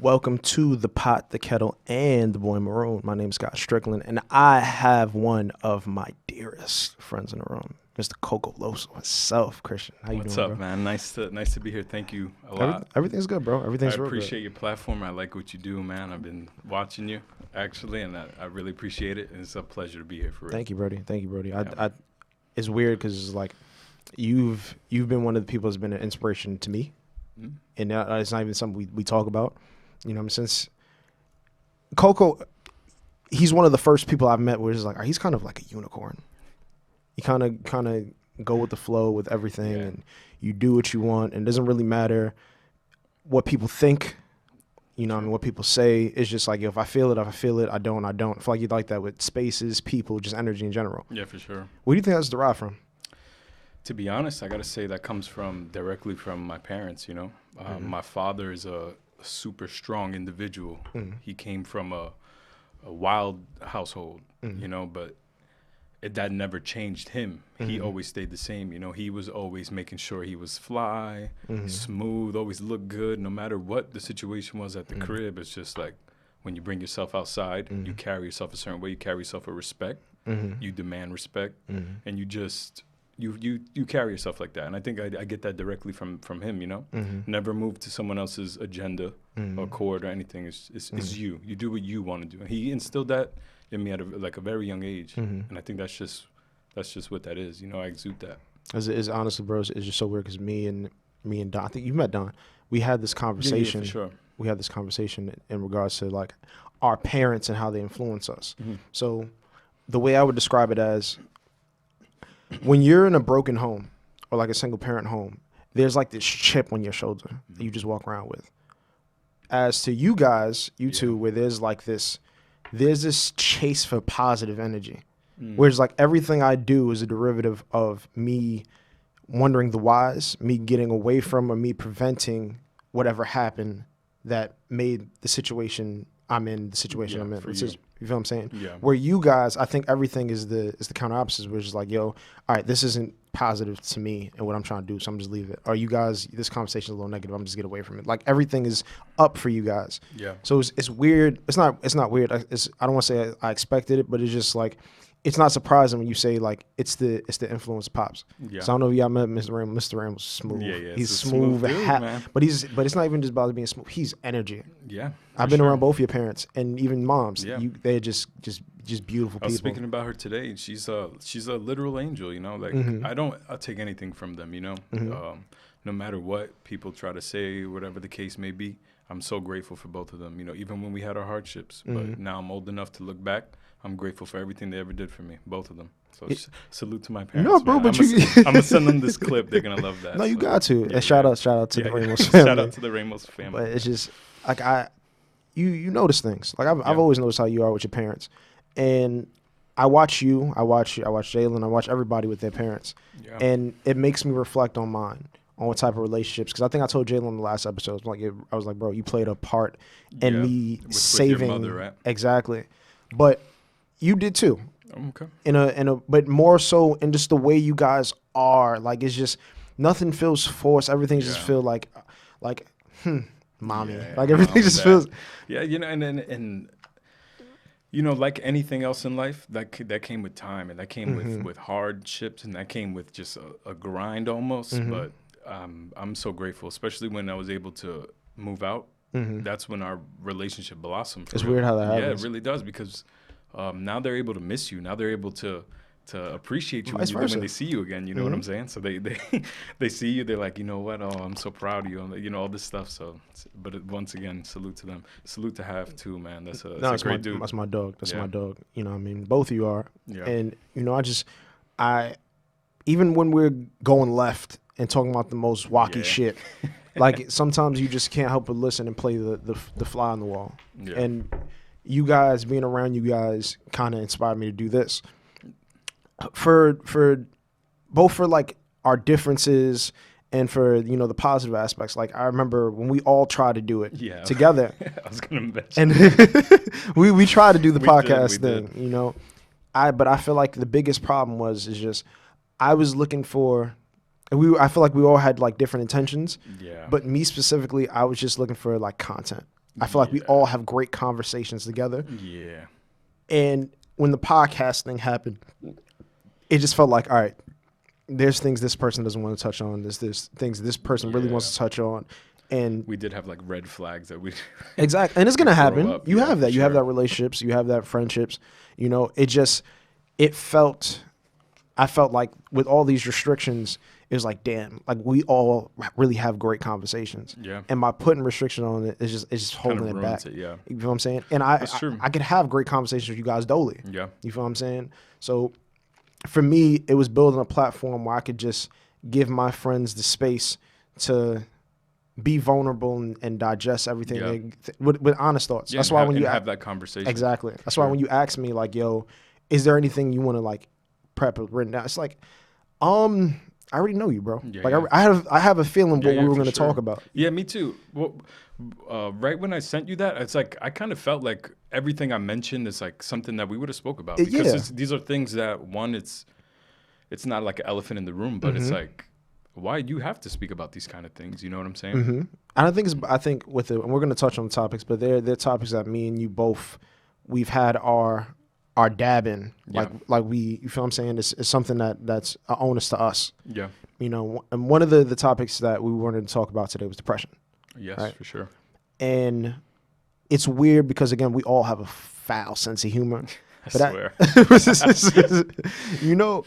Welcome to the Pot, the Kettle, and the Boy Maroon. My name is Scott Strickland, and I have one of my dearest friends in the room, Mr. Coco Loso himself. Christian, how you What's doing, up, bro? man? Nice to be here. Thank you a lot. Everything's good, bro. Everything's I real appreciate your platform. I like what you do, man. I've been watching you, actually, and I really appreciate it. And it's a pleasure to be here for real. Thank you, Brody. Thank you, Brody. Yeah. It's weird because it's like you've been one of the people that's been an inspiration to me, and it's not even something we talk about. You know, since Coco, he's one of the first people I've met where it's like he's kind of like a unicorn. You kind of go with the flow with everything, and you do what you want, and it doesn't really matter what people think. You know, I mean, what people say. It's just like, if I feel it, I feel it. I don't. I feel like you'd like that with spaces, people, just energy in general. Yeah, for sure. Where do you think that's derived from? To be honest, I got to say that comes directly from my parents, you know. My father is a super strong individual. He came from a wild household, you know, but that never changed him. He always stayed the same, you know. He was always making sure he was fly, smooth, always looked good, no matter what the situation was at the crib. It's just like when you bring yourself outside, you carry yourself a certain way, you carry yourself with respect, you demand respect, and you just... You carry yourself like that, and I think I get that directly from him. You know, never move to someone else's agenda or cord or anything. It's you. You do what you want to do, and he instilled that in me at a very young age, and I think that's just what that is. You know, I exude that. As honestly, bro, it's just so weird because me and Don, I think you met Don. We had this conversation. Yeah, for sure. We had this conversation in regards to like our parents and how they influence us. So the way I would describe it as, when you're in a broken home or like a single parent home, there's like this chip on your shoulder that you just walk around with. As to you guys, you two, where there's this chase for positive energy. Whereas like everything I do is a derivative of me wondering the whys, me getting away from or me preventing whatever happened that made the situation I'm in the situation I'm in. You feel what I'm saying? Yeah. Where you guys, I think everything is the counter opposite, which is like, yo, all right, this isn't positive to me and what I'm trying to do, so I'm just leave it. Or you guys, this conversation is a little negative, I'm just get away from it. Like everything is up for you guys. Yeah. So it's weird. It's not weird. I don't want to say I expected it, but it's just like, it's not surprising when you say like it's the influence pops. Yeah. So I don't know if y'all met Mr. Ramos. Mr. Ramos is smooth. Yeah. He's smooth, dude, man. but it's not even just about being smooth. He's energy. Yeah. I've been around both your parents and even moms. Yeah. They're just beautiful people. I was speaking about her today. She's a literal angel, you know. Like I'll take anything from them, you know. No matter what people try to say, whatever the case may be, I'm so grateful for both of them. You know, even when we had our hardships, but now I'm old enough to look back. I'm grateful for everything they ever did for me, both of them. So salute to my parents. No, bro, man. but I'm gonna send them this clip. They're gonna love that. No, you got to. Yeah, shout out to the Ramos family. Shout out to the Ramos family. But it's just like you notice things. Like I've always noticed how you are with your parents, and I watch you. I watch Jalen. I watch everybody with their parents, and it makes me reflect on mine. On what type of relationships? Because I think I told Jalen in the last episode, I was like, bro, you played a part in me saving. With your mother, right? Exactly, but you did too. Okay. But more so in just the way you guys are. Like it's just nothing feels forced. Everything just feel like mommy. Yeah, like everything just feels. Yeah, you know, and you know, like anything else in life, that came with time, and that came with hardships, and that came with just a grind almost. But I'm so grateful, especially when I was able to move out. That's when our relationship blossomed. It's weird how that happens. Yeah, it really does, because now they're able to miss you. Now they're able to appreciate you when they see you again. You know what I'm saying? So they see you. They're like, you know what? Oh, I'm so proud of you. You know, all this stuff. So, but once again, salute to them. Salute to Half too, man. That's a great dude. That's my dog. That's my dog. You know what I mean? Both of you are. Yeah. And, you know, I even when we're going left and talking about the most wacky shit, like sometimes you just can't help but listen and play the fly on the wall. Yeah. And you guys, being around you guys kind of inspired me to do this. For both for like our differences and for, you know, the positive aspects. Like I remember when we all tried to do it together. I was gonna mention. And we tried to do the podcast thing, you know. But I feel like the biggest problem is just I was looking for, and I feel like we all had like different intentions. Yeah. But me specifically, I was just looking for like content. I feel like we all have great conversations together. Yeah. And when the podcast thing happened, it just felt like, all right, there's things this person doesn't want to touch on. There's things this person really wants to touch on. And we did have like red flags that we exactly. And it's going to happen. up. You have that. You have sure. that relationships. You have that friendships. You know, I felt like with all these restrictions, it was like, damn, like we all really have great conversations. Yeah. And by putting restriction on it, it's just holding it back. Yeah. You feel what I'm saying? And I could have great conversations with you guys dolly. Yeah. You feel what I'm saying? So for me, it was building a platform where I could just give my friends the space to be vulnerable and digest everything with honest thoughts. That's why when you have that conversation. Exactly. That's why when you ask me like, yo, is there anything you want to like prep or written down? It's like, I already know you, bro. I have a feeling what we were going to talk about. Yeah, me too. Well, right when I sent you that, it's like I kind of felt like everything I mentioned is like something that we would have spoke about because these are things that it's not like an elephant in the room, but it's like, why you have to speak about these kind of things? You know what I'm saying? Mm-hmm. I think with it, and we're going to touch on the topics, but they're topics that me and you both, we've had our dab in, like we, you feel what I'm saying? It's something that's an onus to us. Yeah. You know, and one of the topics that we wanted to talk about today was depression. Yes, right? for sure. And it's weird because again, we all have a foul sense of humor. I swear. You know,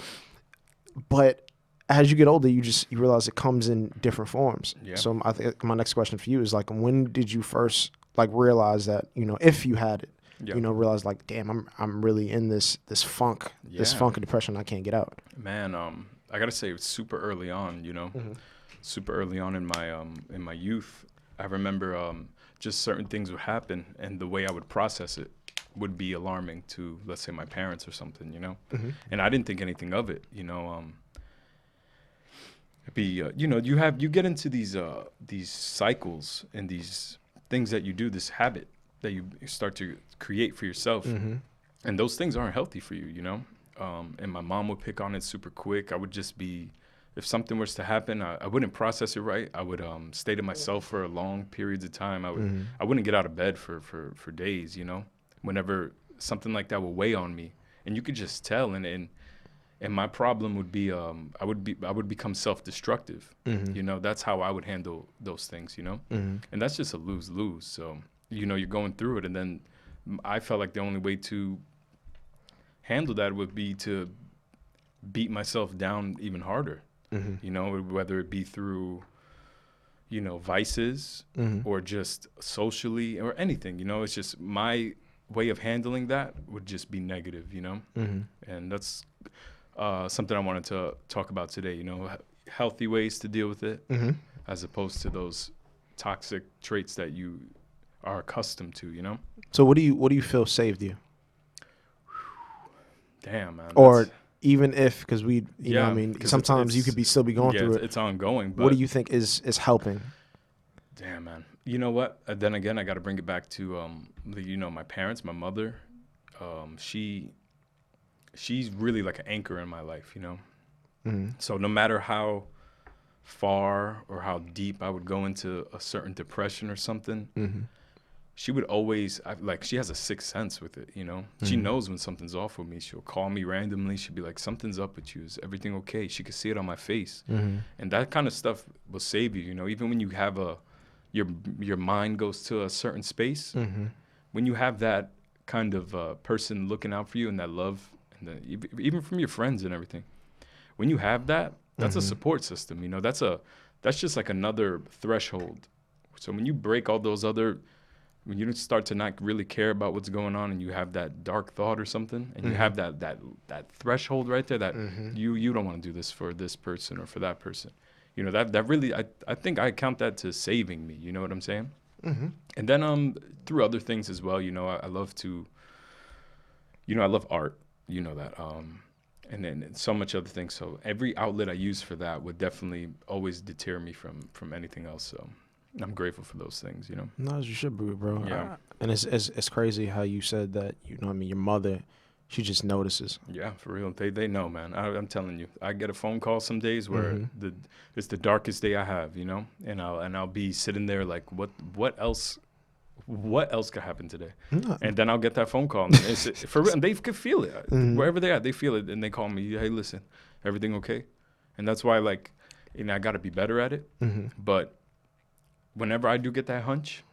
but as you get older, you realize it comes in different forms. Yeah. So I think my next question for you is like, when did you first like realize that, you know, if you had it, you know, realize like, damn, I'm really in this funk, this funk of depression I can't get out. Man, I gotta say, it's super early on. You know, super early on in my youth. I remember just certain things would happen, and the way I would process it would be alarming to, let's say, my parents or something. You know, and I didn't think anything of it. You know, you know, you get into these cycles and these things that you do, this habit that you start to create for yourself, and those things aren't healthy for you, you know. And my mom would pick on it super quick. I would just be, if something was to happen, I wouldn't process it right. I would stay to myself for long periods of time. I wouldn't get out of bed for days, you know. Whenever something like that would weigh on me, and you could just tell, and my problem would be I would become self-destructive. You know, that's how I would handle those things, you know. And that's just a lose-lose. So, you know, you're going through it, and then I felt like the only way to handle that would be to beat myself down even harder. You know, whether it be through, you know, vices or just socially or anything. You know, it's just my way of handling that would just be negative, you know. And that's something I wanted to talk about today, you know, healthy ways to deal with it as opposed to those toxic traits that you are accustomed to, you know. So what do you feel saved you? Damn, man. Or even if, because you know, I mean, sometimes you could still be going through it. It's ongoing. But what do you think is helping? Damn, man. You know what? Then again, I got to bring it back to, you know, my parents, my mother. She's really like an anchor in my life, you know. So no matter how far or how deep I would go into a certain depression or something, she would always, she has a sixth sense with it, you know. She knows when something's off with me. She'll call me randomly. She'll be like, something's up with you. Is everything okay? She could see it on my face. And that kind of stuff will save you, you know. Even when you have your mind goes to a certain space, when you have that kind of person looking out for you and that love, and even from your friends and everything, when you have that, that's a support system, you know. That's just like another threshold. So when you break all those other, when you start to not really care about what's going on, and you have that dark thought or something, and you have that threshold right there that you don't want to do this for this person or for that person, you know, that really, I think I count that to saving me. You know what I'm saying? And then through other things as well, you know, I love to, you know, I love art, you know that, and then so much other things. So every outlet I use for that would definitely always deter me from anything else. So I'm grateful for those things, you know. No, as you should be, bro. Yeah. And it's crazy how you said that, you know what I mean, your mother, she just notices. Yeah, for real. They know, man. I'm telling you. I get a phone call some days where it's the darkest day I have, you know? And I'll be sitting there like, what else what else could happen today? No. And then I'll get that phone call. And, for real, and they could feel it. Wherever they're at, they feel it. And they call me, hey, listen, everything okay? And that's why, like, you know, I got to be better at it. But whenever I do get that hunch,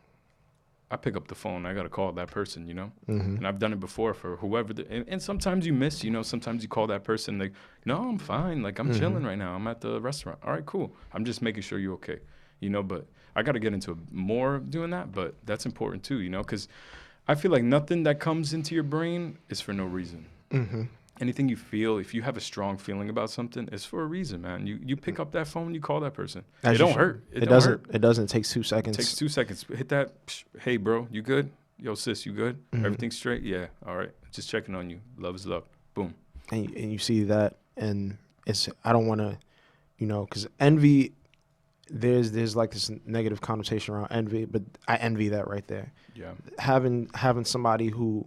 I pick up the phone. I got to call that person, you know? And I've done it before for whoever. And sometimes you miss, you know, sometimes you call that person, like, no, I'm fine. Like, I'm chilling right now. I'm at the restaurant. All right, cool. I'm just making sure you're okay, you know? But I got to get into more of doing that. But that's important too, you know? Because I feel like nothing that comes into your brain is for no reason. Anything you feel, if you have a strong feeling about something, it's for a reason, man. You pick up that phone, you call that person. It don't hurt. It doesn't hurt. It doesn't. It takes 2 seconds. It takes 2 seconds. Hit that. Hey, bro, you good? Yo, sis, you good? Everything straight? Yeah. All right. Just checking on you. Love is love. Boom. And you see that, and I don't want to, you know, because envy, there's like this negative connotation around envy, but I envy that right there. Yeah. Having somebody who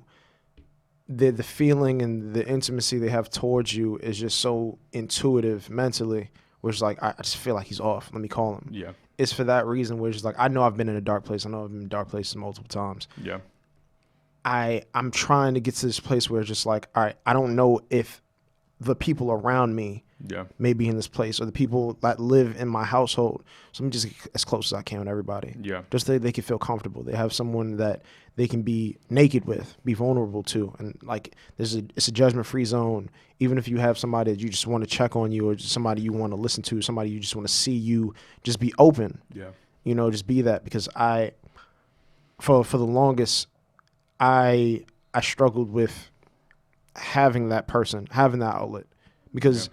the feeling and the intimacy they have towards you is just so intuitive mentally, where it's like, I just feel like he's off. Let me call him. Yeah. It's for that reason where it's just like, I know I've been in a dark place. I know I've been in dark places multiple times. Yeah. I'm trying to get to this place where it's just like, all right, I don't know if the people around me may be in this place, or the people that live in my household. So let me just get as close as I can with everybody. Yeah. Just so they can feel comfortable. They have someone that they can be naked with, be vulnerable to. And like, it's a judgment-free zone. Even if you have somebody that you just want to check on you, or just somebody you want to listen to, somebody you just want to see you, just be open. Yeah. You know, just be that. Because for the longest, I struggled with having that person, having that outlet. Because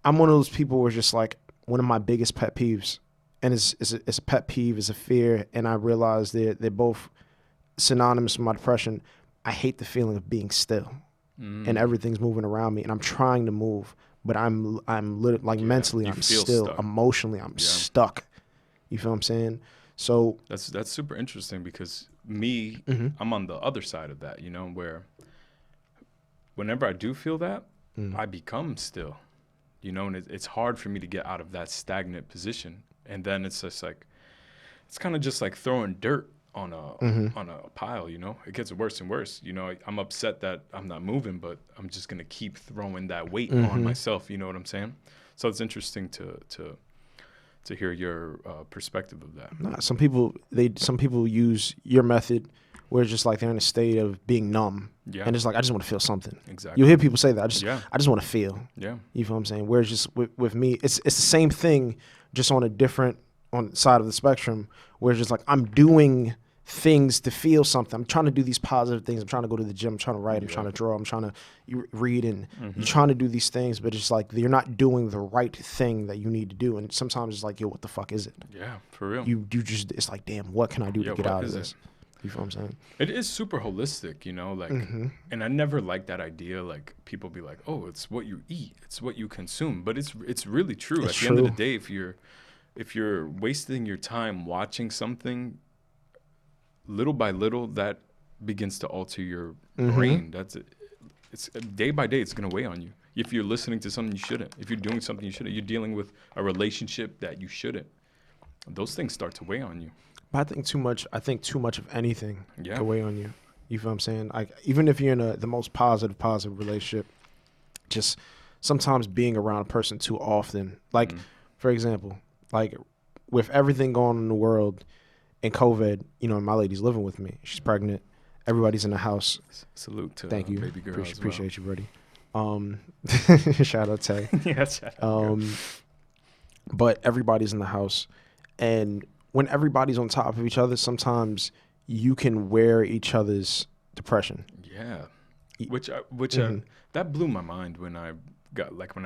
I'm one of those people where it's just like, one of my biggest pet peeves, and it's a pet peeve, it's a fear, and I realize they're both synonymous with my depression. I hate the feeling of being still, and everything's moving around me, and I'm trying to move, but I'm literally, like, mentally I'm still, stuck. Emotionally I'm stuck. You feel what I'm saying? So that's super interesting, because I'm on the other side of that, you know, where whenever I do feel that, I become still, you know, and it's hard for me to get out of that stagnant position. And then it's just like, it's kind of just like throwing dirt on a pile, you know. It gets worse and worse. You know, I'm upset that I'm not moving, but I'm just going to keep throwing that weight on myself. You know what I'm saying? So it's interesting to hear your perspective of that. Nah, some people use your method where it's just like they're in a state of being numb. Yeah. And it's like, I just want to feel something. Exactly. You'll hear people say that. I just want to feel. Yeah. You feel what I'm saying? Whereas just with me, it's the same thing, just on the side of the spectrum, where it's just like, I'm doing things to feel something. I'm trying to do these positive things. I'm trying to go to the gym. I'm trying to write. I'm trying to draw. I'm trying to read. And you're trying to do these things, but it's like, you're not doing the right thing that you need to do. And sometimes it's like, yo, what the fuck is it? Yeah, for real. You just, it's like, damn, what can I do to get out of this? You feel what I'm saying? It is super holistic, you know, like, and I never liked that idea. Like, people be like, oh, it's what you eat, it's what you consume, but it's really true. At the end of the day, if you're wasting your time watching something, little by little, that begins to alter your brain. That's it. It's day by day, it's gonna weigh on you. If you're listening to something you shouldn't, if you're doing something you shouldn't, you're dealing with a relationship that you shouldn't, those things start to weigh on you. But I think too much of anything can weigh on you. You feel what I'm saying? Like, even if you're in the most positive relationship, just sometimes being around a person too often. Like, for example, like, with everything going on in the world and COVID, you know, my lady's living with me. She's pregnant. Everybody's in the house. Salute to Thank you. Baby girl. Appreciate you, buddy. Shout out Tay. Yeah, shout out. But everybody's in the house, and when everybody's on top of each other, sometimes you can wear each other's depression. Yeah, which that blew my mind when I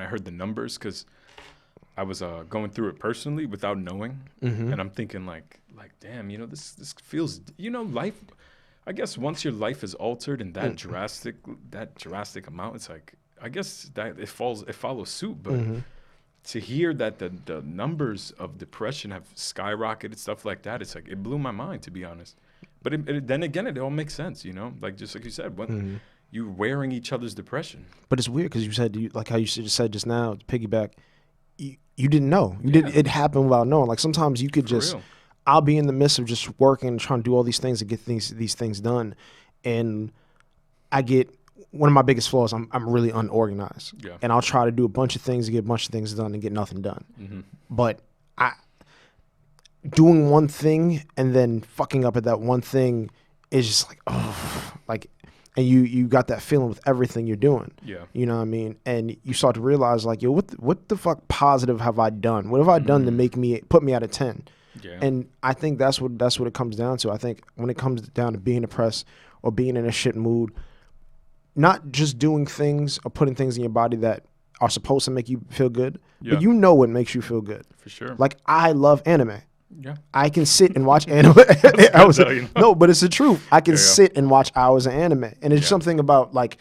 heard the numbers, because I was going through it personally without knowing, and I'm thinking like damn, you know, this feels, you know, life. I guess once your life is altered in that drastic amount, it's like, I guess that it follows suit, but. To hear that the numbers of depression have skyrocketed, stuff like that, it's like, it blew my mind, to be honest. But then again, it all makes sense, you know? Like, just like you said, when you're wearing each other's depression. But it's weird, because you said, like how you just said just now, to piggyback, you didn't know. It happened without knowing. Like, sometimes you could I'll be in the midst of just working and trying to do all these things to get these things done, and I get one of my biggest flaws. I'm really unorganized, and I'll try to do a bunch of things to get a bunch of things done and get nothing done. Mm-hmm. But doing one thing and then fucking up at that one thing is just like, oh, like, and you got that feeling with everything you're doing. Yeah. You know what I mean? And you start to realize like, yo, what the fuck positive have I done? What have I done to put me at a 10? Yeah. And I think that's what it comes down to. I think when it comes down to being depressed or being in a shit mood, not just doing things or putting things in your body that are supposed to make you feel good, but you know what makes you feel good. For sure. Like, I love anime. Yeah. I can sit and watch anime. No, but it's the truth. I can sit and watch hours of anime. And it's something about, like,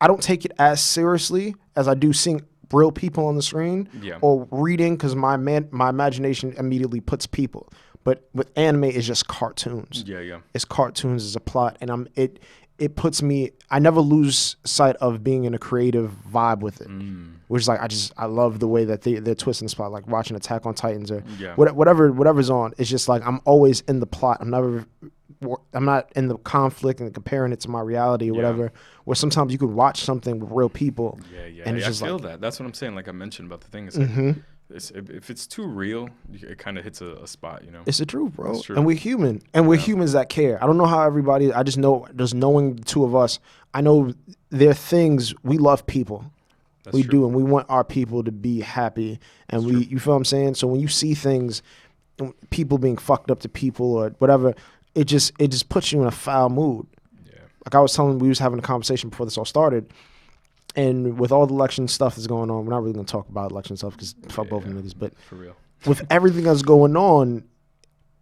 I don't take it as seriously as I do seeing real people on the screen or reading, because my imagination immediately puts people. But with anime, it's just cartoons. Yeah. It's cartoons, it's a plot. And it puts me, I never lose sight of being in a creative vibe with it. Which is like, I love the way that they're twisting the spot, like watching Attack on Titans or whatever's on. It's just like, I'm always in the plot. I'm not in the conflict and comparing it to my reality or whatever, where sometimes you could watch something with real people. And it's just I feel like, that. That's what I'm saying. Like I mentioned about the thing. It's like, if it's too real, it kind of hits a spot, you know? It's the truth, bro. It's true. And we're human. And we're humans that care. I don't know how everybody, I just know, just knowing the two of us, I know there are things, we love people. That's true. Do, and we want our people to be happy. And you feel what I'm saying? So when you see things, people being fucked up to people or whatever, it just puts you in a foul mood. Yeah. Like I was telling, we was having a conversation before this all started, and with all the election stuff that's going on, we're not really going to talk about election stuff because fuck both of them niggas, but for real. With everything that's going on,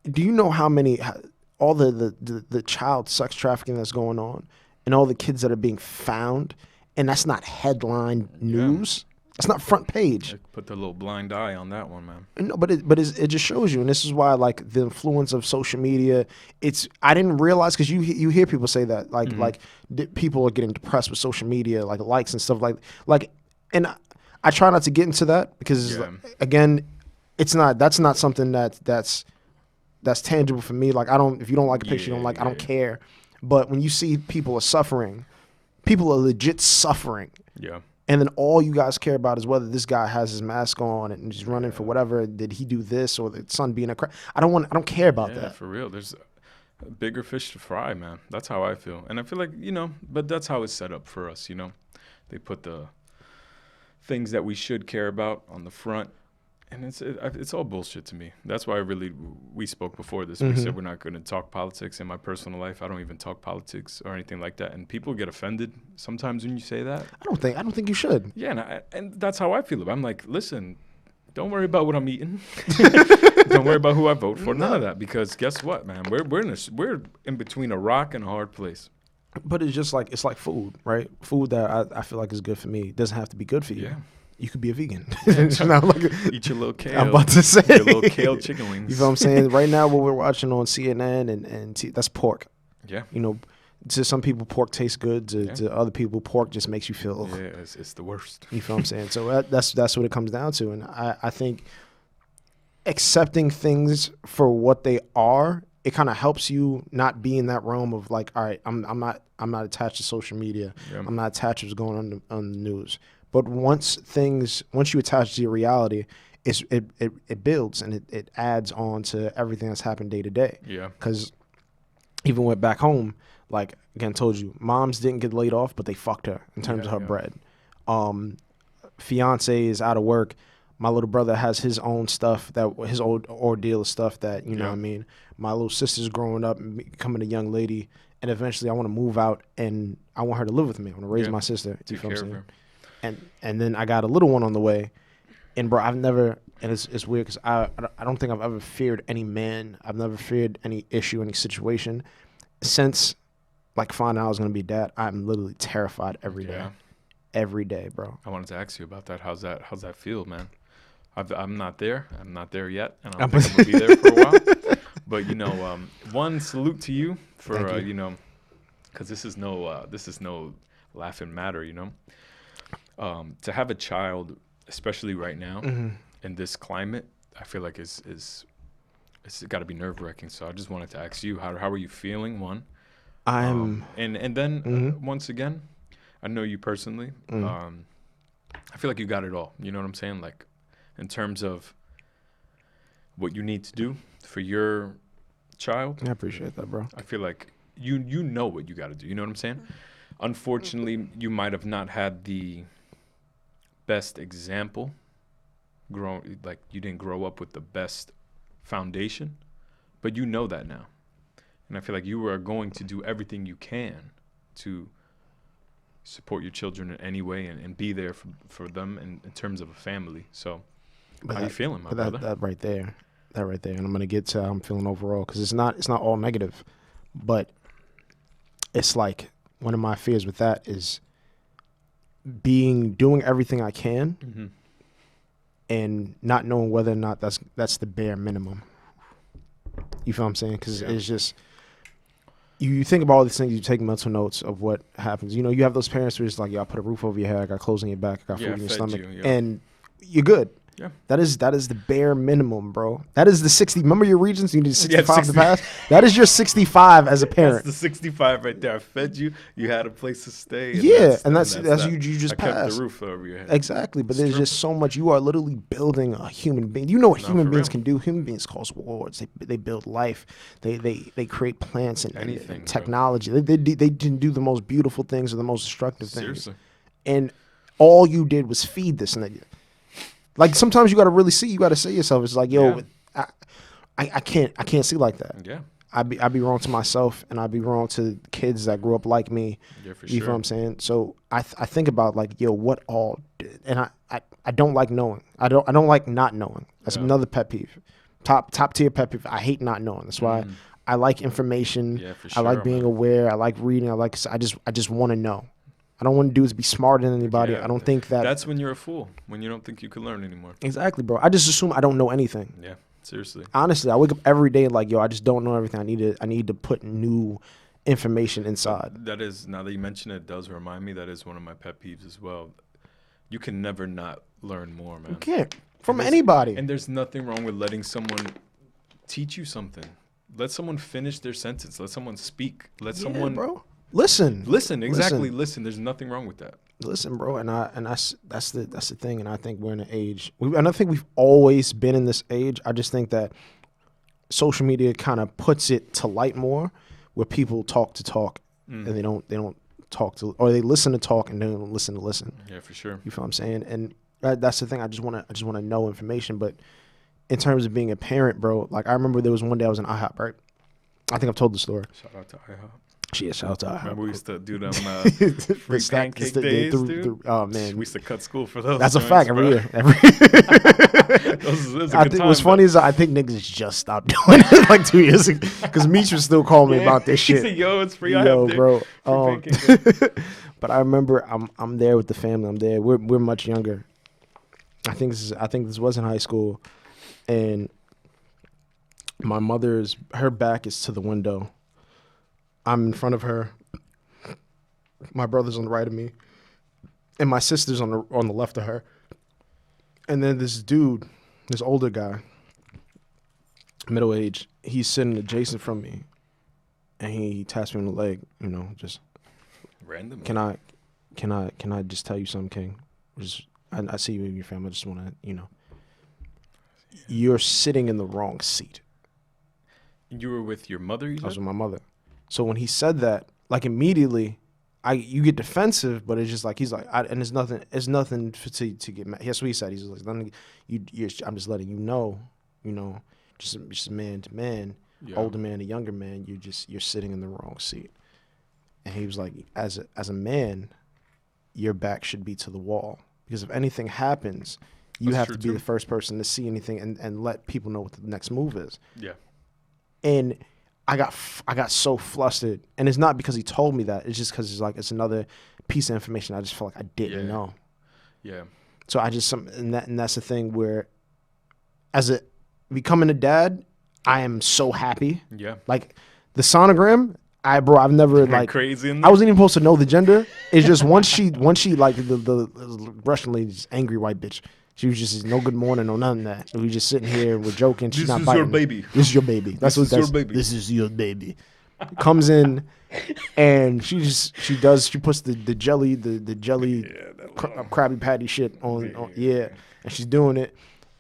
do you know how many, all the child sex trafficking that's going on and all the kids that are being found, and that's not headline news? It's not front page. Put the little blind eye on that one, man. No, but it just shows you, and this is why, like, the influence of social media. I didn't realize, because you hear people say that like people are getting depressed with social media, like likes and stuff like, and I try not to get into that because again, that's not something that's tangible for me. Like if you don't like a picture, you don't like. I don't care. But when you see people are suffering, people are legit suffering. Yeah. And then all you guys care about is whether this guy has his mask on and he's running for whatever. Did he do this, or the son being a crack? I don't care about that. For real. There's bigger fish to fry, man. That's how I feel. And I feel like, but that's how it's set up for us, They put the things that we should care about on the front. And it's all bullshit to me. That's why we spoke before this. We said we're not going to talk politics. In my personal life, I don't even talk politics or anything like that. And people get offended sometimes when you say that. I don't think you should. Yeah, and that's how I feel about it. I'm like, listen, don't worry about what I'm eating. Don't worry about who I vote for. None of that. Because guess what, man? We're in between a rock and a hard place. But it's like food, right? Food that I feel like is good for me doesn't have to be good for you. Yeah. You could be a vegan. Eat your little kale. I'm about to say. Your little kale chicken wings. You know what I'm saying? Right now, what we're watching on CNN and that's pork. Yeah. To some people, pork tastes good. To other people, pork just makes you feel. Yeah, it's the worst. You feel what I'm saying? So that's what it comes down to. And I think accepting things for what they are, it kind of helps you not be in that realm of like, all right, I'm not attached to social media. Yeah. I'm not attached to what's going on the news. But once you attach to your reality, it builds and it adds on to everything that's happened day to day. Yeah. Because even went back home, like again told you, moms didn't get laid off, but they fucked her in terms of her bread. Fiance is out of work. My little brother has his own stuff, that his old ordeal of stuff that you know what I mean. My little sister's growing up and becoming a young lady, and eventually I want to move out and I want her to live with me. I want to raise my sister. You feel what I'm saying? And then I got a little one on the way, and bro, I've never, and it's weird because I don't think I've ever feared any man. I've never feared any issue, any situation, since like finding out I was gonna be a dad. I'm literally terrified every day, bro. I wanted to ask you about that. How's that feel, man? I'm not there. I'm not there yet, and I don't think I'm gonna be there for a while. But one salute to you for because this is no laughing matter, to have a child, especially right now in this climate, I feel like is it's got to be nerve wracking. So I just wanted to ask you, how are you feeling? One, I'm. and then once again, I know you personally. I feel like you got it all. You know what I'm saying? Like, in terms of what you need to do for your child. I appreciate that, bro. I feel like you know what you got to do. You know what I'm saying? Unfortunately, you might have not had the best example. Like, you didn't grow up with the best foundation, but you know that now. And I feel like you are going to do everything you can to support your children in any way and be there for them in terms of a family. So how you feeling, my brother? That right there. And I'm gonna get to how I'm feeling overall, because it's not all negative, but it's like one of my fears with that is doing everything I can and not knowing whether or not that's the bare minimum. You feel what I'm saying? Because it's just, you think about all these things, you take mental notes of what happens. You know, you have those parents who are just like, I put a roof over your head, I got clothes on your back, I got food in your stomach, and you're good. Yeah. That is the bare minimum, bro. That is the 60. Remember your regions? You need 65 to pass? That is your 65 as a parent. That's the 65 right there. I fed you. You had a place to stay. And that's you just passed. I kept the roof over your head. Exactly. But there's just so much. You are literally building a human being. You know what human beings can do? Human beings cause wars. They build life. They create plants and technology. They can do the most beautiful things or the most destructive things. Seriously. And all you did was feed this nigga. Like, sometimes you got to really see. You got to say yourself. It's like, yo, I can't see like that. Yeah. I'd be wrong to myself, and I'd be wrong to kids that grew up like me. Yeah, for you feel what I'm saying? So I think about, like, yo, what all did, and I don't like knowing. I don't like not knowing. That's another pet peeve. Top tier pet peeve. I hate not knowing. That's why I like information. Yeah, for sure, I like being aware. I like reading. I just want to know. I don't want to do is be smarter than anybody. I don't think that. That's when you're a fool, when you don't think you can learn anymore. Exactly, bro. I just assume I don't know anything. Yeah, seriously. Honestly, I wake up every day like, yo, I just don't know everything. I need to put new information inside. That is, now that you mention it, does remind me that is one of my pet peeves as well. You can never not learn more, man. You can't. From anybody. And there's nothing wrong with letting someone teach you something. Let someone finish their sentence. Let someone speak. Let someone... bro. Listen. Exactly. Listen. There's nothing wrong with that. Listen, bro, and that's the thing. And I think we're in an age. And I think we've always been in this age. I just think that social media kind of puts it to light more, where people talk to talk and they don't talk to, or they listen to talk and they don't listen to listen. Yeah, for sure. You feel what I'm saying? And that's the thing. I just want to know information. But in terms of being a parent, bro, like, I remember there was one day I was in IHOP, right? I think I've told the story. Shout out to IHOP. Yeah, shout out to IHOP. Remember we used to do them free pancake days, dude? Oh, man. We used to cut school for those. That's a fact every year. What's funny is I think niggas just stopped doing it like 2 years ago, because Meech was still calling me about this shit. He said, yo, it's free IHOP, bro. Free pancake day. But I remember I'm there with the family. I'm there. We're much younger. I think this was in high school, and my her back is to the window. I'm in front of her. My brother's on the right of me, and my sister's on the left of her. And then this dude, this older guy, middle age, he's sitting adjacent from me, and he taps me on the leg. You know, just random. Can I just tell you something, King? I see you and your family. I just want to, you're sitting in the wrong seat. You were with your mother, you said? I was with my mother. So when he said that, like, immediately, you get defensive, but it's just like, he's like, and it's nothing to get mad. That's what he said. He's like, I'm just letting you know, just man to man, older man to younger man, you're sitting in the wrong seat. And he was like, as a man, your back should be to the wall, because if anything happens, you have to be the first person to see anything and let people know what the next move is. Yeah. And I got so flustered, and it's not because he told me that. It's just because it's another piece of information I just felt like I didn't know. Yeah. So and that's the thing where, becoming a dad, I am so happy. Yeah. Like, the sonogram, I've never like crazy. I wasn't even supposed to know the gender. It's just once she like the Russian lady's angry white bitch. She was just no good morning, no none of that. We just sitting here, we're joking. She's This not is biting your me. baby. This is your baby. That's This what is your baby. This is your baby. Comes in, and she puts the jelly Krabby Patty shit on, and she's doing it,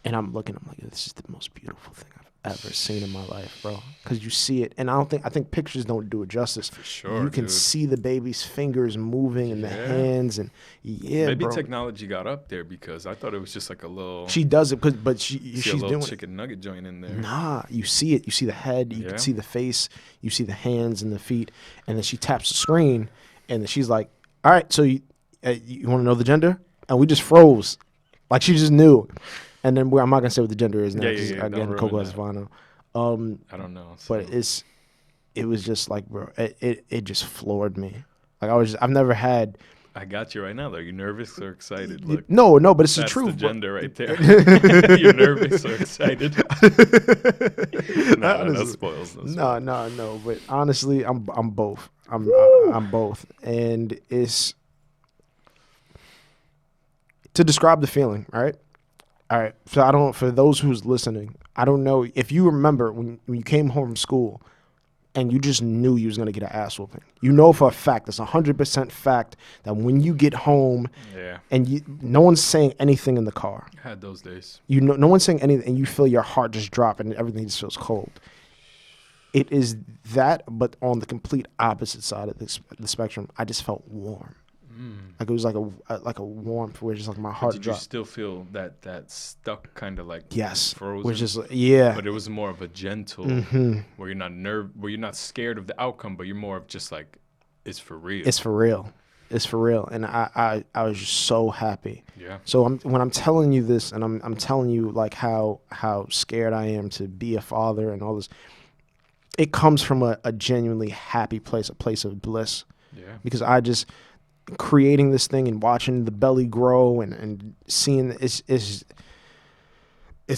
and I'm like, this is the most beautiful thing I've ever seen in my life, bro. Because you see it, and I think pictures don't do it justice. For sure, you can see the baby's fingers moving and the hands, and maybe bro. technology got up there because I thought it was just like a little. She does it, but she's a little doing chicken nugget joint in there. Nah, you see it. You see the head. You can see the face. You see the hands and the feet, and then she taps the screen, and then she's like, "All right, so you want to know the gender?" And we just froze, like she just knew. And then I'm not gonna say what the gender is now. Again, Coco Esvano. I don't know. So. But it was just like, bro, it just floored me. Like I've never had. I got you right now. Though, you nervous or excited? Look, no, but it's the truth. That's the gender right there. You're nervous or excited? No, that spoils. No. But honestly, I'm both. I'm both, and it's to describe the feeling, right? All right. So for those who's listening, I don't know if you remember when you came home from school and you just knew you was going to get an ass whooping. You know for a fact, it's 100% fact that when you get home and no one's saying anything in the car. I had those days. No one's saying anything and you feel your heart just drop and everything just feels cold. It is that, but on the complete opposite side of the spectrum, I just felt warm. Like it was like a warmth where just like my heart dropped. Did you still feel that stuck kind of like frozen? Which is But it was more of a gentle where you're not scared of the outcome, but you're more of just like it's for real. It's for real, and I was just so happy. Yeah. So when I'm telling you this, and I'm telling you like how scared I am to be a father and all this, it comes from a genuinely happy place, a place of bliss. Yeah. Because I just creating this thing and watching the belly grow and seeing it's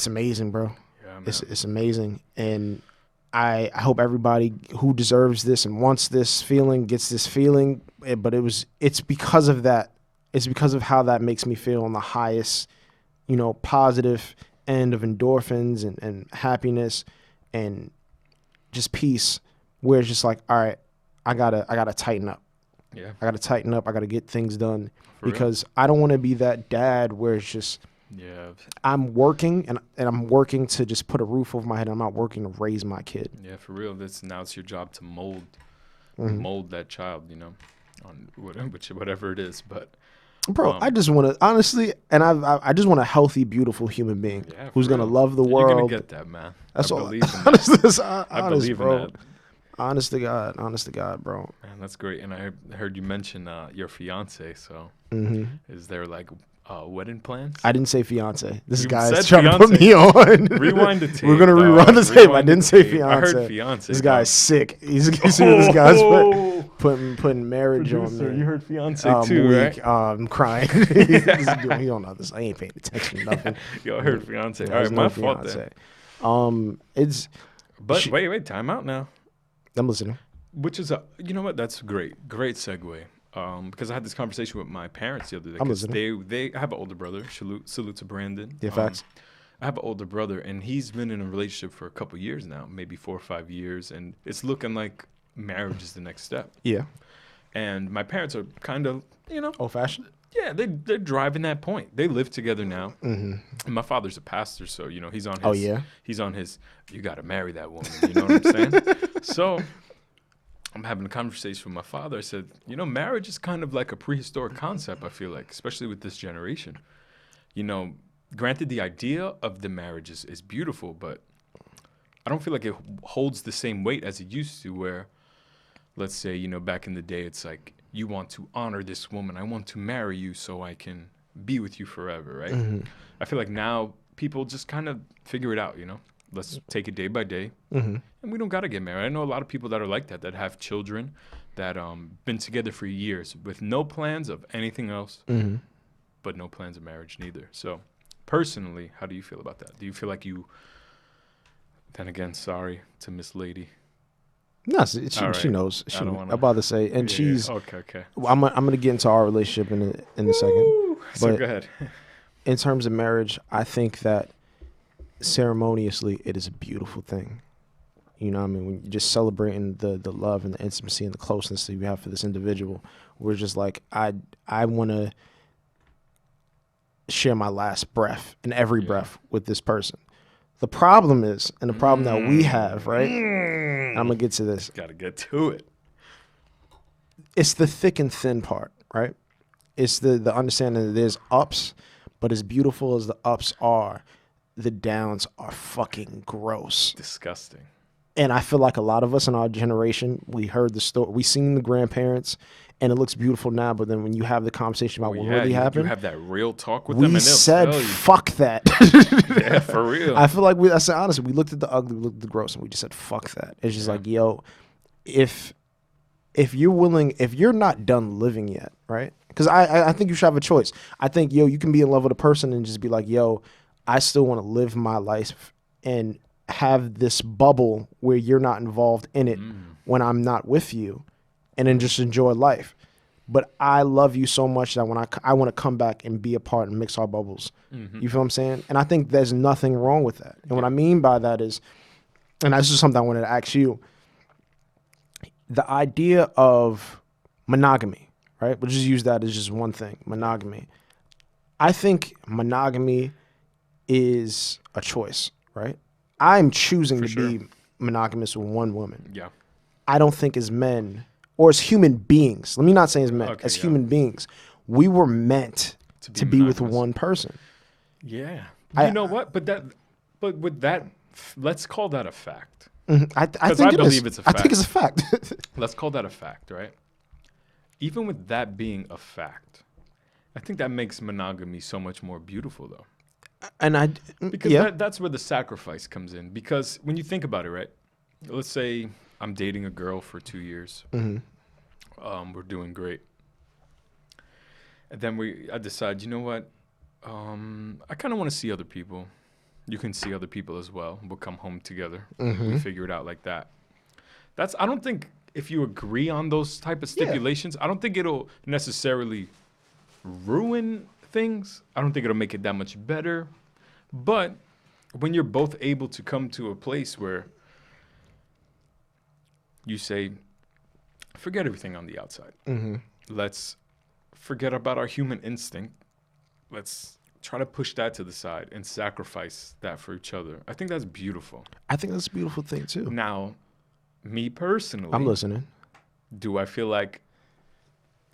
amazing, bro. Yeah, man. It's amazing, and I hope everybody who deserves this and wants this feeling gets this feeling. But it's because of that. It's because of how that makes me feel on the highest, positive end of endorphins and happiness and just peace. Where it's just like, all right, I gotta tighten up. Yeah. I got to tighten up. I got to get things done because real? I don't want to be that dad where it's just I'm working and I'm working to just put a roof over my head. I'm not working to raise my kid. Yeah, for real. Now it's your job to mold that child, on whatever it is. But bro, I just want to honestly, and I just want a healthy, beautiful human being who's gonna love the world. You're gonna get that, man. That's I all. Believe in that. I believe bro. in that. Honest to God, bro. Man, that's great. And I heard you mention your fiance. So, is there like wedding plans? I didn't say fiance. This You guy said is trying fiance. to put me on. Rewind the tape. We're gonna rerun the tape. I didn't say fiance. I heard fiance. This guy's sick. This guy's putting marriage on me. You heard fiance too, weak. right? I'm crying. He don't know this. I ain't paying attention to nothing. Yo, I heard fiance. All right, my fault then. It's. But wait, time out now. I'm listening. Which is you know what? That's great segue. Because I had this conversation with my parents the other day. I'm listening. They have an older brother. Salute to Brandon. Yeah, facts. I have an older brother, and he's been in a relationship for a couple years now, maybe 4 or 5 years, and it's looking like marriage is the next step. Yeah. And my parents are kind of, old-fashioned. Yeah, they're driving that point. They live together now. Mm-hmm. And my father's a pastor, so he's on his. Oh yeah. He's on his. You got to marry that woman. You know what I'm saying? So I'm having a conversation with my father. I said, marriage is kind of like a prehistoric concept. I feel like, especially with this generation. Granted, the idea of the marriage is beautiful, but I don't feel like it holds the same weight as it used to. Where, let's say, back in the day, it's like, you want to honor this woman. I want to marry you so I can be with you forever, right? Mm-hmm. I feel like now people just kind of figure it out, Let's take it day by day. Mm-hmm. And we don't got to get married. I know a lot of people that are like that have children, that been together for years with no plans of anything else, but no plans of marriage neither. So personally, how do you feel about that? Do you feel like then again, sorry to Miss Lady. No, she knows. I'm about to say, and she's okay. I'm gonna get into our relationship in a second. So go ahead. in terms of marriage, I think that ceremoniously it is a beautiful thing. You know what I mean? When you're just celebrating the love and the intimacy and the closeness that you have for this individual, we're just like, I want to share my last breath and every breath with this person. The problem is, and the problem that we have, right? And I'm going to get to this. Got to get to it. It's the thick and thin part, right? It's the understanding that there's ups, but as beautiful as the ups are, the downs are fucking gross. Disgusting. And I feel like a lot of us in our generation, we heard the story, we seen the grandparents, and it looks beautiful now. But then when you have the conversation about what really happened, you have that real talk with them. we And said, "Fuck that." Yeah, for real. I feel like I said honestly, we looked at the ugly, we looked at the gross, and we just said, "Fuck that." It's just like, yo, if you're willing, if you're not done living yet, right? Because I think you should have a choice. I think, yo, you can be in love with a person and just be like, yo, I still want to live my life and have this bubble where you're not involved in it when I'm not with you, and then just enjoy life. But I love you so much that when I want to come back and be a part and mix our bubbles. You feel what I'm saying? And I think there's nothing wrong with that. And what I mean by that is, and that's just something I wanted to ask you, the idea of monogamy, right? We'll just use that as just one thing, monogamy. I think monogamy is a choice, right? I'm choosing to be monogamous with one woman. Yeah. I don't think as men, or as human beings, let me not say as men, as human beings, we were meant to be with one person. Yeah. You know what? But with that, let's call that a fact. I believe it's a fact. I think it's a fact. Let's call that a fact, right? Even with that being a fact, I think that makes monogamy so much more beautiful, though. And because that's where the sacrifice comes in. Because when you think about it, right? Let's say I'm dating a girl for 2 years. We're doing great. And then I decide, you know what? I kind of want to see other people. You can see other people as well. We'll come home together. We figure it out like that. I don't think if you agree on those type of stipulations, I don't think it'll necessarily ruin things. I don't think it'll make it that much better. But when you're both able to come to a place where you say, forget everything on the outside. Let's forget about our human instinct. Let's try to push that to the side and sacrifice that for each other. I think that's beautiful. I think that's a beautiful thing, too. Now, me personally. I'm listening. Do I feel like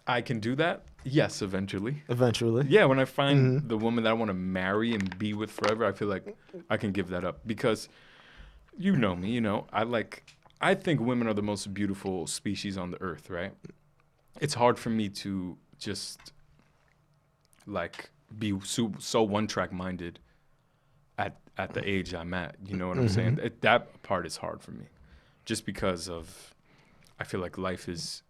I can do that? Yes, eventually. Eventually. Yeah, when I find the woman that I want to marry and be with forever, I feel like I can give that up. Because you know me, I think women are the most beautiful species on the earth, right? It's hard for me to just be so one-track minded at the age I'm at. You know what I'm saying? That part is hard for me, just because of I feel like life is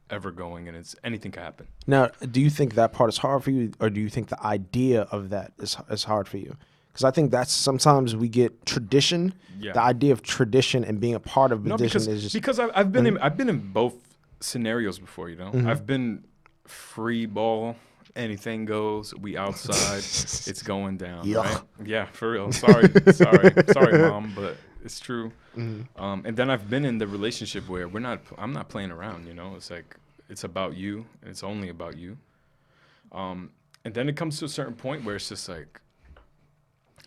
ever going and anything can happen. Now, do you think that part is hard for you, or do you think the idea of that is hard for you? Because I think that's sometimes we get tradition. Yeah. The idea of tradition and being a part of tradition is just because I've been in both scenarios before. I've been free ball. Anything goes. We outside. It's going down. Right? Yeah, for real. Sorry, mom, but it's true. And then I've been in the relationship where I'm not playing around. It's like it's about you, and it's only about you. And then it comes to a certain point where it's just like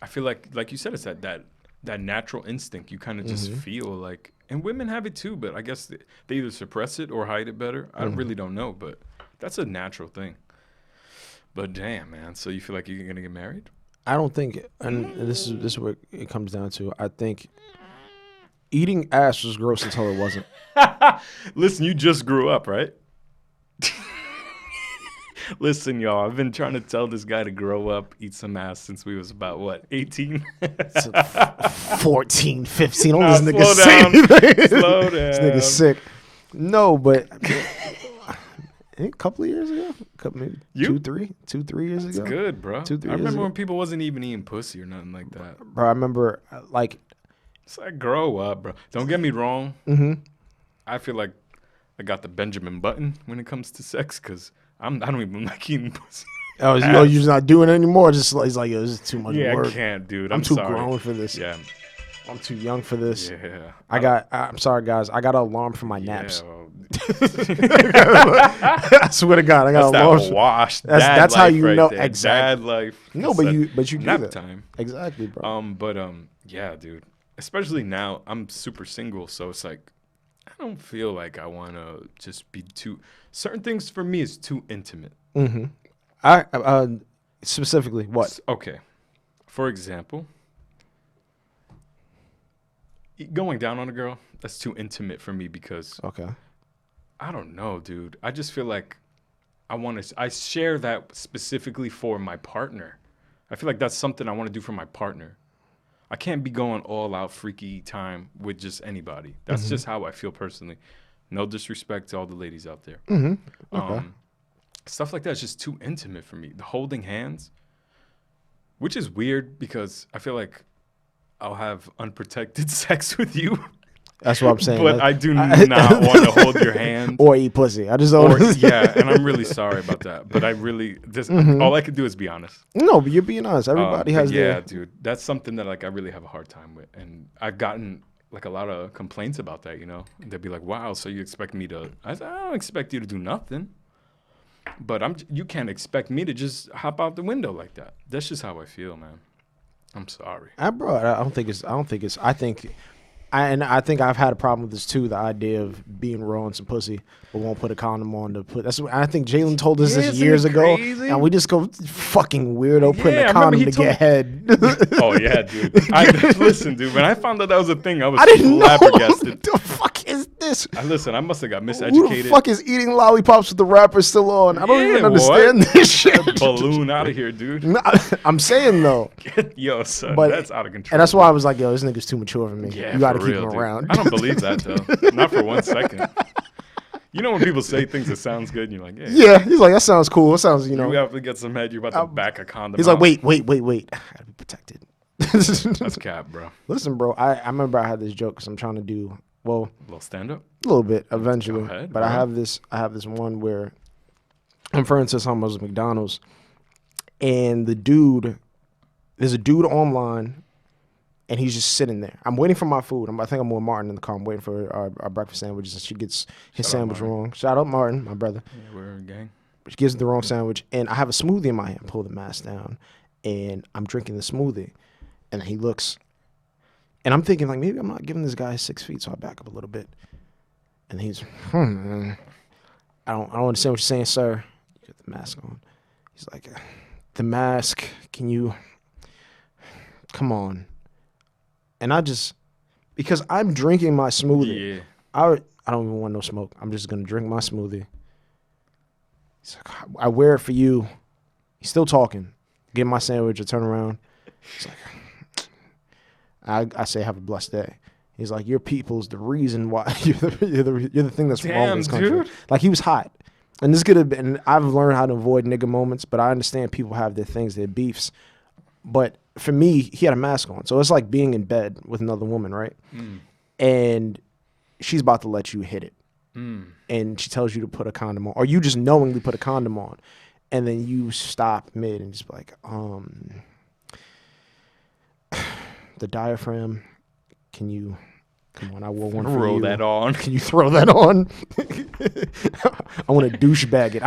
I feel like you said, it's that natural instinct. You kind of just feel like, and women have it too, but I guess they either suppress it or hide it better. I really don't know, but that's a natural thing. But damn, man. So you feel like you're gonna get married? I don't think, and this is what it comes down to. I think eating ass was gross until it wasn't. Listen, you just grew up, right? Listen, y'all. I've been trying to tell this guy to grow up, eat some ass since we was about, what, 18? 14, 15. All this nigga sick. Slow down. This nigga's sick. No, but a couple of years ago, maybe 2-3 years ago. That's good, bro. 2-3 years ago. I remember when people wasn't even eating pussy or nothing like that. Bro, I remember it's like grow up, bro. Don't get me wrong. I feel like I got the Benjamin Button when it comes to sex because I don't even like eating pussy. Oh, you're just not doing it anymore. Just he's like, yo, this is too much work. I can't, dude. I'm too sorry. grown for this. Yeah. I'm too young for this. Yeah. I'm sorry, guys. I got an alarm for my naps. Well, I swear to God, I got an alarm. That's how you know exactly. Dad life. No, but you do nap that. time. Exactly, bro. Yeah, dude. Especially now, I'm super single, so it's like I don't feel like I want to just be too. Certain things for me is too intimate. Mm-hmm. I specifically what? Okay, for example, going down on a girl, that's too intimate for me because I don't know, dude. I just feel like I share that specifically for my partner. I feel like that's something I want to do for my partner. I can't be going all out freaky time with just anybody. That's just how I feel personally. No disrespect to all the ladies out there. Mm-hmm. Okay. Stuff like that is just too intimate for me. The holding hands, which is weird because I feel like I'll have unprotected sex with you. That's what I'm saying. But I do not want to hold your hand. Or eat pussy. I just don't. Yeah, and I'm really sorry about that. But I really, all I could do is be honest. No, but you're being honest. Everybody has their... Yeah, dude. That's something that like I really have a hard time with. And I've gotten like a lot of complaints about that, you know. They'd be like, wow, so you expect me to... I said, I don't expect you to do nothing. But you can't expect me to just hop out the window like that. That's just how I feel, man. I'm sorry. I think I've had a problem with this too. The idea of being raw and some pussy, but won't put a condom on to put. I think Jalen told us this years ago, and we just go fucking weirdo putting a condom to get head. Oh yeah, dude. Listen, dude. When I found out that was a thing, I was flabbergasted. What the fuck is this? Listen, I must have got miseducated. Who the fuck is eating lollipops with the wrapper still on? I don't even understand this shit. Balloon out of here, dude. No, I'm saying though. Yo, son, but that's out of control. And that's why I was like, yo, this nigga's too mature for me. Yeah, you got to keep real, him dude. around. I don't believe that though. Not for 1 second. You know when people say things that sounds good, and you're like, yeah. He's like, that sounds cool. It sounds, you know. You have to get some head. You're about to back a condom. He's like, wait. I gotta be protected. That's cap, bro. Listen, bro. I remember I had this joke because I'm trying to do a little stand up, a little bit eventually. Go ahead, but bro. I have this one where I'm friends with someone was McDonald's, and there's a dude online. And he's just sitting there. I'm waiting for my food. I think I'm with Martin in the car. I'm waiting for our breakfast sandwiches. And she gets his sandwich wrong. Shout out Martin, my brother. Yeah, we're a gang. She gives the wrong sandwich. And I have a smoothie in my hand. Pull the mask down. And I'm drinking the smoothie. And he looks. And I'm thinking, like, maybe I'm not giving this guy 6 feet. So I back up a little bit. And he's, I don't understand what you're saying, sir. You got the mask on. He's like, the mask, can you, come on. And because I'm drinking my smoothie, I don't even want no smoke. I'm just going to drink my smoothie. He's like, I wear it for you. He's still talking. Get my sandwich, I turn around. He's like, I say, have a blessed day. He's like, your people's the reason why you're the thing that's wrong in this country. Dude. Like, he was hot. And this could have been, I've learned how to avoid nigga moments, but I understand people have their things, their beefs. But for me, he had a mask on. So it's like being in bed with another woman, right? And she's about to let you hit it. And she tells you to put a condom on. Or you just knowingly put a condom on. And then you stop mid and just be like, the diaphragm, can you... Come on, I will one for you. Throw that on. Can you throw that on? I want to douchebag it.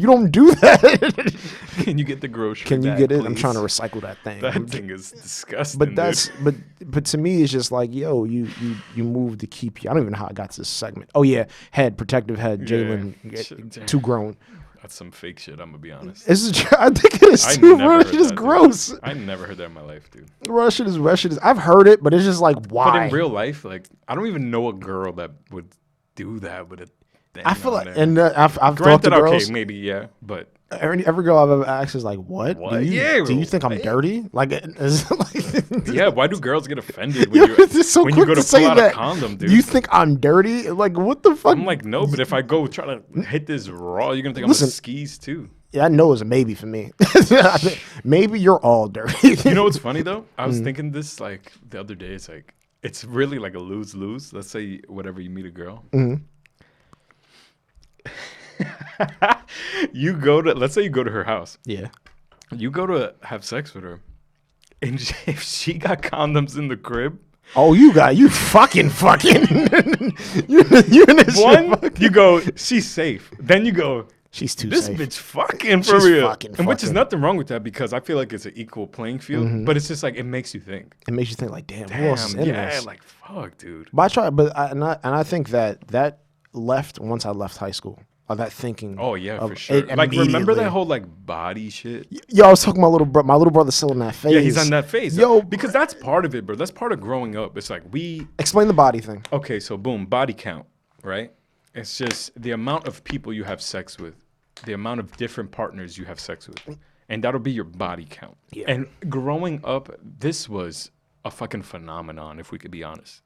You don't do that. Can you get the grocery Can you bag, get it? please? I'm trying to recycle that thing. That thing is disgusting. But but to me, it's just like, yo, you move to keep you. I don't even know how I got to this segment. Oh yeah, head, protective head, Jalen, too grown. That's some fake shit, I'm going to be honest. I think it is too, bro. It's just gross. I never heard that in my life, dude. Bro, that shit is, I've heard it, but it's just like, why? But in real life, like, I don't even know a girl that would do that with a thing. I feel like, there. And I've talked to girls. Okay, maybe, yeah, but. Every girl I've ever asked is like, what? Do you think I'm dirty? Like, yeah, why do girls get offended when you go to pull out a condom, dude? You think I'm dirty? Like, what the fuck? I'm like, no, but if I go try to hit this raw, you're going to think I'm a skis too. Yeah, I know it's a maybe for me. Maybe you're all dirty. You know what's funny, though? I was thinking this, like, the other day. It's like, it's really like a lose-lose. Let's say whatever you meet a girl. let's say you go to her house. Yeah. You go to have sex with her, and if she got condoms in the crib, Oh, you fucking. you in this shit you go, she's safe. Then you go, she's too this safe. bitch fucking for She's real. fucking. And which is nothing wrong with that because I feel like it's an equal playing field. But it's just like it makes you think. It makes you think like, damn, who else is in this? Like fuck, dude. But I think that left once I left high school. Of that thinking. Oh yeah, for sure. Like remember that whole like body shit? Yo, I was talking about my little brother's still in that phase. Yeah, he's on that phase. Yo, because that's part of it, bro. That's part of growing up. It's like explain the body thing. Okay, so boom, body count, right? It's just the amount of people you have sex with, the amount of different partners you have sex with, and that'll be your body count. Yeah. And growing up, this was a fucking phenomenon, if we could be honest.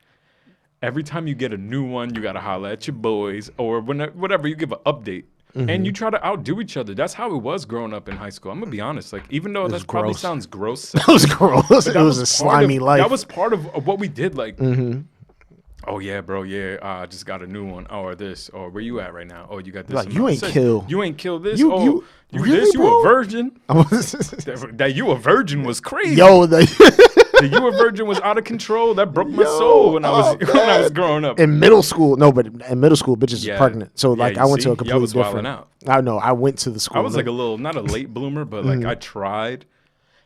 Every time you get a new one, you gotta holler at your boys or whatever. You give an update, and you try to outdo each other. That's how it was growing up in high school. I'm gonna be honest. Like, even though that probably sounds gross, that was gross. It was a slimy life. That was part of what we did. Like, oh yeah, bro, yeah, I just got a new one. Oh, or this, or where you at right now? Oh, you got this. Like, you ain't killed this. You really, this. bro? You a virgin? That you a virgin was crazy. Yo, The you a virgin was out of control. That broke my soul when I was growing up. In middle school, no, but in middle school, bitches was pregnant. So like, I went to a completely different. Out. I know. I went to the school. I was like not a late bloomer, but like I tried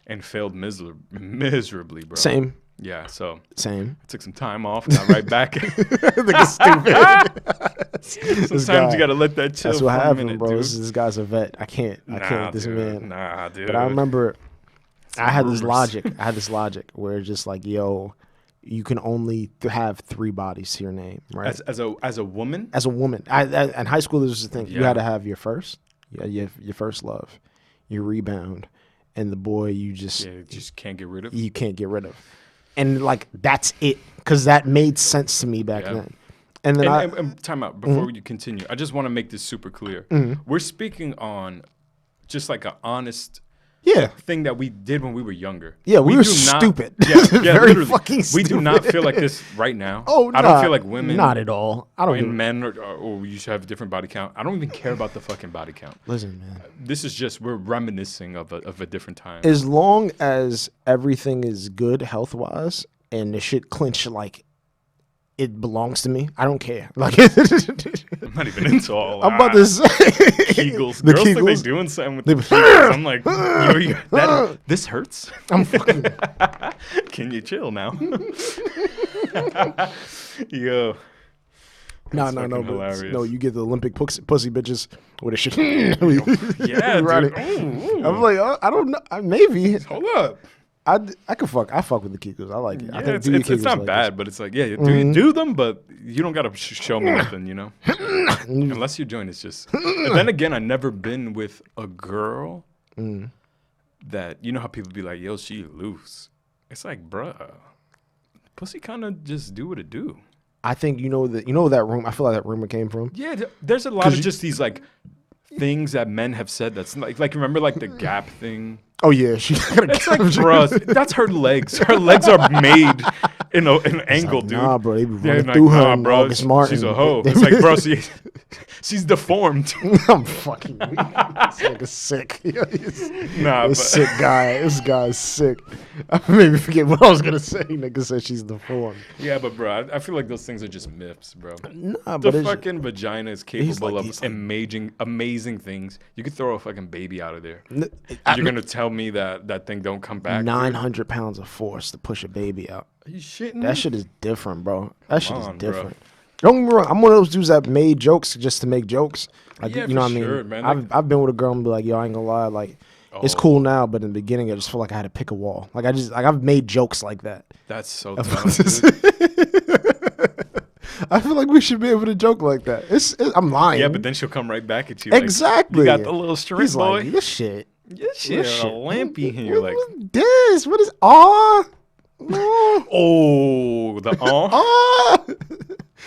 and failed miserably, bro. Same. Yeah, so same. I took some time off, got right back. Stupid. Sometimes you gotta let that chill. That's what for happened, a minute, bro. dude. This guy's a vet. I can't with this man. Nah, dude. But I remember I had this logic where it's just like, yo, you can only have 3 bodies to your name, right? As a woman? As a woman. In high school, there was the thing. Yeah. You had to have your first. Yeah, your first love, your rebound, and the boy you just can't get rid of. You can't get rid of. And like, that's it. Because that made sense to me back then. And then and time out before you continue. I just want to make this super clear. We're speaking on just like an honest thing that we did when we were younger. Yeah, we were stupid. Very literally. Fucking stupid. We do not feel like this right now. Oh, I don't feel like women. Not at all. I don't. And men or you should have a different body count. I don't even care about the fucking body count. Listen, man. This is just we're reminiscing of a different time. As long as everything is good health wise and the shit clinch like it belongs to me, I don't care. Like I'm not even into all that. I'm about to say Kegels. The Girls Kegels. think they doing something with the Kegels. I'm like, this hurts? I'm fucking. Can you chill now? Yo. No, you get the Olympic pussy bitches with a shit. Yeah, right. Ooh. I'm like, I don't know. Maybe. Hold up. I fuck with the Kegels. I like it. Yeah, I think it's not bad, but it's like, you do them, but you don't gotta show me nothing, you know. Unless your joint is just. And then again, I've never been with a girl that you know how people be like, yo, she loose. It's like, bruh, pussy kind of just do what it do. I think you know that room. I feel like that rumor came from. Yeah, there's a lot of just these like things that men have said that's like remember like the Gap thing. Oh yeah, she got a. It's like, bro, that's her legs. Her legs are made in an angle, like, dude. Nah, bro, they be running through her. Bro, August Martin. She's a hoe. It's like, bro, she's deformed. I'm fucking weak. This nigga's sick. Nah, this sick guy. This guy's sick. I made me forget what I was gonna say. Nigga said she's deformed. Yeah, but bro, I feel like those things are just myths, bro. Nah, the but fucking vagina is capable of amazing things. You could throw a fucking baby out of there. You're gonna tell me that thing don't come back? 900 pounds of force to push a baby out. Are you shitting me? That shit is different, bro. That shit is different. Bro. Don't get me wrong. I'm one of those dudes that made jokes just to make jokes. Like, you know what I mean? Man. I've been with a girl and be like, yo, I ain't gonna lie, like. It's cool now, but in the beginning, I just feel like I had to pick a wall. Like I've made jokes like that. That's so tough. I feel like we should be able to joke like that. I'm lying. Yeah, but then she'll come right back at you. Exactly. Like, you got the little string, He's boy. Like, this shit. A lampy, and you're like, this? What is aw? Oh, the aw.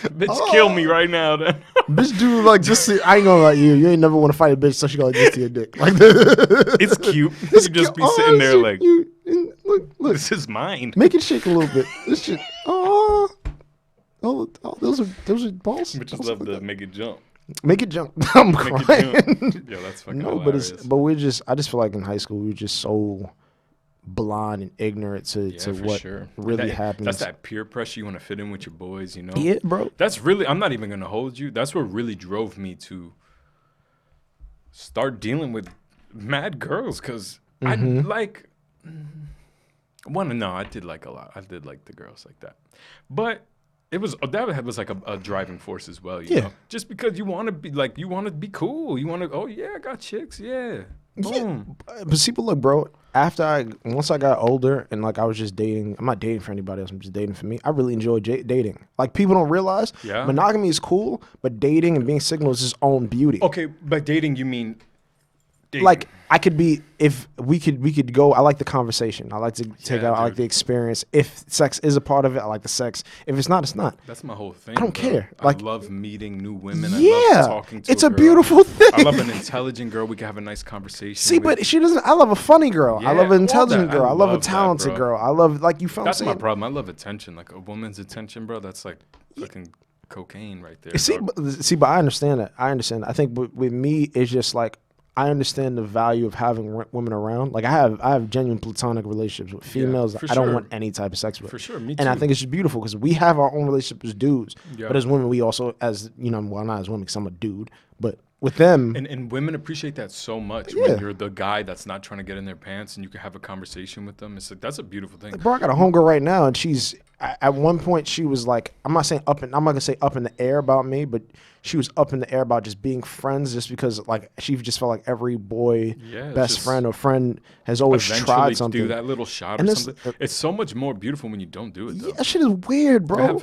Bitch, kill me right now, then. Bitch, do like just. I ain't gonna lie, you ain't never want to fight a bitch, so she gonna just to your dick. Like it's cute. You just be sitting there like, look, this is mine. Make it shake a little bit. This shit. Oh, those are balls. Bitches love to make it jump. Make it jump. I'm Make it crying. jump. Yo, that's fucking No, hilarious. I just feel like in high school we were just so blind and ignorant to For what sure. really That's happens. that peer pressure you want to fit in with your boys, you know? Yeah, bro. That's really, I'm not even going to hold you. That's what really drove me to start dealing with mad girls because I like, I did like a lot. I did like the girls like that. But that was like a driving force as well, you know? Just because you want to be like, you want to be cool. You want to, oh yeah, I got chicks, yeah. Boom. Yeah, but see, but look, bro. Once I got older and like I was just dating. I'm not dating for anybody else. I'm just dating for me. I really enjoy dating. Like people don't realize, monogamy is cool, but dating and being single is its own beauty. Okay, by dating you mean dating. Like I could be if we could go. I like the conversation. I like to take out. I like the experience. If sex is a part of it, I like the sex. If it's not, it's not. That's my whole thing. I don't care. Like I love meeting new women. Yeah, I love talking to it's a a girl. beautiful thing. I love an intelligent girl. We can have a nice conversation. See, but she doesn't. I love a funny girl. I love an intelligent girl. I love a talented girl. I love like you feel. That's my problem. I love attention. Like a woman's attention, bro. That's like fucking cocaine right there. See, but I understand that. I understand. I think with me, it's just like I understand the value of having women around. Like I have genuine platonic relationships with females that I don't want any type of sex with. For sure, me too. And I think it's just beautiful because we have our own relationship as dudes. Yeah. But as women, we also, as you know, well, not as women because I'm a dude, but with them. And women appreciate that so much when you're the guy that's not trying to get in their pants and you can have a conversation with them. It's like, that's a beautiful thing. Bro, I got a homegirl right now and she's, at one point she was like, I'm not going to say up in the air about me, but she was up in the air about just being friends just because like she just felt like every boy best friend or friend has always tried something. Do that little shot or something. It's so much more beautiful when you don't do it though. Yeah, that shit is weird, bro.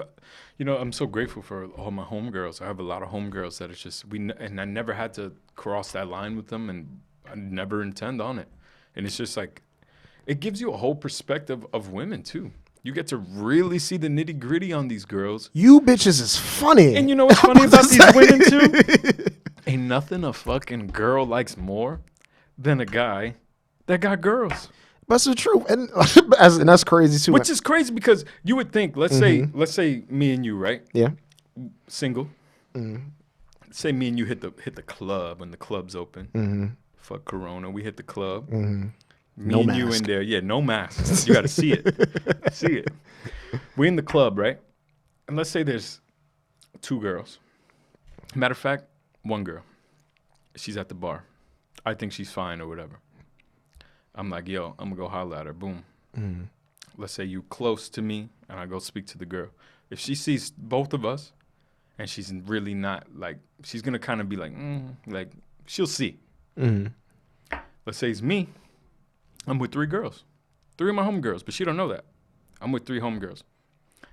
I'm so grateful for all my homegirls. I have a lot of homegirls that it's just, and I never had to cross that line with them and I never intend on it. And it's just like, it gives you a whole perspective of women too. You get to really see the nitty gritty on these girls. You bitches is funny. And you know what's funny about these women too? Ain't nothing a fucking girl likes more than a guy that got girls. That's the truth, and that's crazy too. Which is crazy because you would think, let's say me and you, right? Yeah. Single. Say me and you hit the club when the club's open. Fuck Corona, we hit the club. Me no and mask. You in there, yeah, no mask. You got to see it, see it. We're in the club, right? And let's say there's 2 girls. Matter of fact, 1 girl. She's at the bar. I think she's fine or whatever. I'm like, yo, I'm gonna go holler at her. Boom. Let's say you close to me, and I go speak to the girl. If she sees both of us, and she's really not like, she's gonna kind of be like she'll see. Let's say it's me. I'm with 3 girls, 3 of my homegirls, but she don't know that. I'm with 3 homegirls.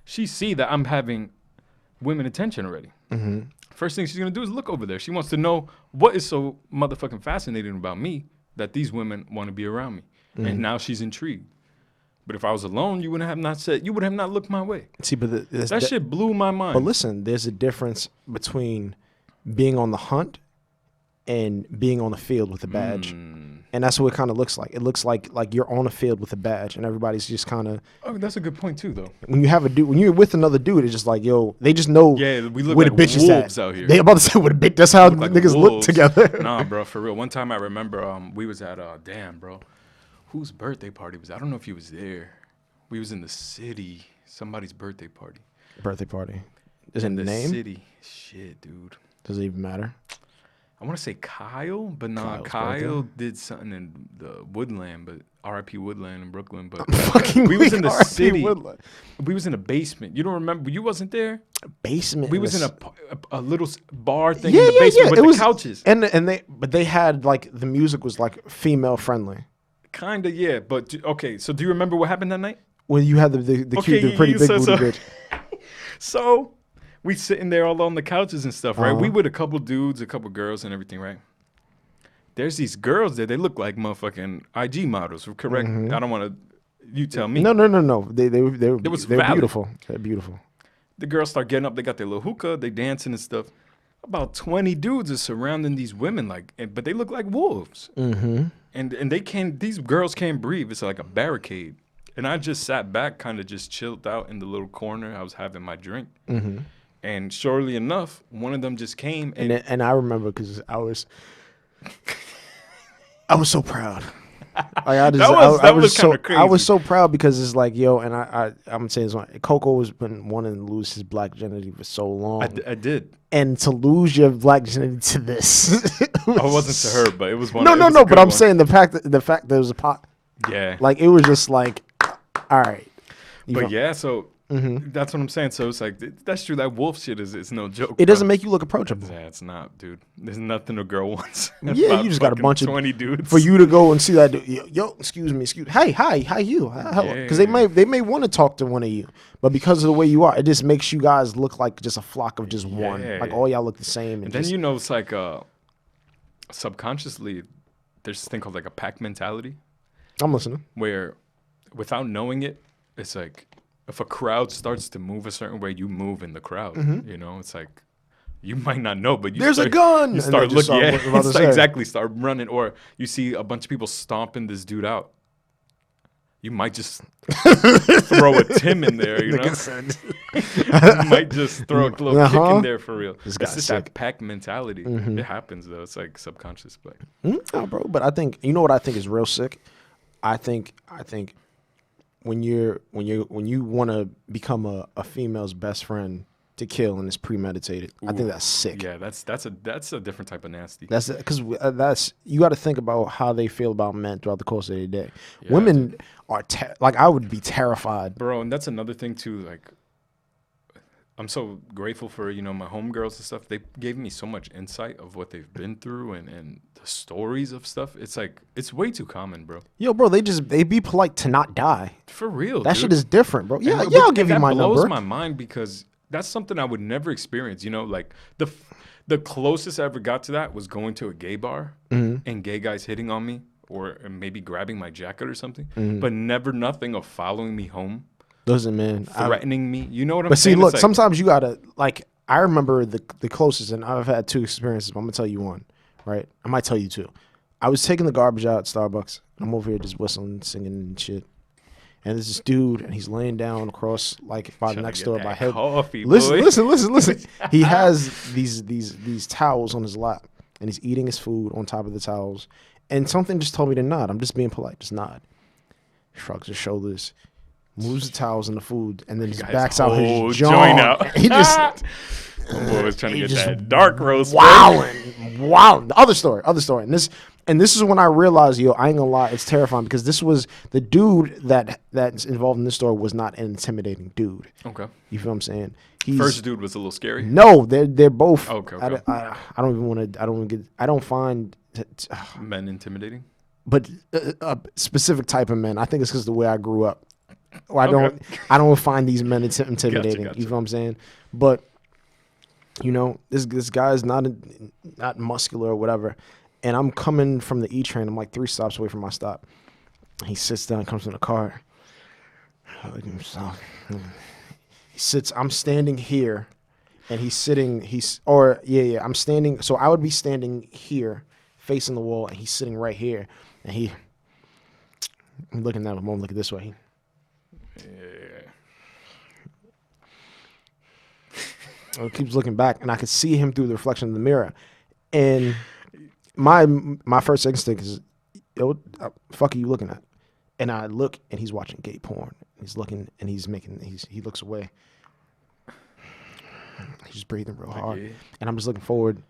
She see that I'm having women attention already. First thing she's gonna do is look over there. She wants to know what is so motherfucking fascinating about me that these women want to be around me. And now she's intrigued. But if I was alone, you would have not looked my way. See, but that shit blew my mind. But listen, there's a difference between being on the hunt and being on the field with a badge. And that's what it kind of looks like. It looks like you're on a field with a badge and everybody's just kind of... Oh, that's a good point too, though. When you have a dude, when you're with another dude, it's just like, yo, they just know we look where like the bitch is wolves at. Out here. They about to say what a bitch. That's how like niggas wolves. look together. Nah, bro, for real. One time I remember we was at damn, bro, whose birthday party was? I don't know if he was there. We was in the city. Somebody's birthday party. Birthday party. Is it in the name? City. Shit, dude. Does it even matter? I want to say Kyle, but nah, Kyle did something in the Woodland, but R.I.P. Woodland in Brooklyn. But we was in the city. Woodland. We was in a basement. You don't remember? You wasn't there? A basement. We was in a little bar thing in the basement with the couches. And they had like the music was like female friendly. Kinda, yeah. But okay, so do you remember what happened that night? When you had the cute, the pretty big booty bitch. So we sitting there all on the couches and stuff, right? We with a couple dudes, a couple girls and everything, right? There's these girls there. They look like motherfucking IG models, correct? I don't want to... You tell me. No. They were beautiful. They're beautiful. The girls start getting up. They got their little hookah. They dancing and stuff. About 20 dudes are surrounding these women, but they look like wolves. And these girls can't breathe. It's like a barricade. And I just sat back, kind of just chilled out in the little corner. I was having my drink. And surely enough, one of them just came And I remember because I was so proud. Like that was kind of crazy. I was so proud because it's like, yo, and I'm saying this one. Coco has been wanting to lose his black virginity for so long. I did. And to lose your black virginity to this, It wasn't to her, but it was one. No. But I'm saying the fact that there was a pot. Yeah. Like it was just like, all right. But yeah, so that's what I'm saying. So it's like that's true. That wolf shit is no joke. It doesn't make you look approachable. Yeah, it's not, dude. There's nothing a girl wants. Yeah, you just got a bunch of 20 dudes for you to go and see that dude. Yo, excuse me. Hey, hi, how you? Because they may want to talk to one of you, but because of the way you are, it just makes you guys look like just a flock of just one. Like all y'all look the same. And then it's like subconsciously, there's this thing called like a pack mentality. I'm listening. Where, without knowing it, it's like if a crowd starts to move a certain way, you move in the crowd. You know, it's like you might not know, but there's a gun. You start looking, exactly, start running, or you see a bunch of people stomping this dude out. You might just throw a Tim in there, you know. You might just throw a little kick in there for real. It's just that pack mentality. It happens though. It's like subconscious, but no, bro. But I think what I think is real sick. I think when you want to become a female's best friend to kill and it's premeditated, I think that's sick. Yeah, that's a different type of nasty. That's because you got to think about how they feel about men throughout the course of their day. Yeah, women are like I would be terrified, bro. And that's another thing too. Like, I'm so grateful for my homegirls and stuff. They gave me so much insight of what they've been through and the stories of stuff. It's like it's way too common, bro. Yo, bro, they be polite to not die. For real, that dude. shit is different, bro. Yeah, I'll give you my number. That blows my mind because that's something I would never experience. Like the closest I ever got to that was going to a gay bar and gay guys hitting on me or maybe grabbing my jacket or something, but never nothing of following me home. Doesn't man threatening me. You know what I'm but saying? But see, look, sometimes you gotta like. I remember the closest, and I've had two experiences. But I'm gonna tell you one, right? I might tell you two. I was taking the garbage out at Starbucks. And I'm over here just whistling, singing and shit. And there's this dude, and he's laying down across like by the next door by head. Coffee, listen. He has these towels on his lap, and he's eating his food on top of the towels. And something just told me to nod. I'm just being polite. Just nod. Shrugs his shoulders. Moves the towels and the food, and then just backs out his joint out. He just boy was trying to get that dark roast. Wow. Other story. And this is when I realized, yo, I ain't gonna lie, it's terrifying because this was the dude that's involved in this story was not an intimidating dude. Okay. You feel what I'm saying? First dude was a little scary. No, they're both. Okay. I don't even want to. I don't find men intimidating. But a specific type of men. I think it's because the way I grew up. Well, I don't find these men intimidating. Gotcha. You know what I'm saying? But this guy's not muscular or whatever, and I'm coming from the E train. I'm like 3 stops away from my stop. He sits down, comes in the car. He sits. I'm standing here, and he's sitting. I'm standing. So I would be standing here, facing the wall, and he's sitting right here, and I'm looking at him. I'm looking this way. He keeps looking back, and I could see him through the reflection of the mirror. And my first instinct is, yo, what the fuck are you looking at? And I look, and he's watching gay porn. He's looking, and he looks away. He's breathing real hard. Yeah. And I'm just looking forward,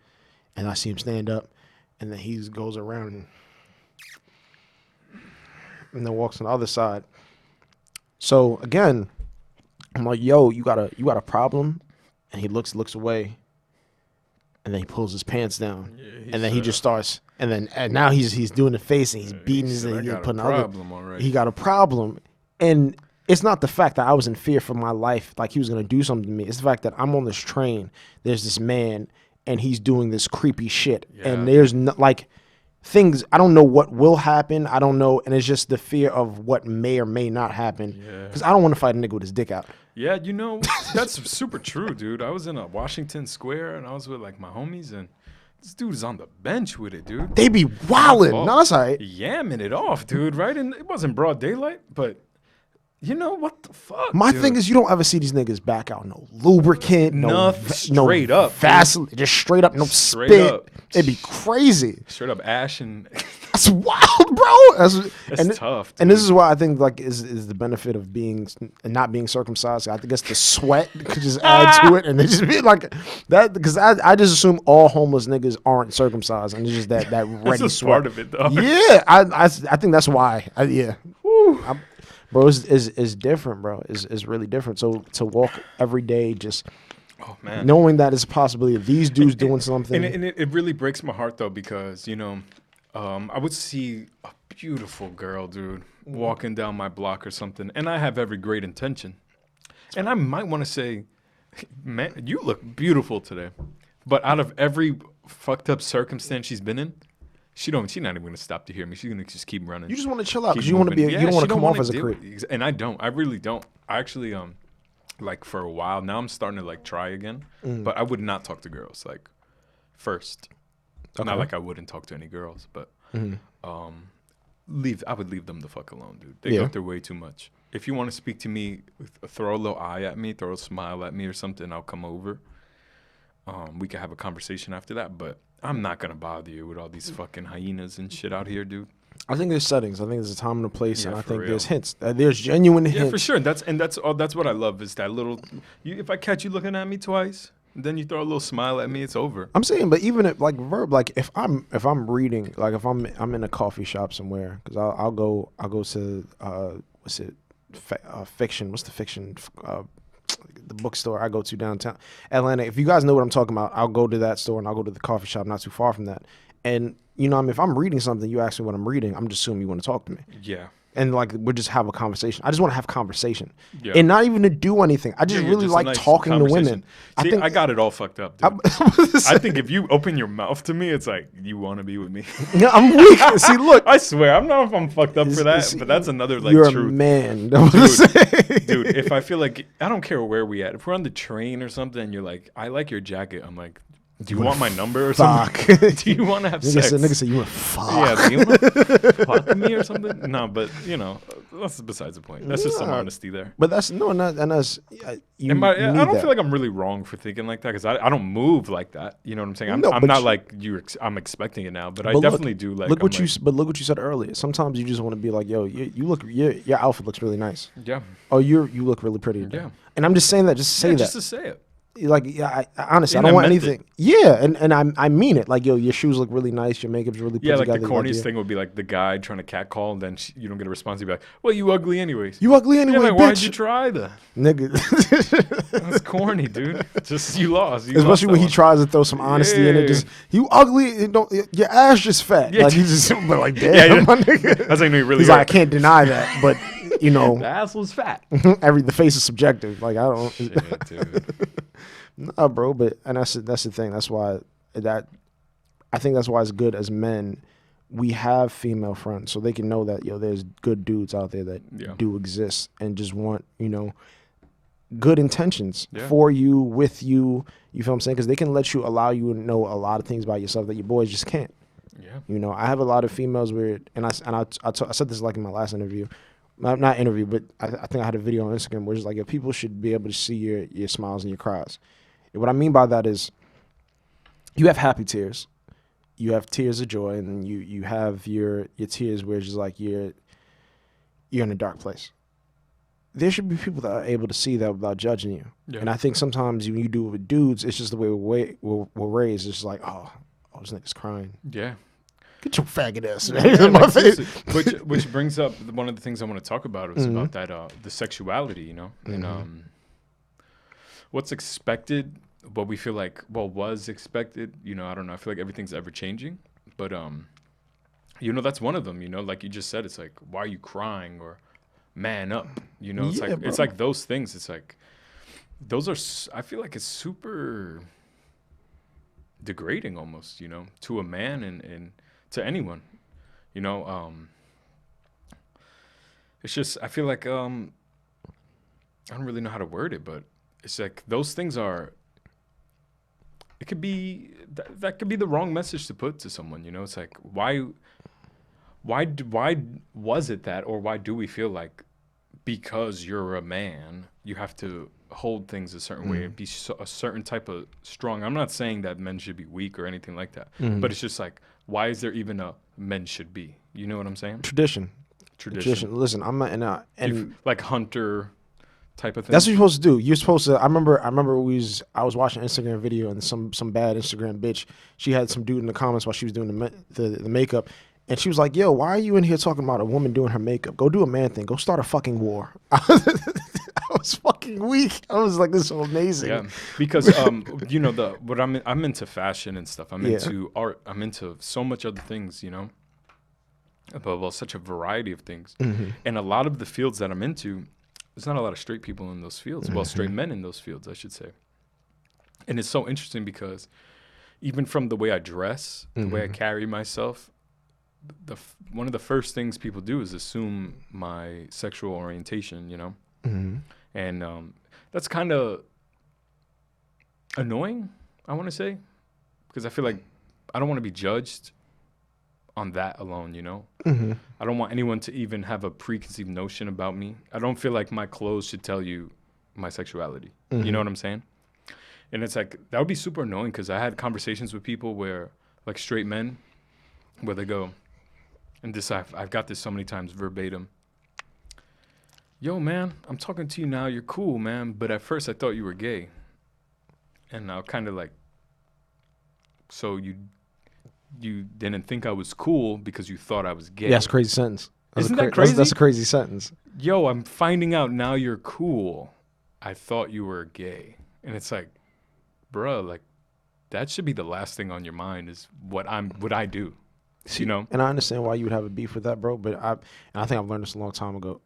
and I see him stand up, and then he goes around and then walks on the other side. So again, I'm like, yo, you got a problem? And he looks away, and then he pulls his pants down, and then he just starts, and now he's doing the face, and he's beating his, and he's putting he got a problem, and it's not the fact that I was in fear for my life, like he was gonna do something to me. It's the fact that I'm on this train. There's this man, and he's doing this creepy shit, and there's things, I don't know what will happen. I don't know. And it's just the fear of what may or may not happen. Because I don't want to fight a nigga with his dick out. Yeah, that's super true, dude. I was in a Washington Square, and I was with, my homies, and this dude is on the bench with it, dude. They be wildin'. No, that's all right. Yamming it off, dude, right? And it wasn't broad daylight, but, You know what the fuck? My dude? thing is, you don't ever see these niggas back out no lubricant, Straight up, Vaseline, just straight up, no Straight spit. up. It'd be crazy. Straight up ash and That's wild, bro. it's tough. And this is why I think like is the benefit of being and not being circumcised. I guess the sweat could just add to it, and it just be like that. Because I just assume all homeless niggas aren't circumcised, and it's just that ready That's sweat. part of it, though. Yeah, I think that's why. Bro, is different, bro. Is really different. So to walk every day, just knowing that it's a possibility of these dudes doing something, and it really breaks my heart though, because I would see a beautiful girl, dude, walking down my block or something, and I have every great intention, and I might want to say, man, you look beautiful today, but out of every fucked up circumstance she's been in, she's not even gonna stop to hear me. She's gonna just keep running. You just want to chill out because you want to be. You don't want to come off as a creep. And I don't. I really don't. I actually like for a while now, I'm starting to like try again. But I would not talk to girls like first. Okay. Not like I wouldn't talk to any girls, but I would leave them the fuck alone, dude. They go through way too much. If you want to speak to me, throw a little eye at me, throw a smile at me or something, I'll come over. We can have a conversation after that, but I'm not gonna bother you with all these fucking hyenas and shit out here, dude. I think there's settings. I think there's a time and a place, and I think real. there's hints. There's genuine hints. Yeah, for sure. That's what I love is that little. If I catch you looking at me twice, then you throw a little smile at me, it's over. I'm saying, but even if like if I'm reading, like if I'm in a coffee shop somewhere, because I'll go to what's it, fiction? What's the fiction? The bookstore I go to downtown Atlanta. If you guys know what I'm talking about, I'll go to that store and I'll go to the coffee shop not too far from that. And if I'm reading something, you ask me what I'm reading, I'm just assuming you want to talk to me. Yeah. And like we'll just have a conversation. I just want to have conversation, yeah. And not even to do anything. I just really like talking to women. See, I got it all fucked up, dude. I think if you open your mouth to me, it's like you want to be with me. Yeah, I'm weak. See, look, I swear, I don't know if I'm fucked up for that, but that's another like you're truth. A man, dude. If I feel like I don't care where we at, if we're on the train or something, and you're like, I like your jacket, I'm like, do you want my number or something? Do you want to have sex? Nigga said you want to fuck. Yeah, do you want to fuck with me or something? No, but that's besides the point. That's just some honesty there. But that's I don't feel like I'm really wrong for thinking like that because I don't move like that. You know what I'm saying? I'm not like you. I'm expecting it now, but I definitely do. Like, look what you said earlier. Sometimes you just want to be like, yo, you look, your outfit looks really nice. Yeah. Oh, you look really pretty today. Yeah. And I'm just saying that, just to say that. Just to say it. Like, I honestly, I don't want anything. Yeah, and I mean it. Like, yo, your shoes look really nice. Your makeup's really put together. Yeah, like the corniest thing would be like the guy trying to catcall, and then you don't get a response. You'd be like, well, you ugly anyways. You ugly anyway, like, bitch. Why'd you try that? Nigga. That's corny, dude. Just, you lost. Especially when he tries to throw some honesty in it. Just, you ugly. Your ass just fat. Yeah, like, he's just, but like, damn, my nigga. That's like, no, really he's like, I can't deny that, but, the ass was fat. The face is subjective. Like, I don't. Shit, dude. Nah, bro, but that's the thing. That's why I think that's why it's good as men. We have female friends, so they can know that there's good dudes out there that do exist and just want good intentions for you, with you. You feel what I'm saying? Because they can allow you to know a lot of things about yourself that your boys just can't. Yeah. I have a lot of females where, and I said this like in my last interview. Not interview, but I think I had a video on Instagram where it's like, people should be able to see your smiles and your cries. And what I mean by that is, you have happy tears, you have tears of joy, and then you have your tears where it's just like you're in a dark place. There should be people that are able to see that without judging you. Yeah. And I think sometimes when you do it with dudes, it's just the way we're raised. It's just like, oh, this nigga's crying. Yeah. Get your faggot ass in my face. Which brings up one of the things I want to talk about is about that the sexuality, and what's expected, what we feel like was expected. I don't know. I feel like everything's ever changing, but that's one of them. Like you just said, it's like, why are you crying, or man up? It's like those things. It's like those are. I feel like it's super degrading almost, to a man and to anyone, it's just, I feel like, I don't really know how to word it, but it's like those things are, it could be, that could be the wrong message to put to someone, it's like, why was it that, or why do we feel like because you're a man, you have to hold things a certain way and be a certain type of strong. I'm not saying that men should be weak or anything like that, but it's just like, why is there even a men should be? You know what I'm saying? Tradition. Listen, I'm not, and like hunter type of thing. that's what you're supposed to do. You're supposed to. I remember I was watching an Instagram video, and some bad Instagram bitch, she had some dude in the comments while she was doing the makeup, and she was like, "Yo, why are you in here talking about a woman doing her makeup? Go do a man thing. Go start a fucking war." I was fucking weak. I was like, "This is so amazing." Yeah, because you know, what I'm into fashion and stuff. I'm into art. I'm into so much other things. You know, well, such a variety of things, and a lot of the fields that I'm into. There's not a lot of straight people in those fields. Well, straight men in those fields, I should say. And it's so interesting because even from the way I dress, the way I carry myself, one of the first things people do is assume my sexual orientation, you know? And that's kind of annoying, I want to say, because I feel like I don't want to be judged on that alone, you know? I don't want anyone to even have a preconceived notion about me. I don't feel like my clothes should tell you my sexuality. You know what I'm saying? And it's like, that would be super annoying because I had conversations with people where, like straight men, where they go, and this I've got this so many times verbatim. Yo, man, I'm talking to you now. You're cool, man. But at first I thought you were gay. And I'll kind of like, so you didn't think I was cool because you thought I was gay. Yeah, that's a crazy sentence. Isn't that crazy? That's a crazy sentence. Yo, I'm finding out now you're cool. I thought you were gay. And it's like, bruh, like, that should be the last thing on your mind is what I do. See, you know? And I understand why you would have a beef with that, bro. But I think I've learned this a long time ago.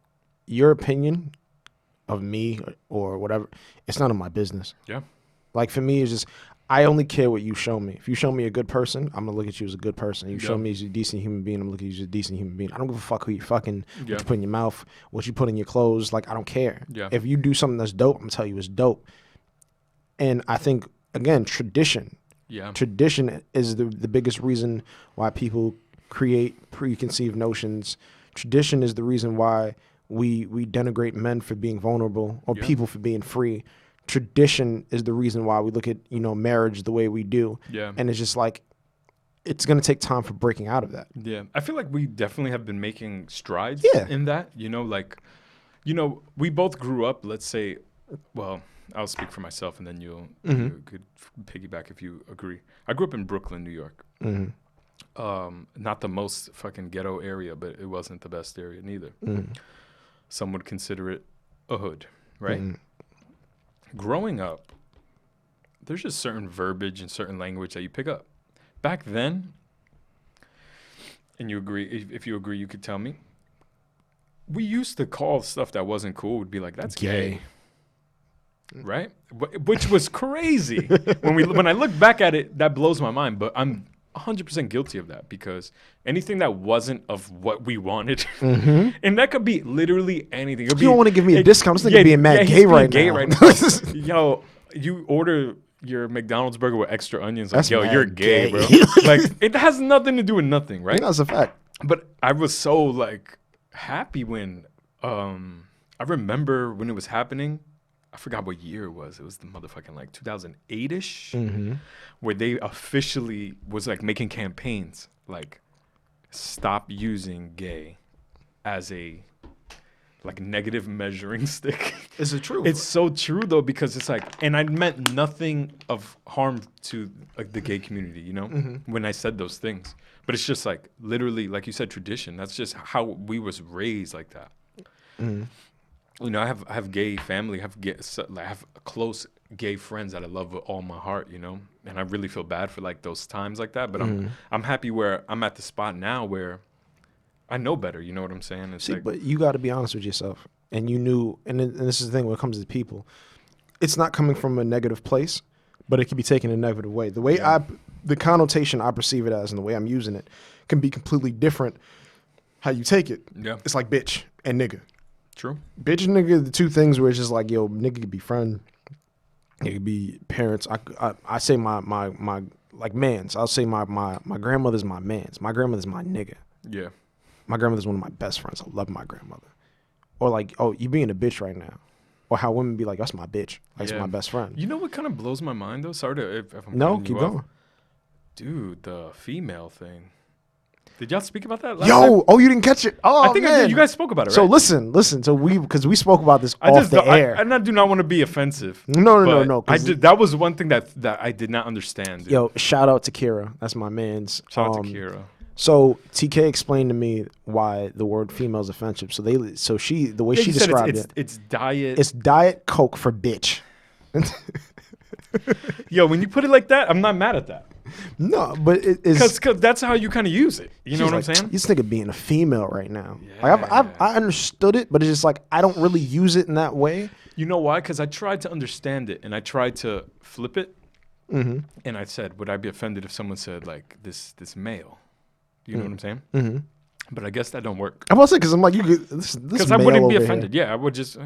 Your opinion of me or whatever, it's none of my business. Yeah. Like, for me, it's just, I only care what you show me. If you show me a good person, I'm going to look at you as a good person. You show me as a decent human being, I'm going to look at you as a decent human being. I don't give a fuck who you fucking, what you put in your mouth, what you put in your clothes. Like, I don't care. Yeah. If you do something that's dope, I'm going to tell you it's dope. And I think, again, tradition. Yeah. Tradition is the biggest reason why people create preconceived notions. Tradition is the reason why we denigrate men for being vulnerable or people for being free. Tradition is the reason why we look at, you know, marriage the way we do. Yeah. And it's just like, it's going to take time for breaking out of that. Yeah. I feel like we definitely have been making strides in that, you know, like, you know, we both grew up, let's say, well, I'll speak for myself and then you could piggyback if you agree. I grew up in Brooklyn, New York. Not the most fucking ghetto area, but it wasn't the best area neither. Some would consider it a hood, right? Growing up, there's just certain verbiage and certain language that you pick up. Back then, and you agree, if you agree, you could tell me, we used to call stuff that wasn't cool, would be like, that's gay. Right? Which was crazy. When I look back at it, that blows my mind, but I'm 100% guilty of that because anything that wasn't of what we wanted, and that could be literally anything. You don't want to give me a discount. This nigga being mad gay right now. Yo, you order your McDonald's burger with extra onions. Like, That's yo, you're gay, gay. bro. Like, it has nothing to do with nothing, right? That's a fact. But I was so, like, happy when, I remember when it was happening. I forgot what year it was. It was the motherfucking like 2008-ish, where they officially was like making campaigns like stop using gay as a like negative measuring stick. Is it true? It's so true though, because it's like, and I meant nothing of harm to like the gay community, you know, when I said those things. But it's just like literally, like you said, tradition. That's just how we was raised like that. You know, I have gay family, I have close gay friends that I love with all my heart, you know, and I really feel bad for like those times like that. But I'm happy where I'm at the spot now where I know better. You know what I'm saying? It's like, but you got to be honest with yourself, and you knew, and this is the thing when it comes to people, it's not coming from a negative place, but it can be taken in a negative way. The way the connotation I perceive it as, and the way I'm using it, can be completely different. How you take it, it's like bitch and nigga. True. Bitch and nigga, the two things where it's just like, yo, nigga could be friend, it could be parents. I say my like mans. I'll say my grandmother's my mans. My grandmother's my nigga. Yeah. My grandmother's one of my best friends. I love my grandmother. or like, oh, you being a bitch right now, or how women be like, that's my bitch, like it's my best friend. You know what kind of blows my mind though? Sorry to if I'm No, cutting keep you off. going. Dude, the female thing. Did y'all speak about that last Yo, time? oh, you didn't catch it. Oh, I think man. I did. You guys spoke about it, right? So listen. So because we spoke about this off the air. I do not want to be offensive. No. I did. That was one thing that I did not understand. Dude. Yo, shout out to Kira. That's my man's. Shout out to Kira. So TK explained to me why the word female is offensive. So the way she described it's diet. It's diet Coke for bitch. Yo, when you put it like that, I'm not mad at that. No, but it's because that's how you kind of use it. You know what I'm saying? You just think of being a female right now. Yeah. Like I understood it, but it's just like I don't really use it in that way. You know why? Because I tried to understand it and I tried to flip it. Mm-hmm. And I said, would I be offended if someone said like this male? You know what I'm saying? Mm-hmm. But I guess that don't work. I was saying because I'm like because I wouldn't be offended. Yeah, I would just.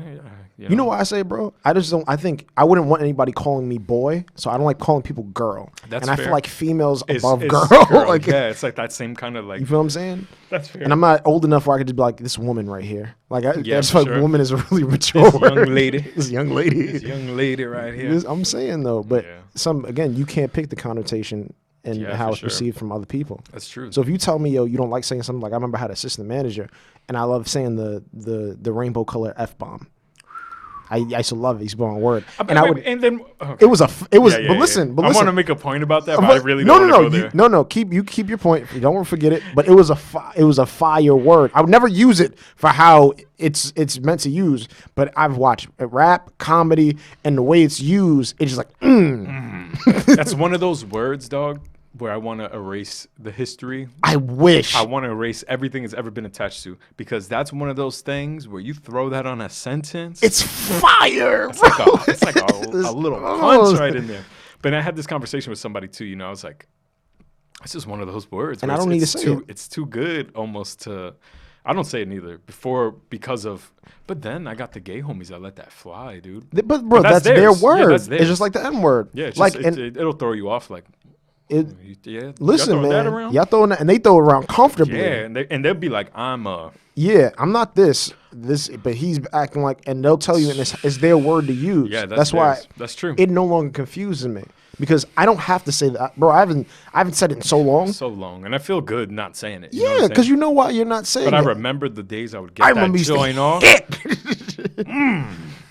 You know why I say, bro? I just don't. I think I wouldn't want anybody calling me boy, so I don't like calling people girl. That's and fair. I feel like females above girl. like, yeah, it's like that same kind of like. You feel what I'm saying? That's fair. And I'm not old enough where I could just be like this woman right here. Like that's for like sure. woman is a really mature This word. young lady. This young lady. This young lady right here. I'm saying though, but again, you can't pick the connotation and how it's perceived from other people. That's true. So if you tell me, yo, you don't like saying something, like I remember I had an assistant manager, and I love saying the rainbow color F-bomb. I used to love it. He used to be on word. And then it was but listen. I want to make a point about that, but I really don't want to go there. Keep your point. Don't forget it. But it was a fire word. I would never use it for how it's meant to use. But I've watched rap, comedy, and the way it's used, it's just like That's one of those words, dog, where I want to erase the history. I wish. I want to erase everything it's ever been attached to, because that's one of those things where you throw that on a sentence. It's fire, it's bro. Like a little punch right in there. But I had this conversation with somebody too. You know, I was like, this is one of those words. And I don't need to say it. It's too good almost to. I don't say it neither because of. But then I got the gay homies that let that fly, dude. But bro, that's their word. Yeah, that's theirs. It's just like the N word. Yeah, it's like just, it'll throw you off. Like, listen, man, y'all throwing that, and they throw it around comfortably. Yeah, and they'll be like, I'm not this, but he's acting like, and they'll tell you, and it's their word to use. Yeah, that's why. That's true. It no longer confuses me because I don't have to say that, bro. I haven't said it in so long. And I feel good not saying it. Yeah, because you know why you're not saying it. But I remember the days I would get that joint off.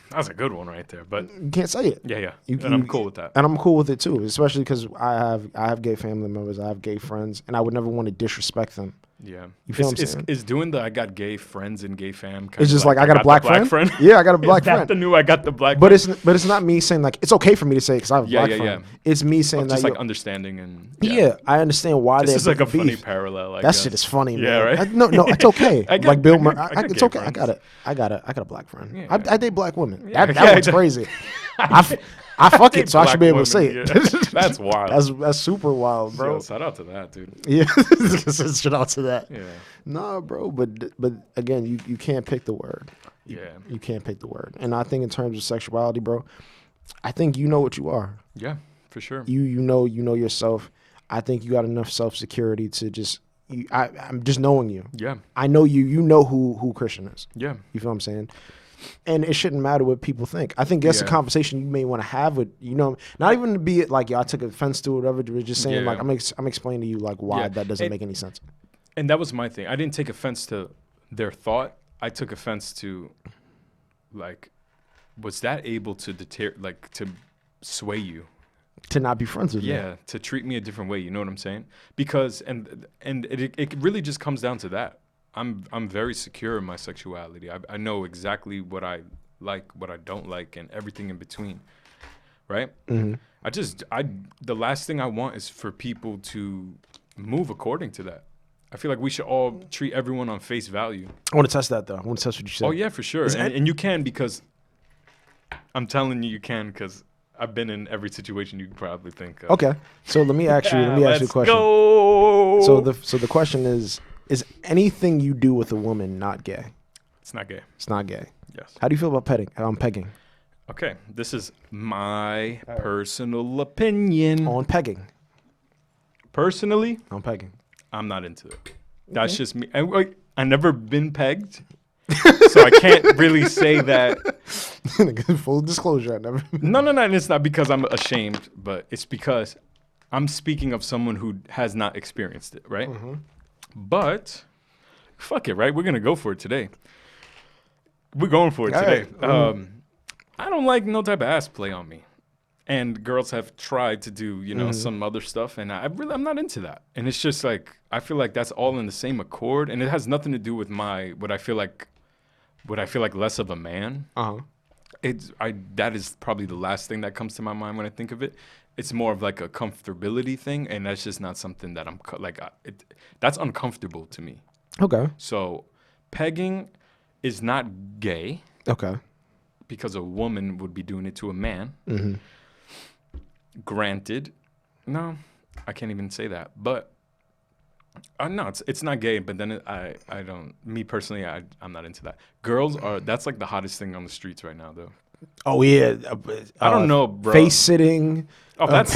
That was a good one right there, but you can't say it. Yeah. And I'm cool with that. And I'm cool with it too, especially because I have gay family members, I have gay friends, and I would never want to disrespect them. Yeah, you feel what I'm saying? Is doing the I got gay friends and gay fam. It's just like I got a black friend. Yeah, I got a black friend. The new I got the black. But it's not me saying like it's okay for me to say because I have a black friend. It's me saying that just like understanding and I understand why this is like a funny parallel. That shit is funny, man. Yeah, right. No, it's okay. Like Bill Murray, it's okay. Friends. I got a black friend. Yeah. I date black women. Yeah. That one's crazy. I fuck it, so I should be able to say it. Yeah. That's wild. That's super wild, bro. Yo, shout out to that, dude. Yeah, shout out to that. Yeah. Nah, bro, but again, you can't pick the word. Yeah. You can't pick the word. And I think in terms of sexuality, bro, I think you know what you are. Yeah, for sure. You know yourself. I think you got enough self-security to just I'm just knowing you. Yeah. I know you know who Christian is. Yeah. You feel what I'm saying? And it shouldn't matter what people think. I think that's a conversation you may want to have with, not even to be it like, I took offense to it or whatever, but just saying like, I'm explaining to you like why that doesn't make any sense. And that was my thing. I didn't take offense to their thought. I took offense to like, was that able to to sway you? To not be friends with you. Yeah, to treat me a different way. You know what I'm saying? Because, and it really just comes down to that. I'm very secure in my sexuality. I know exactly what I like, what I don't like, and everything in between, right? Mm-hmm. The last thing I want is for people to move according to that. I feel like we should all treat everyone on face value. I want to test that, though. I want to test what you said. Oh, yeah, for sure. And you can, because I'm telling you can, because I've been in every situation you could probably think of. Okay. So let me ask you a question. Go. So the question is anything you do with a woman not gay? It's not gay. It's not gay. Yes. How do you feel about pegging? Okay, this is my personal opinion. On pegging. Personally, on pegging. I'm not into it. That's just me. I never been pegged, So I can't really say that. Full disclosure, I never. No. And it's not because I'm ashamed, but it's because I'm speaking of someone who has not experienced it, right? Mm-hmm. But fuck it, right? We're gonna go for it today. We're going for it today. Right. I don't like no type of ass play on me. And girls have tried to do, some other stuff, and I'm not into that. And it's just like I feel like that's all in the same accord, and it has nothing to do with what I feel like less of a man. That is probably the last thing that comes to my mind when I think of it. It's more of like a comfortability thing, and that's just not something that that's uncomfortable to me. Okay. So pegging is not gay. Okay. Because a woman would be doing it to a man. Mm-hmm. Granted, no, I can't even say that. But no, it's not gay. But then I don't. Me personally, I'm not into that. Girls that's like the hottest thing on the streets right now, though. Oh yeah. I don't know, bro. Face sitting. Oh, that's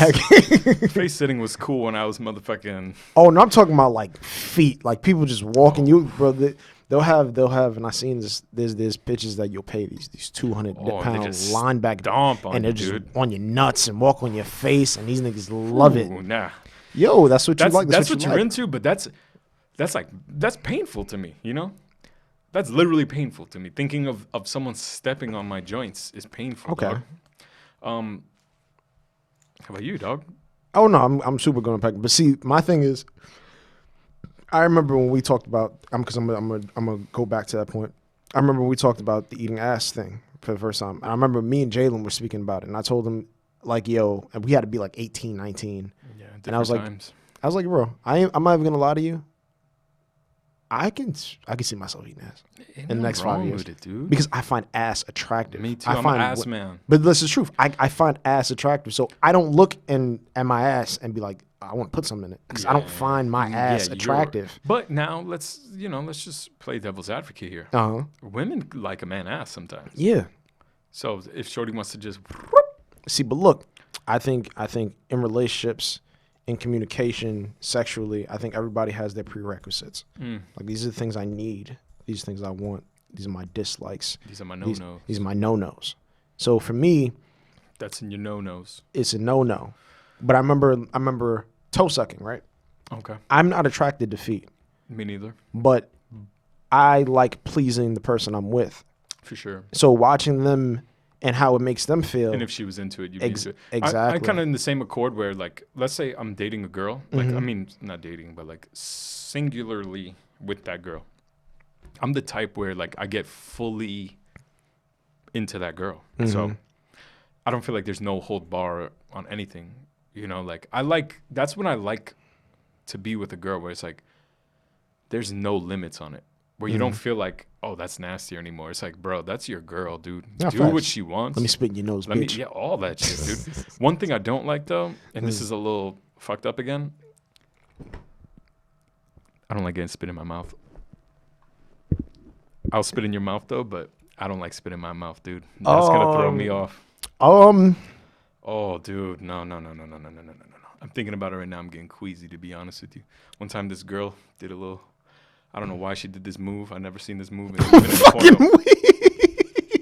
face sitting was cool when I was motherfucking. Oh no, I'm talking about like feet, like people just walking you, bro. They'll have, and I seen this. There's pitches that you'll pay these 200-pound linebacker, and they're just on your nuts and walk on your face, and these niggas love it. Nah, yo, that's what you like. That's what you're into, but that's painful to me. That's literally painful to me. Thinking of someone stepping on my joints is painful. Okay. Dog. How about you, dog? Oh no, I'm super gonna pack. But see, my thing is, I remember when we talked about. I'm gonna go back to that point. I remember when we talked about the eating ass thing for the first time. I remember me and Jalen were speaking about it, and I told him like, yo, and we had to be like 18, 19. Yeah, and I was times. like, bro, I'm not even gonna lie to you. I can see myself eating ass in the next 5 years with it, dude. Because I find ass attractive. Me too. I'm an ass man. But this is truth. I find ass attractive, so I don't look at my ass and be like, I want to put something in it because I don't find my ass attractive. But now let's just play devil's advocate here. Women like a man ass sometimes. Yeah. So if Shorty wants to just see, but look, I think in relationships, in communication, sexually, I think everybody has their prerequisites. Like these are the things I need. These things I want. These are my dislikes. These are my no-nos. These are my no-nos. So for me, that's in your no-nos. It's a no-no. But I remember toe sucking, right? Okay. I'm not attracted to feet. Me neither. But I like pleasing the person I'm with. For sure. So watching them and how it makes them feel. And if she was into it, you'd be into it. Exactly. I kind of in the same accord where, like, let's say I'm dating a girl. Like, I mean, not dating, but like singularly with that girl. I'm the type where, like, I get fully into that girl. So I don't feel like there's no hold bar on anything. Like, that's when I like to be with a girl where it's like, there's no limits on it. Where you don't feel like, oh, that's nasty anymore. It's like, bro, that's your girl, dude. Do what she wants. Let me spit in your nose, bitch. Yeah, all that shit, dude. One thing I don't like, though, and this is a little fucked up again, I don't like getting spit in my mouth. I'll spit in your mouth, though, but I don't like spit in my mouth, dude. That's going to throw me off. Oh, dude, no. I'm thinking about it right now. I'm getting queasy, to be honest with you. One time, this girl did a little... I don't know why she did this move. I've never seen this move. I'm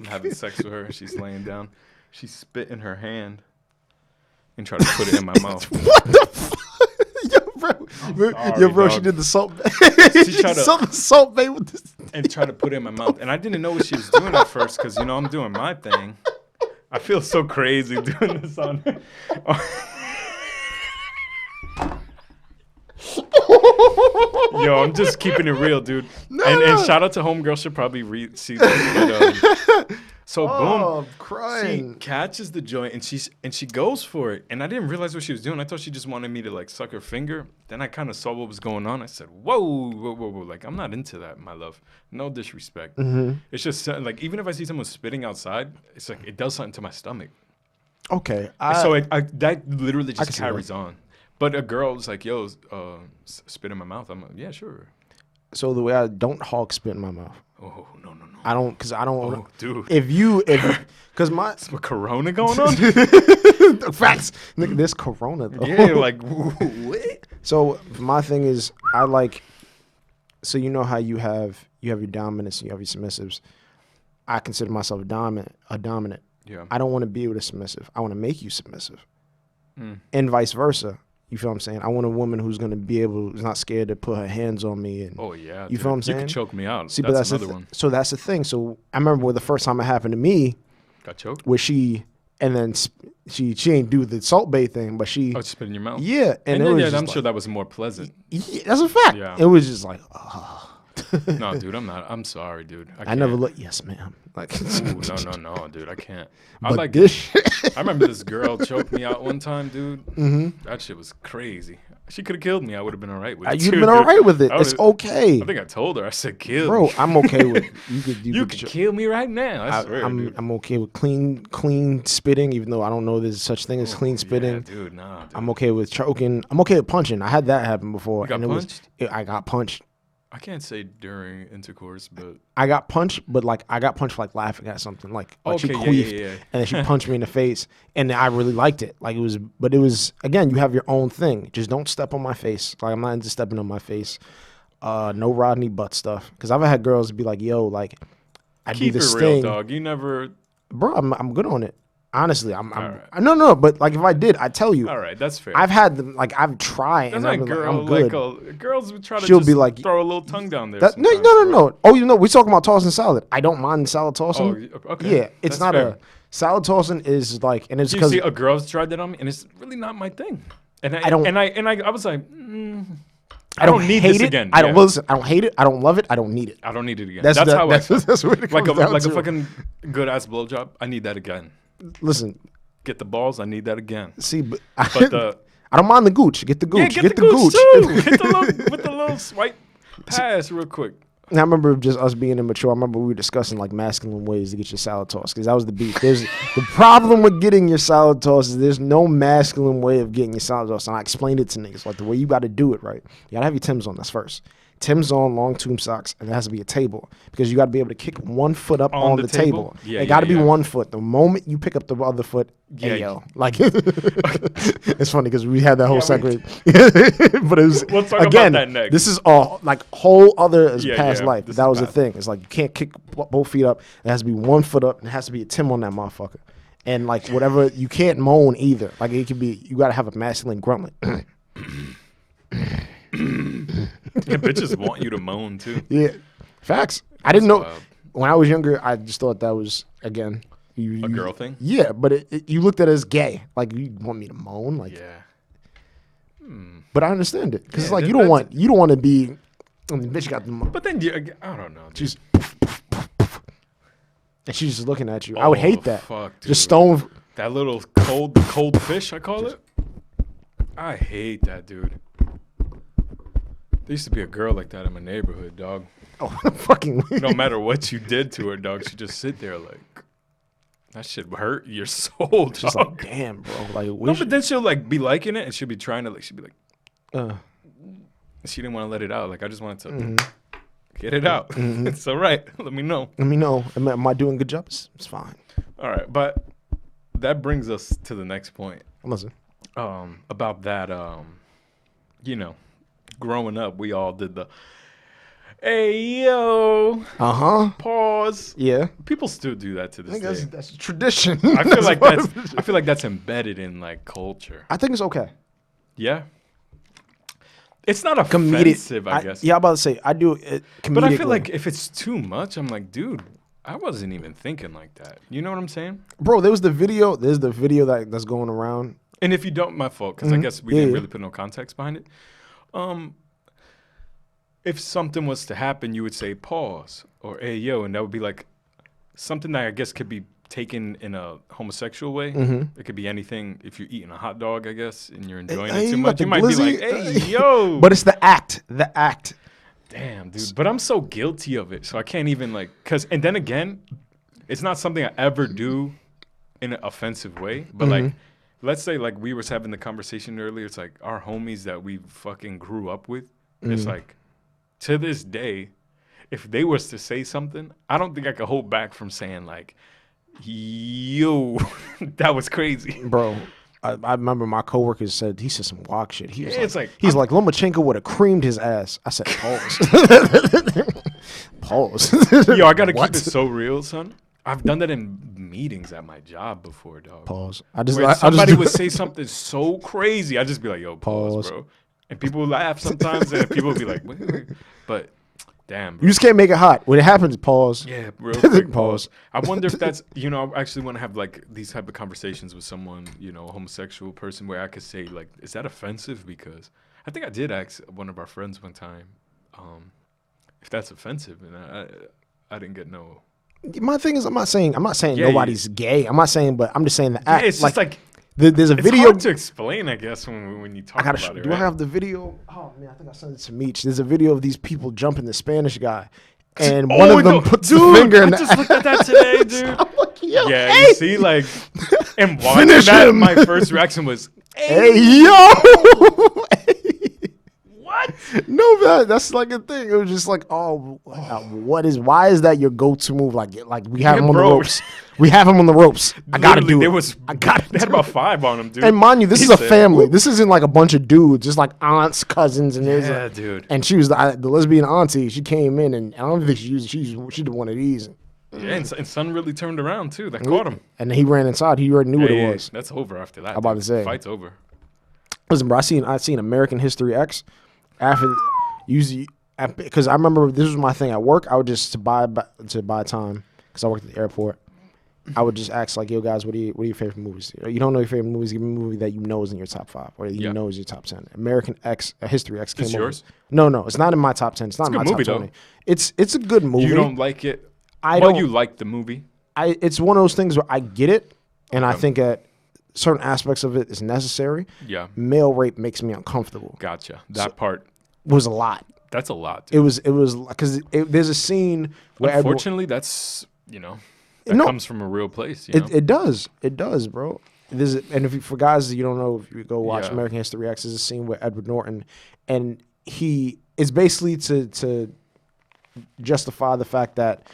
having sex with her. She's laying down. She spit in her hand and tried to put it in my mouth. What the fuck? Yo, bro, she did the salt bae. She tried to salt bae with this. And tried to put it in my mouth. And I didn't know what she was doing at first because, I'm doing my thing. I feel so crazy doing this on her. Yo, I'm just keeping it real, dude. And shout out to homegirl. She'll probably see this. But, so boom, I'm crying. She catches the joint and she goes for it. And I didn't realize what she was doing. I thought she just wanted me to like suck her finger. Then I kind of saw what was going on. I said, whoa. Like, I'm not into that, my love. No disrespect. It's just like, even if I see someone spitting outside, it's like it does something to my stomach. Okay. So that literally just carries on. But a girl was like, yo, spit in my mouth. I'm like, yeah, sure. So the way I don't hog spit in my mouth. Oh, no. I don't. Oh, dude. Because Is my corona going on? Facts. Nigga, there's corona, though. Yeah, like, what? So my thing is, I like So you know how you have your dominants and you have your submissives. I consider myself a dominant. Yeah. I don't want to be with a submissive. I want to make you submissive. And vice versa. You feel what I'm saying? I want a woman who's going to be who's not scared to put her hands on me. And Oh, yeah. you dude. feel what I'm saying? You could choke me out. See, that's but another one. So that's the thing. So I remember the first time it happened to me. Got choked? Where and then she ain't do the Salt Bae thing, but she. Oh, spit in your mouth? Yeah. And it then, was yeah, just I'm sure that was more pleasant. Yeah, that's a fact. Yeah. It was just like, No, dude, I'm not. I'm sorry, dude. I never look. Yes, ma'am. Like, Ooh, no, dude. I can't. I but like this. I remember this girl choked me out one time, dude. That shit was crazy. She could have killed me. I would have been all right with it. You'd have been all right with it. It's okay. I think I told her. I said, kill Bro, me. I'm okay with You could kill me right now. I swear, dude. I'm okay with clean spitting, even though I don't know there's such thing as clean spitting. Yeah, dude, nah, dude. I'm okay with choking. I'm okay with punching. I had that happen before. You got punched? I got punched. I can't say during intercourse, but I got punched, but like I got punched for like laughing at something, like she okay, queefed, yeah. and then she punched me in the face, and I really liked it. Like but it was again, you have your own thing. Just don't step on my face. Like I'm not into stepping on my face. No Rodney butt stuff. Because I've had girls be like, "Yo, like I do keep this it real, thing, dog. You never. bro. I'm good on it. Honestly, I'm right. no, but like if I did, I tell you. All right, that's fair. I've had them like I've tried, That's and I'm like like, girl, I'm good. girls would try to She'll just be like, throw a little tongue down there. No. sometimes, Oh, you know, we talking about tossing salad. I don't mind salad tossing. Oh, okay. Yeah, it's That's not fair. a salad tossing is like, and it's You because see, a girl's tried that on me, and it's really not my thing. And I don't- I was like, I don't need hate this it. again. I don't Yeah. listen. I don't hate it. I don't love it. I don't need it. I don't need it again. That's how I feel. that's what it like comes down a to. fucking good ass blowjob. I need that again. Listen, Get the balls. I need that again. see, but But I don't mind the gooch. Get the gooch. yeah, get the gooch too. Hit the little with the little swipe pass real quick. And I remember just us being immature. I remember we were discussing like masculine ways to get your salad tossed because that was the beef. There's the problem with getting your salad tossed is there's no masculine way of getting your salad tossed. And I explained it to niggas like the way you got to do it right. You got to have your Timbs on. That's first. Timbs on, long tube socks, and it has to be a table because you got to be able to kick one foot up on the table. Yeah, it got to be yeah. 1 foot. The moment you pick up the other foot, Yeah. yo, like it's funny because we had that whole Yeah, segment, but it was We'll talk again. about that next. This is all like whole other Yeah, past yeah, life. this That is was the bad. thing. It's like you can't kick both feet up. It has to be 1 foot up, and it has to be a Tim on that motherfucker. And like whatever, you can't moan either. Like it could be, you got to have a masculine grunt. Like, Yeah, bitches want you to moan too. yeah, facts. I didn't know wild. when I was younger. I just thought that was again A girl thing. Yeah, but you looked at it as gay. Like you want me to moan, like. Yeah. But I understand it because it's Yeah, like you that's- don't want to be. I mean, bitch got the. But then I don't know. Dude. She's. And she's just looking at you. I would hate that. Fuck, dude. Just stone. That little cold fish, I call it. I hate that, dude. There used to be a girl like that in my neighborhood, dog. Oh, fucking. No matter what you did to her, dog, she'd just sit there like, that shit hurt your soul, dog. Just like, damn, bro. Like, No, but then she'll like be liking it, and she'll be trying to she'll be like, she didn't want to let it out. Like I just wanted to get it out. It's all right. Let me know. let me know. Am I doing a good job? It's fine. All right, but that brings us to the next point. Listen. About that, growing up, we all did the, hey, yo, pause. Yeah. People still do that to I this think day. that's a tradition. I feel like that's embedded in like culture. I think it's okay. Yeah. It's not Comedic. offensive, I guess. Yeah, I'm about to say I do it. But I feel like if it's too much, I'm like, dude, I wasn't even thinking like that. You know what I'm saying? bro, there's the video that's going around. And if you don't, my fault, because I guess we didn't really put no context behind it. If something was to happen, you would say pause or hey yo, and that would be like something that I guess could be taken in a homosexual way. It could be anything. If you're eating a hot dog, I guess, and you're enjoying Hey, it too you much, got you the might be glizzy? like, hey yo. But it's the act. The act. Damn, dude. But I'm so guilty of it, so I can't even like. And then again, it's not something I ever do in an offensive way. But like, let's say like we was having the conversation earlier. It's like our homies that we fucking grew up with. It's like to this day, if they was to say something, I don't think I could hold back from saying like, yo, that was crazy. Bro. I remember my coworkers said he said some wild shit. He was it's like he's like Lomachenko would have creamed his ass. I said pause. Pause. Yo, I gotta What? keep it so real, son. I've done that in meetings at my job before, dog. Pause. Where somebody would say something so crazy, I'd just be like, "Yo, pause, bro," and people would laugh sometimes, and people would be like, wait. But damn, bro. You just can't make it hot. When it happens, pause. Yeah, real quick, Pause. pause. I wonder if that's, I actually want to have like these type of conversations with someone, a homosexual person, where I could say like, is that offensive? Because I think I did ask one of our friends one time, if that's offensive, and I didn't get no. My thing is, I'm not saying nobody's gay. I'm not saying, but I'm just saying the act. Yeah, it's just like there's a it's video. hard to explain, I guess, when you talk about it. Do right? I have the video? Oh man, I think I sent it to Meech. There's a video of these people jumping the Spanish guy, and one of them puts the finger in I just looked at that today, dude. I'm like, yo, Yeah, hey, you see, like, and watching Finish that, him. my first reaction was, hey, yo. what? No, that's like a thing. It was just like, oh, why is that your go-to move? Like we have him on the bro. ropes. We have him on the ropes. I gotta do it. They had about 5 on him, dude. And mind you, this He is a said, family. This isn't like a bunch of dudes. Just like aunts, cousins, and there's Yeah, dude. And she was the lesbian auntie. She came in, and I don't think she did one of these. Yeah, and son really turned around, too. That caught him. And he ran inside. He already knew what it was. That's over after that. I'm about to say. Fight's over. Listen, bro, I seen American History X after usually because I remember this was my thing at work. I would just to buy time because I worked at the airport. I would just ask like, yo guys, what are your favorite movies? You don't know your favorite movies? Give me a movie that you know is in your top 5 or you know is your top 10. American History X came over. Yours? No, it's not in my top 10. It's not in my top 20. It's a good movie. You don't like it? You like the movie? It's one of those things where I get it, and I think that certain aspects of it is necessary. Yeah. Male rape makes me uncomfortable. Gotcha. That part was a lot. That's a lot. Dude. It was because there's a scene where unfortunately that's that comes from a real place. It does, bro. And for guys that you don't know, if you go watch American History X, there's a scene where Edward Norton, and he is basically to justify the fact that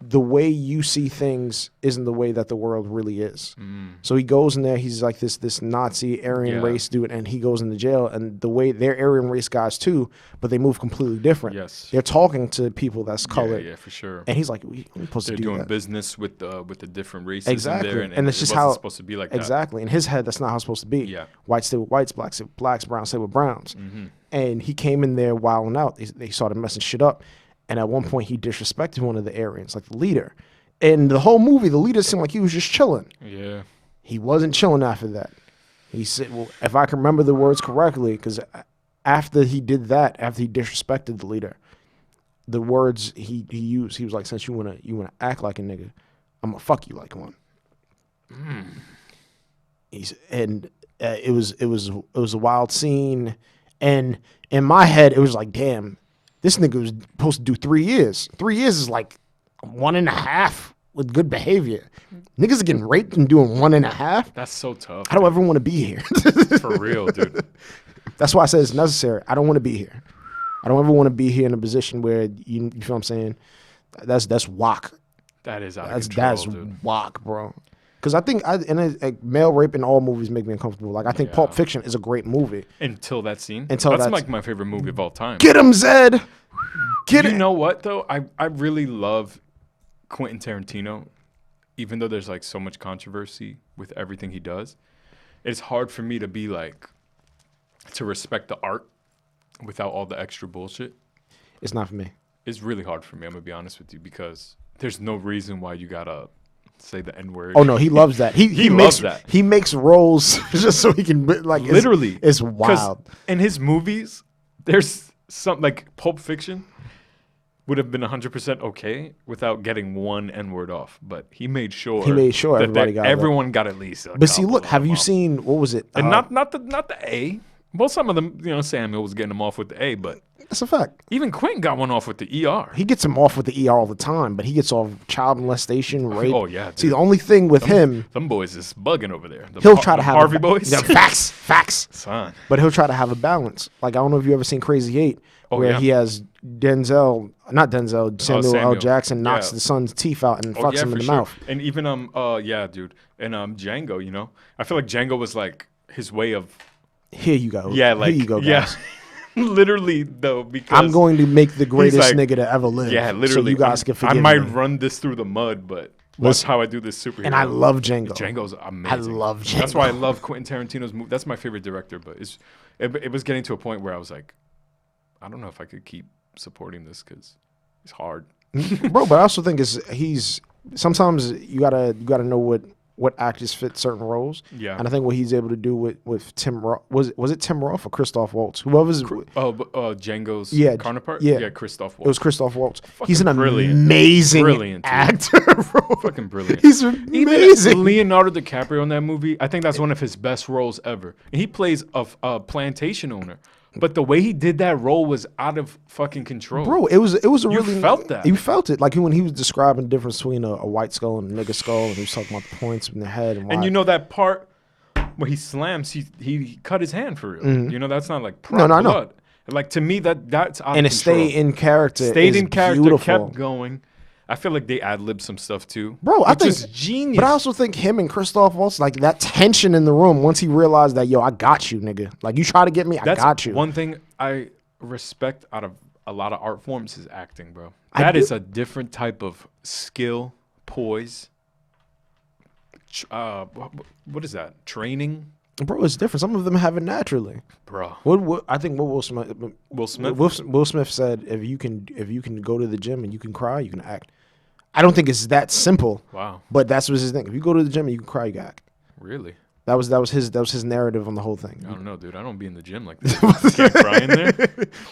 the way you see things isn't the way that the world really is. So he goes in there, he's like this Nazi Aryan race dude, and he goes into jail, and the way they're Aryan race guys too, but they move completely different. Yes. They're talking to people that's colored. Yeah, for sure. And he's like, we're supposed to do that. They're doing business with the different races exactly. in there, and it's just how it's supposed to be like exactly. In his head, that's not how it's supposed to be. Yeah. Whites stay with whites, blacks stay with blacks, browns stay with browns. And he came in there wilding out. They started messing shit up. And at one point, he disrespected one of the Aryans, like the leader. And the whole movie, the leader seemed like he was just chilling. Yeah. He wasn't chilling after that. He said, well, if I can remember the words correctly, because after he did that, after he disrespected the leader, the words he used, he was like, since you wanna act like a nigga, I'm gonna fuck you like one. It was a wild scene. And in my head, it was like, damn, this nigga was supposed to do 3 years. 3 years is like 1.5 with good behavior. Niggas are getting raped and doing 1.5. That's so tough. I don't ever want to be here. For real, dude. That's why I said it's necessary. I don't want to be here. I don't ever want to be here in a position where you feel what I'm saying. That's whack. That is out of control, that's dude. whack, bro. Because I think male rape in all movies make me uncomfortable. Like I think Pulp Fiction is a great movie. Until that scene. That's like my favorite movie of all time. Get him, Zed. Get it. You know what though? I really love Quentin Tarantino, even though there's like so much controversy with everything he does. It's hard for me to be like to respect the art without all the extra bullshit. It's not for me. It's really hard for me. I'm gonna be honest with you because there's no reason why you gotta say the N-word. Oh no, he loves that. He loves that. He makes roles just so he can like literally. It's wild. In his movies, there's some like Pulp Fiction would have been 100% okay without getting one N-word off, but he made sure everyone got at least. But see, look, have you seen what was it? And not the A. Well, some of them, Samuel was getting them off with the A, but that's a fact. Even Quentin got one off with the ER. He gets him off with the ER all the time, but he gets off child molestation, rape. Oh yeah. Dude. See, the only thing with him, them boys is bugging over there. He'll try to have Harvey boys. Yeah, facts. Son. But he'll try to have a balance. Like I don't know if you ever seen Crazy 8, where he has Samuel L. Jackson knocks the son's teeth out and fucks him in the mouth. And even dude. And Django, I feel like Django was like his way of Here you go. yeah, like here you go, guys. literally though, because I'm going to make the greatest like, nigga to ever live. yeah, literally. So you guys can forgive I might me. run this through the mud, but watch Listen, how I do this superhero. And I love Django. Django's amazing. I love Django. That's why I love Quentin Tarantino's movie. That's my favorite director. But it was getting to a point where I was like, I don't know if I could keep supporting this because it's hard. Bro, but I also think he's sometimes you gotta know what actors fit certain roles. Yeah. And I think what he's able to do with Tim Roth was it Tim Roth or Christoph Waltz? Whoever's Django's counterpart? Yeah, Christoph Waltz. It was Christoph Waltz. He's an brilliant. amazing actor, bro. Fucking brilliant. He's amazing. Even Leonardo DiCaprio in that movie, I think that's one of his best roles ever. And he plays a plantation owner. But the way he did that role was out of fucking control. Bro, it was a really... You felt that. You felt it. Like when he was describing the difference between a white skull and a nigger skull, and he was talking about the points in the head. And you know that part where he slams, he cut his hand for real. Mm-hmm. You know, that's not like prop blood. No. Like, to me, that's out of control. And it stayed in character. Stayed in character, beautiful. kept going. I feel like they ad-libbed some stuff too. Bro, I think it's genius. But I also think him and Christoph Waltz, like that tension in the room once he realized that, yo, I got you, nigga. Like you try to get me, I got you. One thing I respect out of a lot of art forms is acting, bro. That is a different type of skill, poise. What is that? Training? Bro, it's different. Some of them have it naturally. Bro. I think what Will Smith said, if you can go to the gym and you can cry, you can act. I don't think it's that simple. Wow. But that's his thing. If you go to the gym and you can cry, you can act. Really? That was his narrative on the whole thing. I don't know, dude. I don't be in the gym like that. Can't cry in there.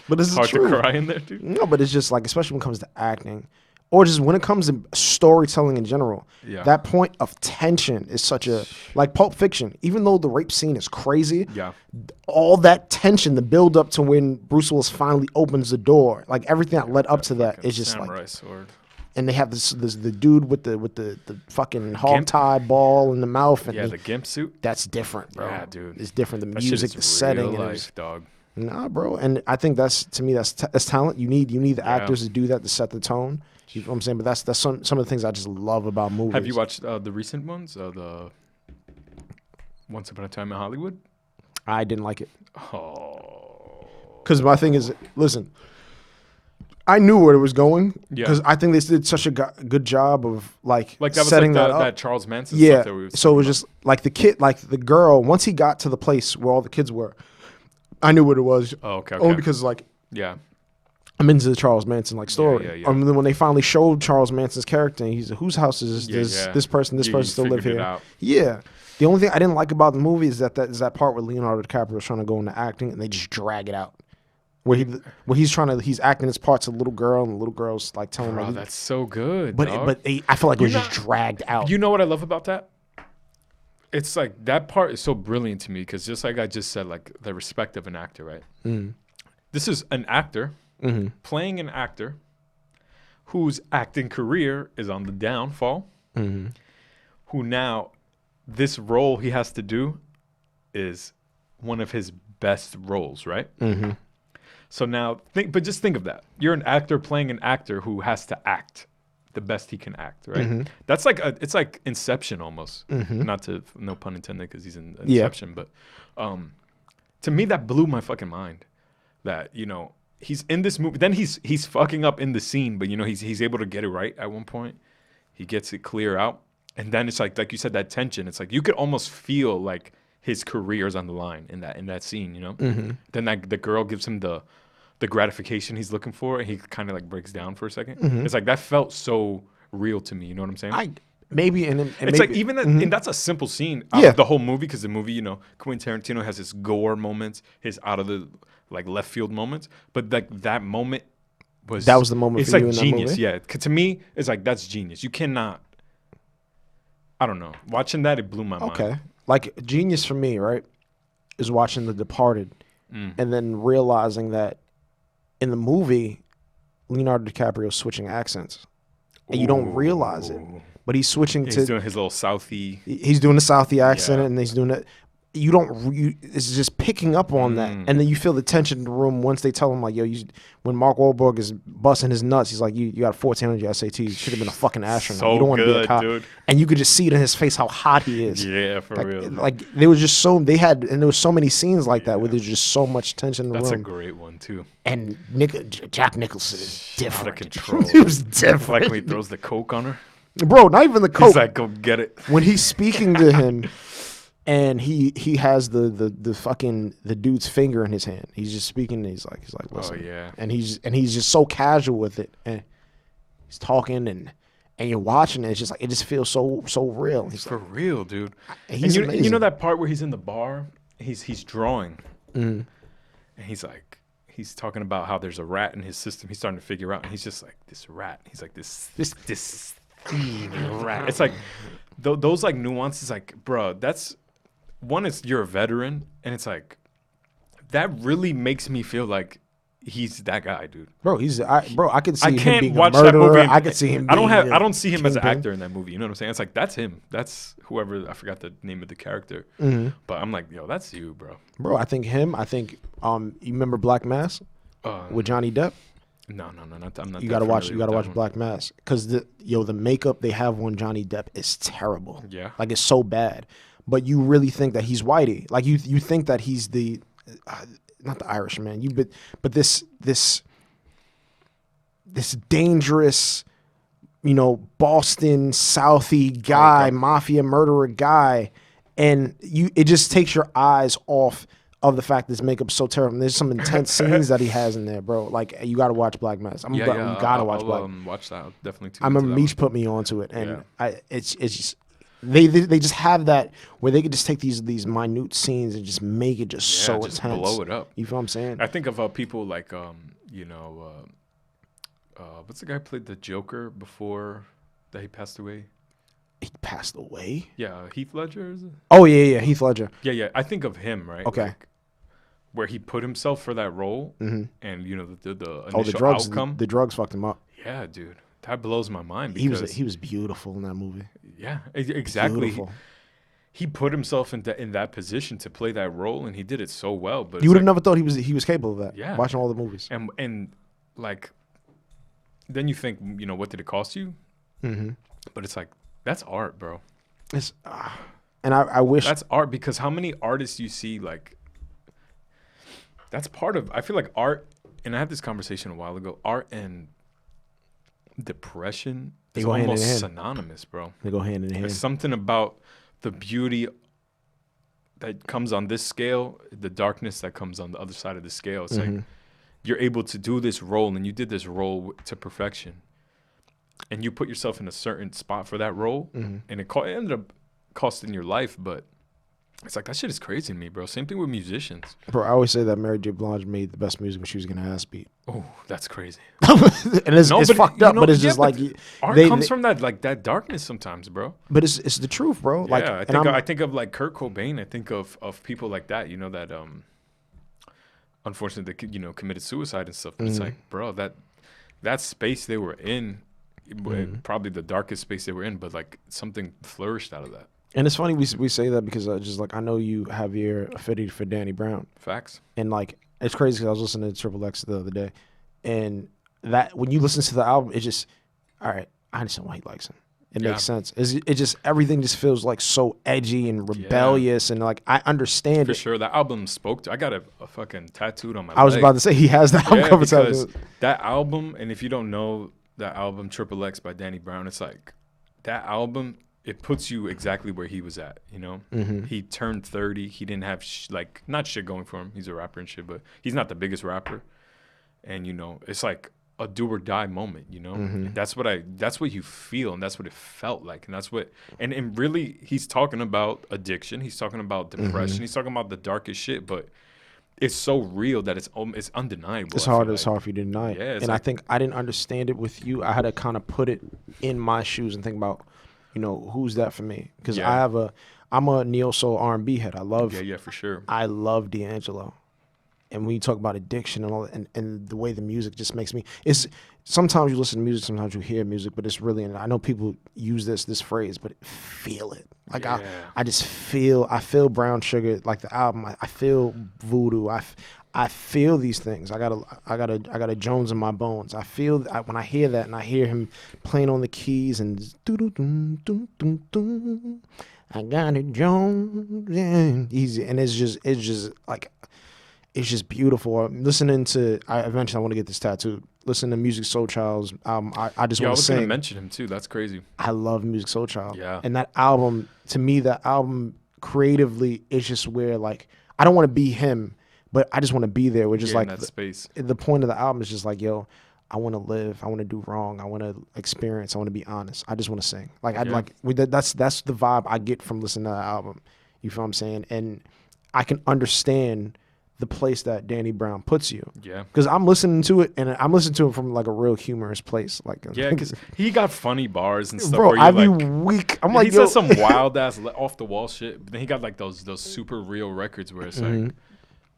But this is hard true. to cry in there, dude. No, but it's just like, especially when it comes to acting, or just when it comes to storytelling in general. Yeah. That point of tension is such a, like Pulp Fiction. Even though the rape scene is crazy, yeah, all that tension, the build up to when Bruce Willis finally opens the door, like everything that led up to that is just like. Sword. And they have this the dude with the fucking hog tie ball in the mouth, and the gimp suit. That's different, bro. Yeah, dude. It's different. The That music, shit the is setting, real and life, dog. Nah, bro. And I think that's talent. You need the actors to do that, to set the tone. You know what I'm saying? But that's some of the things I just love about movies. Have you watched the recent ones? The Once Upon a Time in Hollywood? I didn't like it. Oh. Because my thing is, listen, I knew where it was going. Yeah. Because I think they did such a good job of like that was setting like that up. That Charles Manson Yeah. stuff that we were So it was just like the kid, like the girl, once he got to the place where all the kids were, I knew what it was. Oh, okay. Only because like yeah. I'm into the Charles Manson like story. Yeah. And then when they finally showed Charles Manson's character, and he's like, whose house is this? This person still live here. Yeah. The only thing I didn't like about the movie is that part where Leonardo DiCaprio is trying to go into acting and they just drag it out. Where he's acting his part to the little girl, and the little girl's like telling him. Oh, that's so good. But I feel like it was just dragged out. You know what I love about that? It's like that part is so brilliant to me because just like I just said, like the respect of an actor, right? Mm-hmm. This is an actor playing an actor whose acting career is on the downfall, who now this role he has to do is one of his best roles, right? Mm-hmm. So now, just think of that. You're an actor playing an actor who has to act the best he can act, right? Mm-hmm. That's like it's like Inception almost. Mm-hmm. No pun intended, because he's in Inception, but to me that blew my fucking mind. That he's in this movie, then he's fucking up in the scene, but he's able to get it right at one point. He gets it clear out, and then it's like you said, that tension. It's like you could almost feel like his career's on the line in that scene, Mm-hmm. Then the girl gives him the gratification he's looking for, and he kind of like breaks down for a second. Mm-hmm. It's like that felt so real to me. You know what I'm saying? It's like even that, and that's a simple scene out of the whole movie, because the movie, Quentin Tarantino has his gore moments, his out of the like left field moments, but like that moment was the moment. It's for like you in genius, that movie? yeah. To me, it's like that's genius. You cannot. I don't know. Watching that, it blew my mind. Okay, like genius for me, right, is watching The Departed, and then realizing that in the movie, Leonardo DiCaprio is switching accents, and you don't realize it, but he's switching He's doing his little Southie. He's doing the Southie accent, and he's doing it. it's just picking up on that, and then you feel the tension in the room once they tell him like, yo, when Mark Wahlberg is busting his nuts, he's like, you got a 14 on your SAT, you should have been a fucking astronaut. So you don't want to be a good, cop, dude. and you could just see it in his face how hot he is. Yeah, for like, real. Like there was just there was so many scenes like that where there's just so much tension in the That's room. a great one too. And Jack Nicholson is different. Out of control. He was different. Like when he throws the coke on her. Bro, not even the coke. He's like, go get it. When he's speaking to him, and he has the fucking the dude's finger in his hand. He's just speaking. And he's like, listen. Oh yeah. And he's just so casual with it, and he's talking, and you're watching it. It's just like it just feels so real. He's For like, real, dude. He's and you amazing. know that part where he's in the bar, he's drawing, Mm. and he's talking about how there's a rat in his system. He's starting to figure out, and he's just like, this rat. He's like this rat. It's like those like nuances. Like, bro, that's one. Is you're a veteran, and it's like that really makes me feel like he's that guy, dude. Bro, I could see I him can't being watch a that murderer. movie. I could see him. I don't see him as an kingpin. actor in that movie. You know what I'm saying? It's like that's him. That's whoever. I forgot the name of the character. Mm-hmm. But I'm like, yo, that's you, bro. Bro, I think him. I think you remember Black Mass with Johnny Depp. No, not. I'm not. You that gotta watch. familiar You gotta with watch that one. Black Mass because the makeup they have on Johnny Depp is terrible. Yeah. Like it's so bad. But you really think that he's whitey. Like you think that he's the not the Irishman. But this dangerous, Boston Southie guy, mafia murderer guy, and it just takes your eyes off of the fact this makeup's so terrible. And there's some intense scenes that he has in there, bro. Like you got to watch Black Mass. You gotta watch Black. Watch that. I'll definitely. I remember Meech put me onto it, and it's just they just have that where they could just take these minute scenes and just make it just so just intense, blow it up. You feel what I'm saying? I think of people like what's the guy who played the Joker before that he passed away? He passed away. Yeah, Heath Ledger. Is it? Oh yeah, Heath Ledger. Yeah. I think of him, right? Okay. Like, where he put himself for that role, Mm-hmm. and the The initial drugs. outcome. The drugs fucked him up. Yeah, dude, that blows my mind. He Because was beautiful in that movie. yeah, exactly. Beautiful. He put himself in that position to play that role, and he did it so well. But You would have never thought he was capable of that. Yeah. Watching all the movies. and like, then you think, what did it cost you? Mm-hmm. But it's like that's art, bro. It's and I wish That's art because how many artists you see like. That's part of. I feel like art, and I had this conversation a while ago. Art and depression is go hand in almost hand. synonymous, bro. they go hand in hand. There's something about the beauty that comes on this scale, the darkness that comes on the other side of the scale. It's like you're able to do this role, and you did this role to perfection, and you put yourself in a certain spot for that role, and it ended up costing your life, but. It's like, that shit is crazy to me, bro. Same thing with musicians. Bro, I always say that Mary J. Blige made the best music when she was getting her ass beat. Oh, that's crazy. And it's fucked up, but it's just like art comes from that darkness sometimes, bro. But it's the truth, bro. Like, Yeah, I think of like Kurt Cobain. I think of people like that, that unfortunately they committed suicide and stuff. But it's like, bro, that space they were in, probably the darkest space they were in, but like something flourished out of that. And it's funny we say that because just like I know you have your affinity for Danny Brown, Facts. and like it's crazy because I was listening to Triple X the other day, and that when you listen to the album, it just all right. I understand why he likes him. It makes sense. It just everything just feels like so edgy and rebellious, and like I understand For it. sure, that album spoke to. I got a fucking tattooed on my. I was leg. about to say he has the album cover because tattoo. that album, and if you don't know that album, Triple X by Danny Brown, it's like that album. It puts you exactly where he was at, He turned 30. He didn't have, not shit going for him. He's a rapper and shit, but he's not the biggest rapper. And, it's like a do or die moment, And that's what you feel, and that's what it felt like. And that's what, and really, he's talking about addiction. He's talking about depression. He's talking about the darkest shit, but it's so real that it's undeniable. It's hard for you to deny it. Yeah, and I think I didn't understand it with you. I had to kind of put it in my shoes and think about, who's that for me? Because I'm a neo soul R&B head. I love Yeah, for sure. I love D'Angelo, And when you talk about addiction and all, and the way the music just makes me, it's sometimes you listen to music, sometimes you hear music, but it's really, and I know people use this phrase, but feel it. Like I just feel, I feel Brown Sugar, like the album. I feel Voodoo. I feel these things. I got a Jones in my bones. I feel when I hear that and I hear him playing on the keys and I got a Jones, yeah, easy, and it's just like. It's just beautiful. Listening to, eventually I want to get this tattooed. Listen to Music Soul Child's album. I just want to sing. I was going to mention him too. That's crazy. I love Music Soul Child. Yeah. And that album, to me, that album creatively is just where, like, I don't want to be him, but I just want to be there. We're just like in that space. The point of the album is just like, yo, I want to live. I want to do wrong. I want to experience. I want to be honest. I just want to sing. Like that's the vibe I get from listening to that album. You feel what I'm saying? And I can understand the place that Danny Brown puts you. Yeah. Because I'm listening to it, and I'm listening to it from like a real humorous place. Like, yeah, because he got funny bars and stuff. Bro, where I'd be like, weak. I'm he like, says some wild ass off the wall shit, but then he got like those super real records where it's like,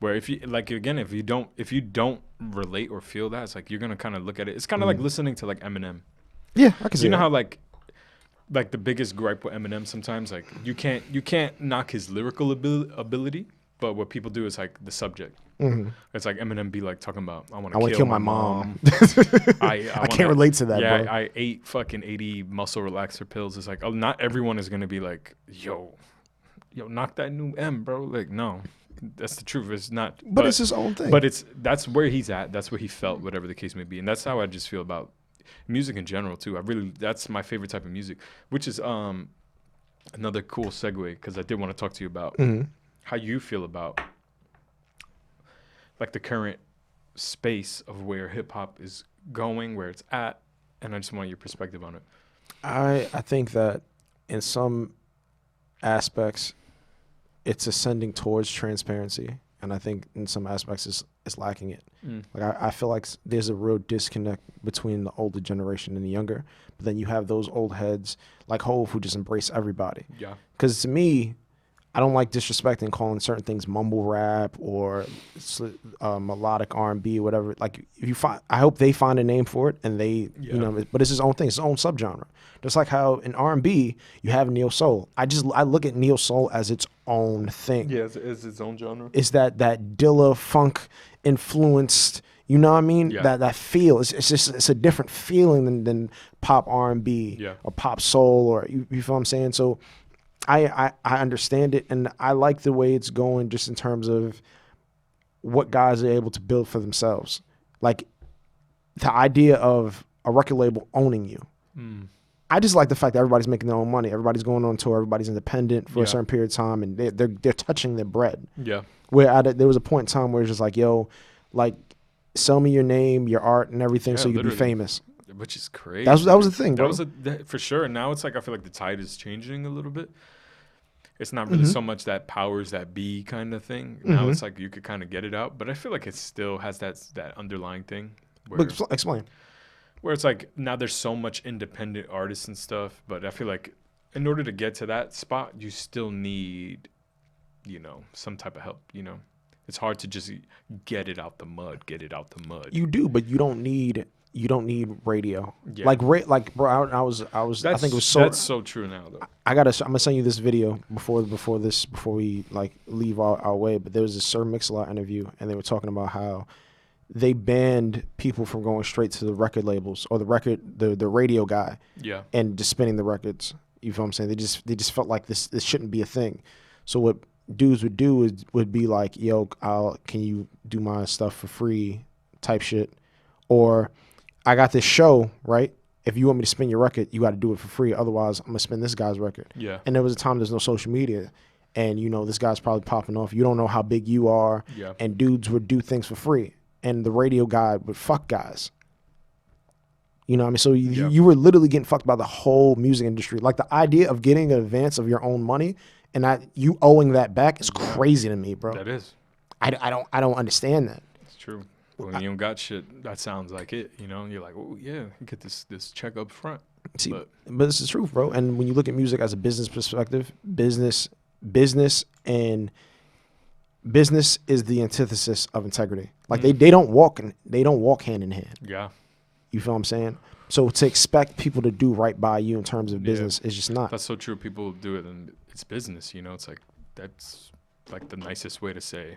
where if you like again, if you don't relate or feel that, it's like you're gonna kind of look at it. It's kind of like listening to like Eminem. Yeah, I can see. You know that. how like the biggest gripe with Eminem sometimes, like you can't knock his lyrical ability. But what people do is like the subject. It's like Eminem be like talking about, I want to kill my mom. I can't relate to that, yeah, bro. I ate fucking 80 muscle relaxer pills. It's like, oh, not everyone is going to be like, yo, knock that new M, bro. Like, no, that's the truth. It's not. But it's his own thing. But that's where he's at. That's where he felt, whatever the case may be. And that's how I just feel about music in general, too. That's my favorite type of music, which is another cool segue, because I did want to talk to you about how you feel about like the current space of where hip hop is going, where it's at, and I just want your perspective on it. I think that in some aspects it's ascending towards transparency, and I think in some aspects it's lacking it. Like I feel like there's a real disconnect between the older generation and the younger, but then you have those old heads like Hove who just embrace everybody. Yeah. Because to me, I don't like disrespecting calling certain things mumble rap or melodic R&B or whatever. Like, I hope they find a name for it, and they, but it's his own thing, it's his own subgenre. Just like how in R&B you have neo soul. I look at neo soul as its own thing. Yeah, it's its own genre. It's that Dilla funk influenced. You know what I mean? Yeah. That feel. It's a different feeling than pop R&B or pop soul, or you feel what I'm saying? So I understand it, and I like the way it's going just in terms of what guys are able to build for themselves. Like the idea of a record label owning you. I just like the fact that everybody's making their own money. Everybody's going on tour. Everybody's independent for a certain period of time, and they're touching their bread. Yeah. Where there was a point in time where it's just like, yo, like sell me your name, your art, and everything, so you can be famous. Which is crazy. That was the thing, bro. That was for sure. And now it's like I feel like the tide is changing a little bit. It's not really so much that powers that be kind of thing. Now it's like you could kind of get it out, but I feel like it still has that underlying thing. Where, explain. Where it's like now there's so much independent artists and stuff, but I feel like in order to get to that spot, you still need, some type of help. It's hard to just get it out the mud. You do, but you don't need radio. Yeah. Like bro, I think it was so. That's so true now though. I'm gonna send you this video before we like leave our way. But there was this Sir Mix-a-Lot interview, and they were talking about how they banned people from going straight to the record labels or the radio guy. Yeah. And just spinning the records. You feel what I'm saying? They just felt like this shouldn't be a thing. So what dudes would do would be like, yo, can you do my stuff for free type shit, or I got this show, right? If you want me to spin your record, you got to do it for free. Otherwise, I'm going to spin this guy's record. Yeah. And there was a time there's no social media. And, this guy's probably popping off. You don't know how big you are. Yeah. And dudes would do things for free. And the radio guy would fuck guys. You know what I mean? So you were literally getting fucked by the whole music industry. Like the idea of getting an advance of your own money and you owing that back is crazy to me, bro. That is. I don't understand that. It's true. When you don't got shit, that sounds like it. You're like, oh yeah, you get this check up front. See, but this is true, bro. And when you look at music as a business perspective, business and business is the antithesis of integrity. Like they don't walk hand in hand. Yeah. You feel what I'm saying? So to expect people to do right by you in terms of business is just not. That's so true. People do it, and it's business. You know, it's like that's like the nicest way to say,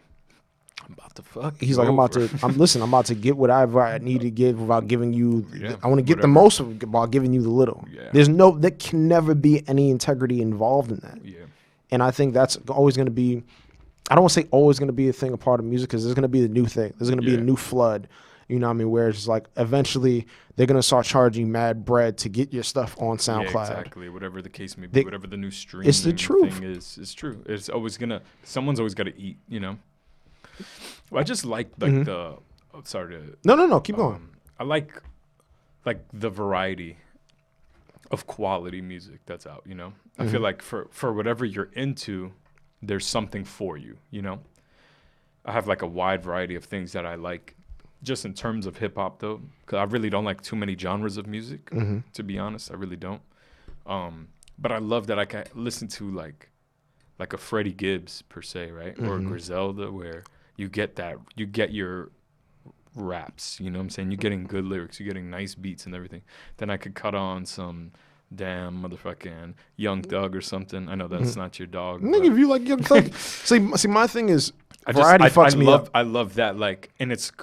"I'm about to fuck." He's like, I'm about to get whatever I need to get without giving you. I want to get the most while giving you the little. Yeah. There can never be any integrity involved in that. Yeah. And I think that's always going to be. I don't want to say always going to be a thing, a part of music, because there's going to be the new thing. There's going to be a new flood. You know what I mean? Where it's just like eventually they're going to start charging mad bread to get your stuff on SoundCloud. Yeah, exactly. Whatever the case may be, whatever the new stream it's the truth. thing is, it's true. It's always someone's always got to eat, you know? Well, I just like No, keep going. I like the variety of quality music that's out, you know? I feel like for whatever you're into, there's something for you, you know? I have like a wide variety of things that I like. Just in terms of hip hop, though, because I really don't like too many genres of music. To be honest, I really don't. But I love that I can listen to like a Freddie Gibbs per se, right, or a Griselda, where you get your raps. You know what I'm saying? You're getting good lyrics, you're getting nice beats and everything. Then I could cut on some damn motherfucking Young Thug or something. I know that's not your dog. Nigga, if you like Young Thug, see, my thing is. Variety fucks me up. I love that, like, and it's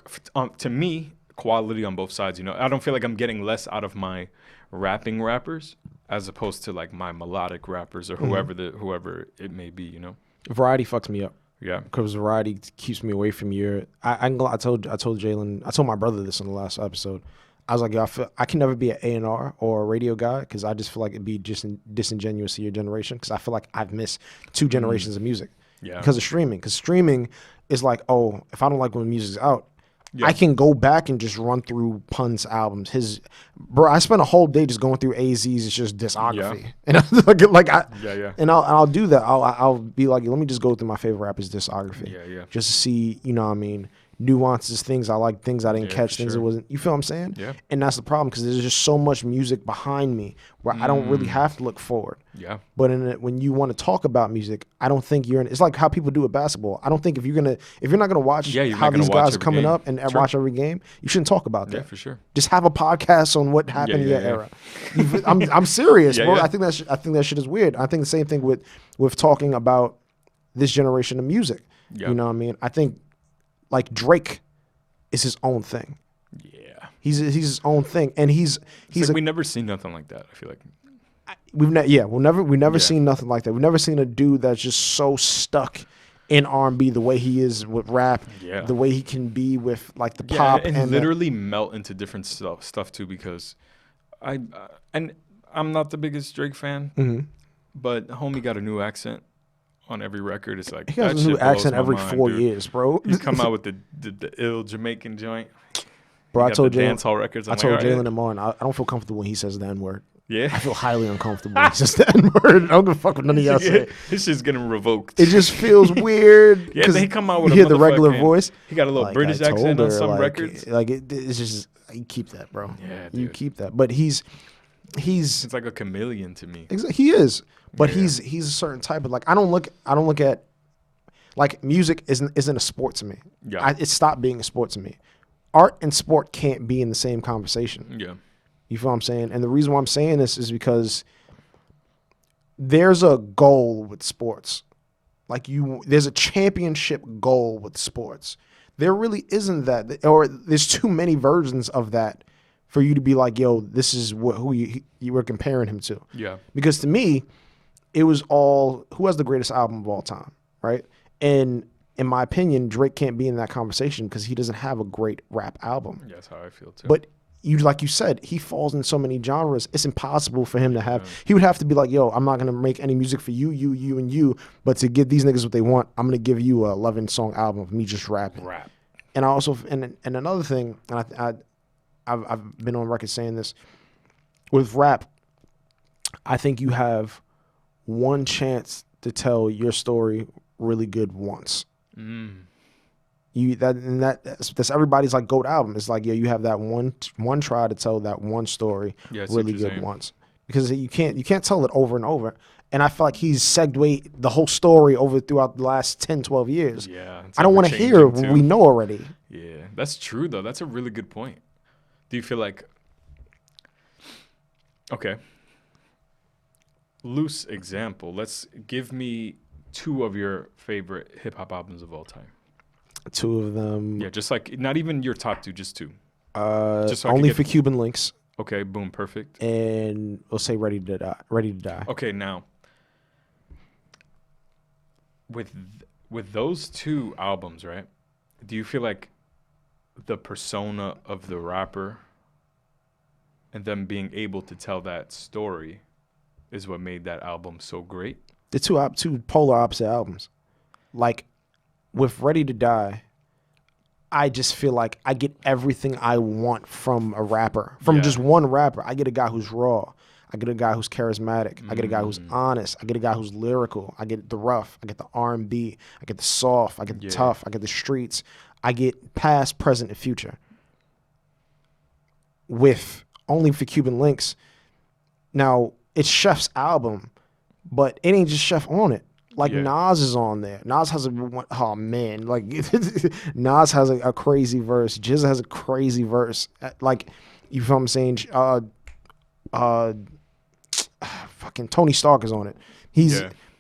to me quality on both sides. You know, I don't feel like I'm getting less out of my rappers as opposed to like my melodic rappers or whoever it may be. You know, variety fucks me up. Yeah, because variety keeps me away from your. I told Jalen. I told my brother this in the last episode. I was like, yo, I can never be an A&R or a radio guy because I just feel like it'd be just disingenuous to your generation because I feel like I've missed 2 generations of music. Yeah. Because of streaming. Because streaming is like, oh, if I don't like when the music's out, I can go back and just run through Pun's albums. I spent a whole day just going through AZ's just discography. Yeah. And I'll do that. I'll be like, let me just go through my favorite rapper's discography. Yeah. Just to see, you know what I mean, nuances, things I like, things I didn't catch, things it wasn't. You feel what I'm saying? Yeah. And that's the problem because there's just so much music behind me where I don't really have to look forward. Yeah. But when you want to talk about music, I don't think it's like how people do with basketball. I don't think if you're not gonna watch how these guys are coming up and watch every game, you shouldn't talk about that. Yeah, for sure. Just have a podcast on what happened in your era. I'm serious, bro. I think that shit is weird. I think the same thing with talking about this generation of music. Yeah. You know what I mean? I think like Drake is his own thing. Yeah. He's his own thing, and he's like we never seen nothing like that. I feel like we've never seen nothing like that. We've never seen a dude that's just so stuck in R&B the way he is with rap, the way he can be with like the pop and literally melt into different stuff too. Because I'm not the biggest Drake fan, but homie got a new accent on every record. It's like he has a new accent every 4 years, bro. He's come out with the ill Jamaican joint. Bro, I told Jalen, dance hall records. I told Jalen and Martin, I don't feel comfortable when he says the N-word. Yeah. I feel highly uncomfortable when he says the N-word. I don't give a fuck what none of y'all say. This shit's getting revoked. It just feels weird. Yeah, then he come out with you hear the regular voice. He got a little British accent on some records. Like it's just you keep that, bro. Yeah, dude. You keep that. But he's it's like a chameleon to me. He is. But he's a certain type of like I don't look at like music isn't a sport to me. Yeah. It stopped being a sport to me. Art and sport can't be in the same conversation. Yeah. You feel what I'm saying? And the reason why I'm saying this is because there's a goal with sports. Like there's a championship goal with sports. There really isn't that, or there's too many versions of that for you to be like, yo, this is who you were comparing him to. Yeah. Because to me, it was all who has the greatest album of all time, right? And in my opinion, Drake can't be in that conversation because he doesn't have a great rap album. Yeah, that's how I feel too. But like you said, he falls in so many genres. It's impossible for him to have. He would have to be like, yo, I'm not gonna make any music for you, and you. But to give these niggas what they want, I'm gonna give you a 11-song album of me just rapping. Rap. And I also and another thing, and I've been on record saying this with rap. I think you have one chance to tell your story really good once. That's everybody's like GOAT album. It's like, yeah, you have that one try to tell that one story really good once, because you can't tell it over and over. And I feel like he's segued the whole story over throughout the last 10, 12 years. Yeah. I don't want to hear what we know already. Yeah, that's true, though. That's a really good point. Do you feel like... Okay. Loose example. Let's give me 2 of your favorite hip-hop albums of all time. 2 of them. Yeah, just like... Not even your top 2, just 2. Just so Only for Cuban Links. Okay, boom, perfect. And we'll say Ready to Die. Ready to Die. Okay, now... With those 2 albums, right? Do you feel like the persona of the rapper and them being able to tell that story is what made that album so great? The two polar opposite albums. Like with Ready to Die, I just feel like I get everything I want from a rapper, from just one rapper. I get a guy who's raw. I get a guy who's charismatic. I get a guy who's honest. I get a guy who's lyrical. I get the rough. I get the R&B. I get the soft. I get the tough. I get the streets. I get past, present, and future. With Only for Cuban Links, now it's Chef's album, but it ain't just Chef on it. Like Nas is on there. Nas has oh man, like Nas has a crazy verse. Jizza has a crazy verse. Like, you feel what I'm saying? Fucking Tony Stark is on it.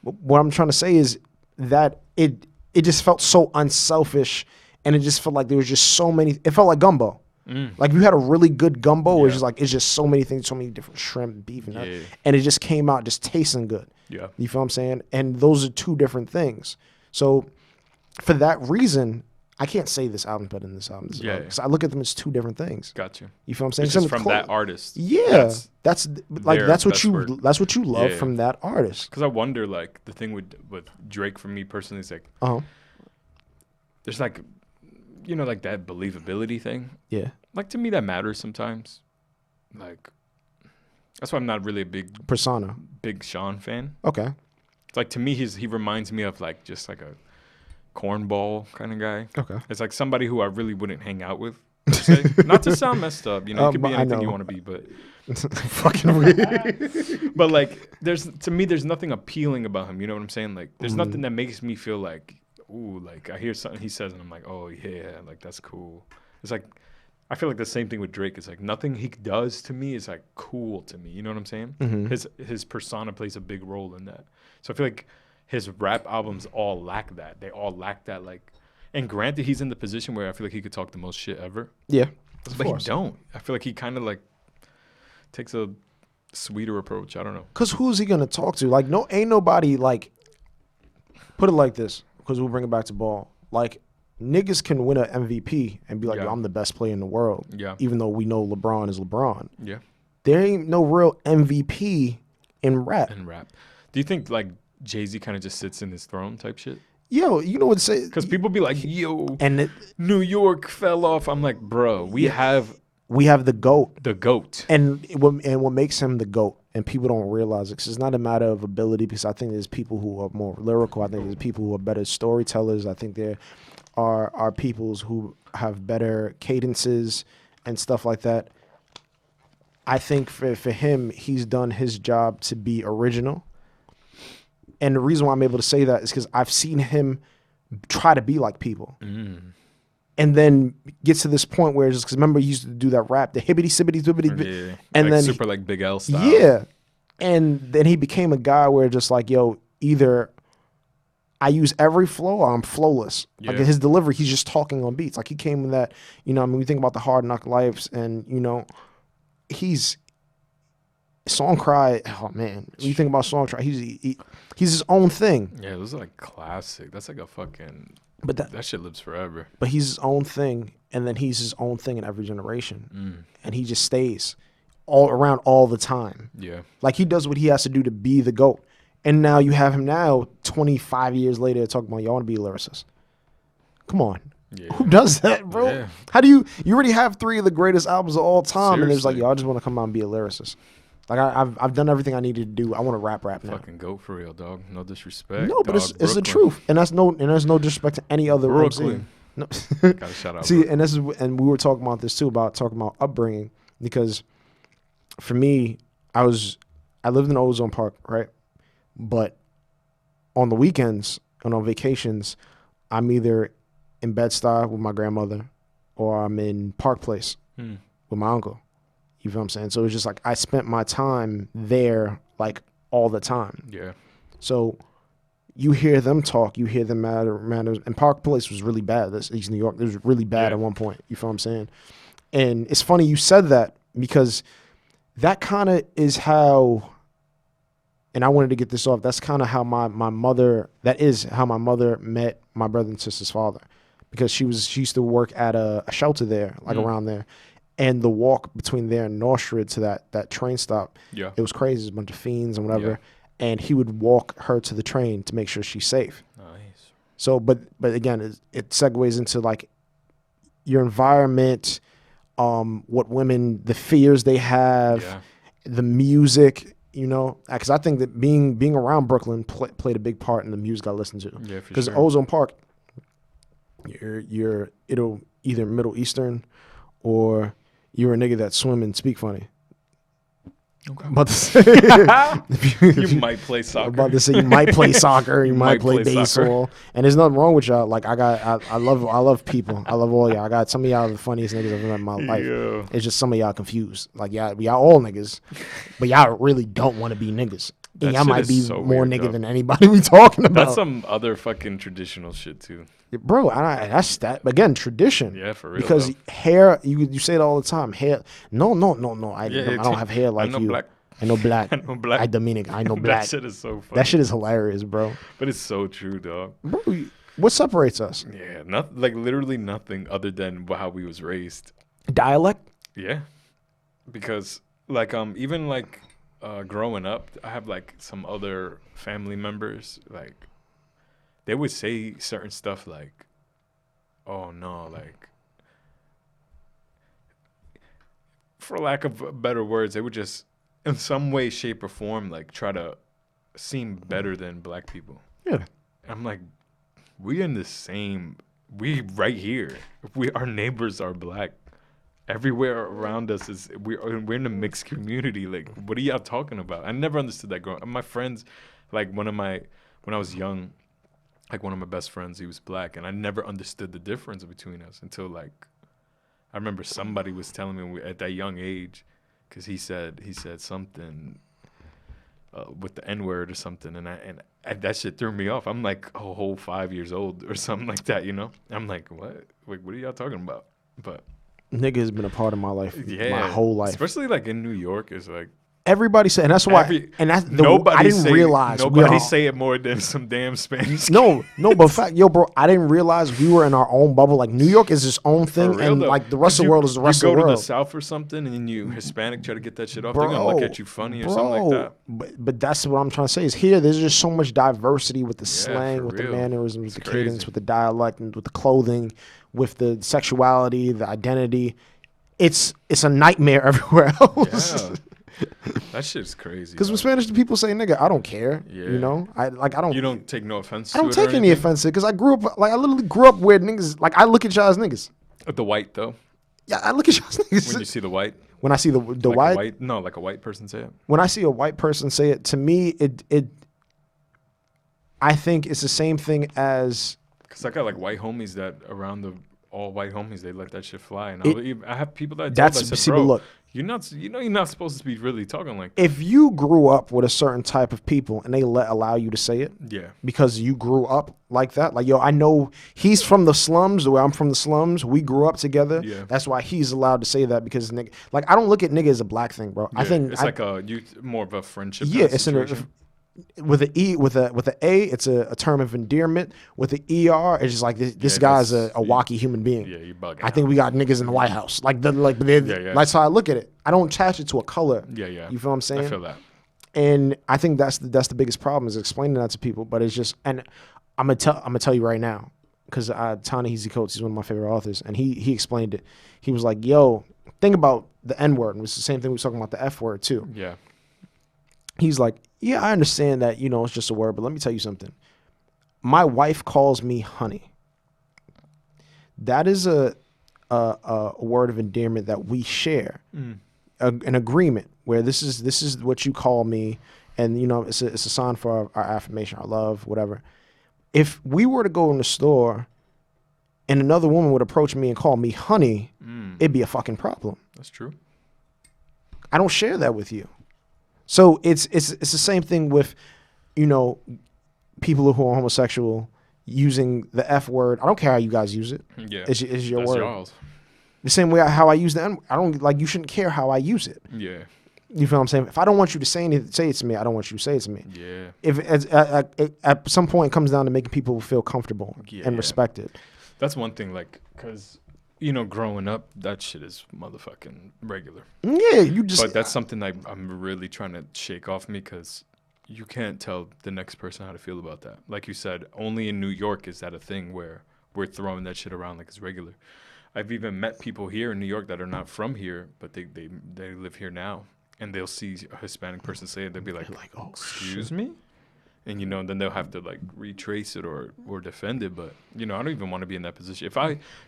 What I'm trying to say is that it just felt so unselfish, and it just felt like there was just so many. It felt like gumbo. Like if you had a really good gumbo, it's just so many things, so many different shrimp, beef, and it just came out just tasting good. Yeah, you feel what I'm saying? And those are 2 different things. So for that reason, I can't say this album's better than this album. Because I look at them as 2 different things. Gotcha. You feel what I'm saying? It's just from that artist. Yeah, that's what you love from that artist. Because I wonder, like, the thing with Drake for me personally is like, there's like, you know, like that believability thing. Yeah. Like, to me, that matters sometimes. Like, that's why I'm not really a big Sean fan. Okay. It's like, to me, he reminds me of like just like a cornball kind of guy. Okay. It's like somebody who I really wouldn't hang out with. Not to sound messed up, you know, it could be anything you want to be, but fucking weird. But like, to me, there's nothing appealing about him. You know what I'm saying? Like, there's nothing that makes me feel like, ooh, like I hear something he says and I'm like, oh yeah, like that's cool. It's like, I feel like the same thing with Drake. It's like nothing he does to me is like cool to me. You know what I'm saying? Mm-hmm. His persona plays a big role in that. So I feel like his rap albums all lack that. They all lack that, like, and granted, he's in the position where I feel like he could talk the most shit ever. Yeah. But he don't. I feel like he kind of like takes a sweeter approach. I don't know. Because who's he going to talk to? Like, ain't nobody, like, put it like this, because we'll bring it back to ball. Like, niggas can win an MVP and be like, yo, I'm the best player in the world. Yeah. Even though we know LeBron is LeBron. Yeah. There ain't no real MVP in rap. Do you think, like, Jay-Z kind of just sits in his throne type shit? Yo, you know what to say? Because people be like, yo, New York fell off. I'm like, bro, we have the GOAT. The GOAT. And what makes him the GOAT, and people don't realize it, because it's not a matter of ability, because I think there's people who are more lyrical. I think there's people who are better storytellers. I think there are peoples who have better cadences and stuff like that. I think for him, he's done his job to be original. And the reason why I'm able to say that is because I've seen him try to be like people. And then gets to this point where, just because remember, he used to do that rap, the hibbity sibbity dibbity. Yeah. And like then super like Big L style. Yeah. And then he became a guy where just like, yo, either I use every flow or I'm flowless. Yeah. Like in his delivery, he's just talking on beats. Like he came with that, you know, I mean, we think about the Hard Knock Lives and, you know, he's Song Cry, oh man, when you think about Song Cry, he's his own thing. Yeah, those are like classic. That's like a fucking, but that shit lives forever. But he's his own thing, and then he's his own thing in every generation. And he just stays all around all the time. Yeah. Like he does what he has to do to be the GOAT. And now you have him now, 25 years later, talking about, y'all want to be a lyricist. Come on. Yeah. Who does that, bro? Yeah. How do you already have 3 of the greatest albums of all time, and there's like, y'all just want to come out and be a lyricist. Like I've done everything I needed to do. I want to rap now. Fucking GOAT for real, dog. No disrespect. No, but it's the truth, and there's no disrespect to any other Brooklyn. No. Gotta shout out. See, Brooklyn. and we were talking about this too, about talking about upbringing, because for me, I lived in Ozone Park, right? But on the weekends and on vacations, I'm either in Bed-Stuy with my grandmother or I'm in Park Place with my uncle. You feel what I'm saying? So it's just like I spent my time there like all the time. Yeah. So you hear them talk, you hear them matters. And Park Place was really bad. That's East New York. It was really bad at one point. You feel what I'm saying? And it's funny you said that because that kind of is how, and I wanted to get this off, that's kind of how my mother met my brother and sister's father. Because she used to work at a shelter there, like around there. And the walk between there and Nostrand to that train stop, it was crazy. There's a bunch of fiends and whatever. Yeah. And he would walk her to the train to make sure she's safe. Nice. So, but again, it segues into like your environment, what women, the fears they have, the music, you know, because I think that being around Brooklyn played a big part in the music I listened to. Yeah, for sure. Because Ozone Park, you're either Middle Eastern or you're a nigga that swim and speak funny. Okay. About to say, you might play soccer. About to say you might play soccer, you might play baseball, and there's nothing wrong with y'all. Like I love people. I love all y'all. I got some of y'all are the funniest niggas I've ever met in my life. Yeah. It's just some of y'all confused. Like y'all all niggas, but y'all really don't want to be niggas. And y'all might be so more nigga than anybody we talking about. That's some other fucking traditional shit too. Bro, that's that. Again, tradition. Yeah, for real. Because hair, you say it all the time. Hair, no. I don't have hair like you. Black. I know black. I know black. I Dominic. I know black. That shit is so funny. That shit is hilarious, bro. But it's so true, dog. Bro, what separates us? Yeah, nothing. Like literally nothing other than how we was raised. Dialect. Yeah, because like even like growing up, I have like some other family members like. They would say certain stuff like, oh no, like, for lack of better words, they would just, in some way, shape, or form, like, try to seem better than black people. Yeah. I'm like, we right here. Our neighbors are black. Everywhere around us we're in a mixed community. Like, what are y'all talking about? I never understood that growing up. My friends, like, when I was young, like one of my best friends, he was black, and I never understood the difference between us until like I remember somebody was telling me at that young age, because he said something with the N-word or something, and that shit threw me off. I'm like a whole 5 years old or something like that, you know? I'm like, what? Like, what are y'all talking about? But nigga has been a part of my life, my whole life. Especially like in New York, is like. Everybody say, and that's why, I didn't realize. Nobody say it more than some damn Spanish. No, but fact, bro, I didn't realize we were in our own bubble. Like New York is its own thing, and though. like the rest of the world is the rest of the world. You go to the South or something, and you Hispanic try to get that shit off, they're gonna look at you funny or something like that. But that's what I'm trying to say is here. There's just so much diversity with the slang, with the mannerisms, with the cadence, with the dialect, and with the clothing, with the sexuality, the identity. It's a nightmare everywhere else. Yeah. That shit's crazy. Because when Spanish people say nigga, I don't care. Yeah. You know, I don't. You don't take no offense. I don't take any offense because I literally grew up where niggas like I look at y'all as niggas. The white though. Yeah, I look at y'all as niggas. When you see the white. When I see the like white. No, like a white person say it. When I see a white person say it, to me, it. I think it's the same thing as. Because I got like white homies that around all white homies, they let that shit fly, and I have people that. Look. You're not supposed to be really talking like that. If you grew up with a certain type of people and they allow you to say it, because you grew up like that, like yo, I know he's from the slums, the way I'm from the slums. We grew up together. Yeah. That's why he's allowed to say that because nigga, like I don't look at nigga as a black thing, bro. Yeah, I think it's more of a friendship. Yeah, it's with an E, with a A, it's a term of endearment. With the ER, it's just like this guy's a wacky human being. Yeah, you bugging. I think we got niggas in the White House. That's how I look at it. I don't attach it to a color. Yeah, yeah. You feel what I'm saying? I feel that. And I think that's the biggest problem is explaining that to people. But it's just, and I'm gonna tell you right now, because Ta-Nehisi Coates, he's one of my favorite authors, and he explained it. He was like, "Yo, think about the N word." And it was the same thing we were talking about the F word too. Yeah. He's like, yeah, I understand that, it's just a word, but let me tell you something. My wife calls me honey. That is a word of endearment that we share, an agreement where this is what you call me, and it's a sign for our affirmation, our love, whatever. If we were to go in the store and another woman would approach me and call me honey, it'd be a fucking problem. That's true. I don't share that with you. So it's the same thing with, people who are homosexual using the F word. I don't care how you guys use it. Yeah. It's your That's word. Y'all's. The same way how I use the N. I don't like. You shouldn't care how I use it. Yeah. You feel what I'm saying? If I don't want you to say it to me, I don't want you to say it to me. Yeah. If at some point it comes down to making people feel comfortable and respected. That's one thing, like, because, growing up, that shit is motherfucking regular. Yeah, you just. But that's something I'm really trying to shake off me, because you can't tell the next person how to feel about that. Like you said, only in New York is that a thing where we're throwing that shit around like it's regular. I've even met people here in New York that are not from here, but they live here now, and they'll see a Hispanic person say it, they'll be like, oh, excuse me? And, then they'll have to, like, retrace it or defend it. But, I don't even want to be in that position.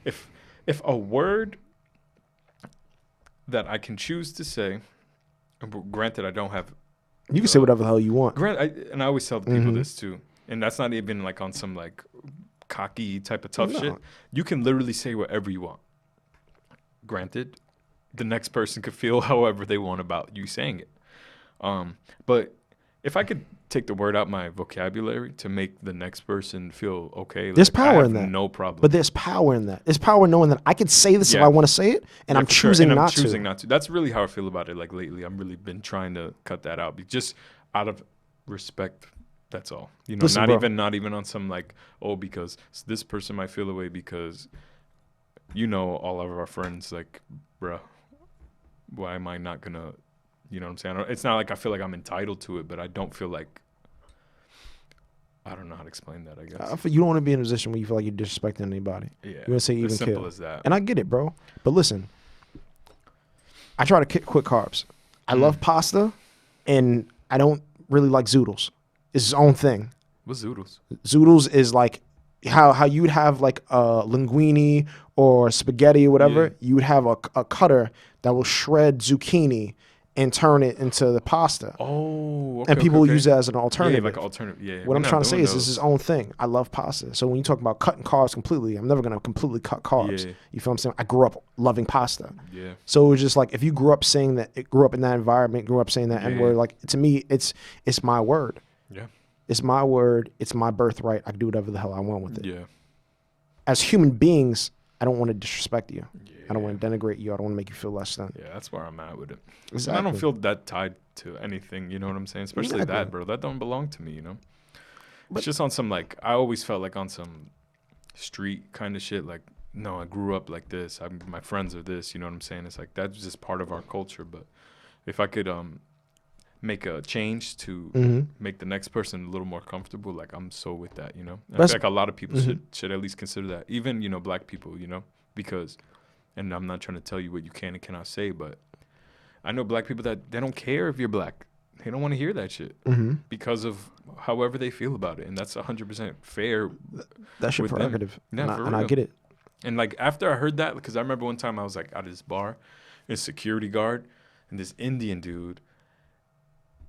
If a word that I can choose to say, granted, I don't have... You can say whatever the hell you want. And I always tell the people this, too. And that's not even, like, on some, like, cocky type of tough shit. You can literally say whatever you want. Granted, the next person could feel however they want about you saying it. But if I could take the word out my vocabulary to make the next person feel okay, there's power in that. No problem. But there's power in that. There's power in knowing that I can say this if I want to say it, and I'm choosing not to. That's really how I feel about it. Like lately, I've really been trying to cut that out, just out of respect. That's all. Listen, not even on some like, because this person might feel away because, all of our friends, like, bruh, why am I not gonna, you know what I'm saying? It's not like I feel like I'm entitled to it, but I don't feel like, I don't know how to explain that, I guess. You don't want to be in a position where you feel like you're disrespecting anybody. Yeah. You're going to say even as simple kill. as that. And I get it, bro. But listen, I try to quit carbs. I love pasta, and I don't really like zoodles. It's its own thing. What's zoodles? Zoodles is like how you would have like a linguine or spaghetti or whatever. Yeah. You would have a cutter that will shred zucchini and turn it into the pasta. Oh, okay. And people use it as an alternative. Yeah, like an alternative. Yeah. What I'm trying to say is it's its own thing. I love pasta. So when you talk about cutting carbs completely, I'm never going to completely cut carbs. Yeah. You feel what I'm saying? I grew up loving pasta. Yeah. So it was just like, if you grew up saying that, it grew up in that environment, grew up saying that N-word, like, to me, it's my word. Yeah. It's my word. It's my birthright. I can do whatever the hell I want with it. Yeah. As human beings, I don't want to disrespect you. Yeah. I don't want to denigrate you. I don't want to make you feel less than. Yeah, that's where I'm at with it. Exactly. I don't feel that tied to anything, you know what I'm saying? Especially that, bro. That don't belong to me, But it's just on some, like, I always felt like on some street kind of shit. Like, no, I grew up like this. My friends are this, you know what I'm saying? It's like, that's just part of our culture. But if I could make a change to make the next person a little more comfortable, like, I'm so with that, I feel like a lot of people should at least consider that. Even, black people, because... And I'm not trying to tell you what you can and cannot say, but I know black people that they don't care if you're black. They don't want to hear that shit because of however they feel about it. And that's 100% fair. That's your prerogative. Yeah, and I get it. And like after I heard that, because I remember one time I was like at this bar, and a security guard and this Indian dude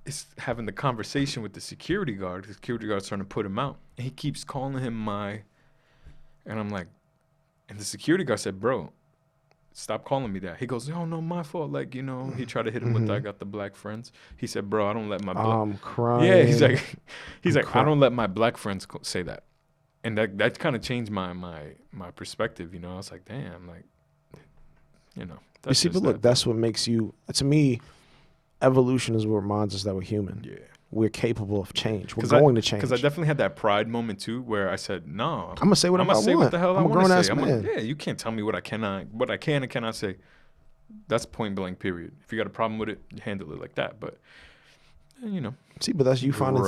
is having the conversation with the security guard. The security guard's trying to put him out. And he keeps calling him my, and I'm like, and the security guard said, bro, stop calling me that. He goes, oh, no, my fault. Like, he tried to hit him with, I got the black friends. He said, bro, I don't let my black... I'm crying. Yeah, he's like, I don't let my black friends say that. And that kind of changed my perspective, I was like, damn, like, You see, but look, that's what makes you... To me, evolution is what reminds us that we're human. Yeah. We're capable of change. We're going to change. Because I definitely had that pride moment too, where I said, "No, I'm gonna say what I want. I'm gonna say what the hell I want to say." Man. Yeah, you can't tell me what I can and cannot say. That's point blank. Period. If you got a problem with it, you handle it like that. But See, but that's you finding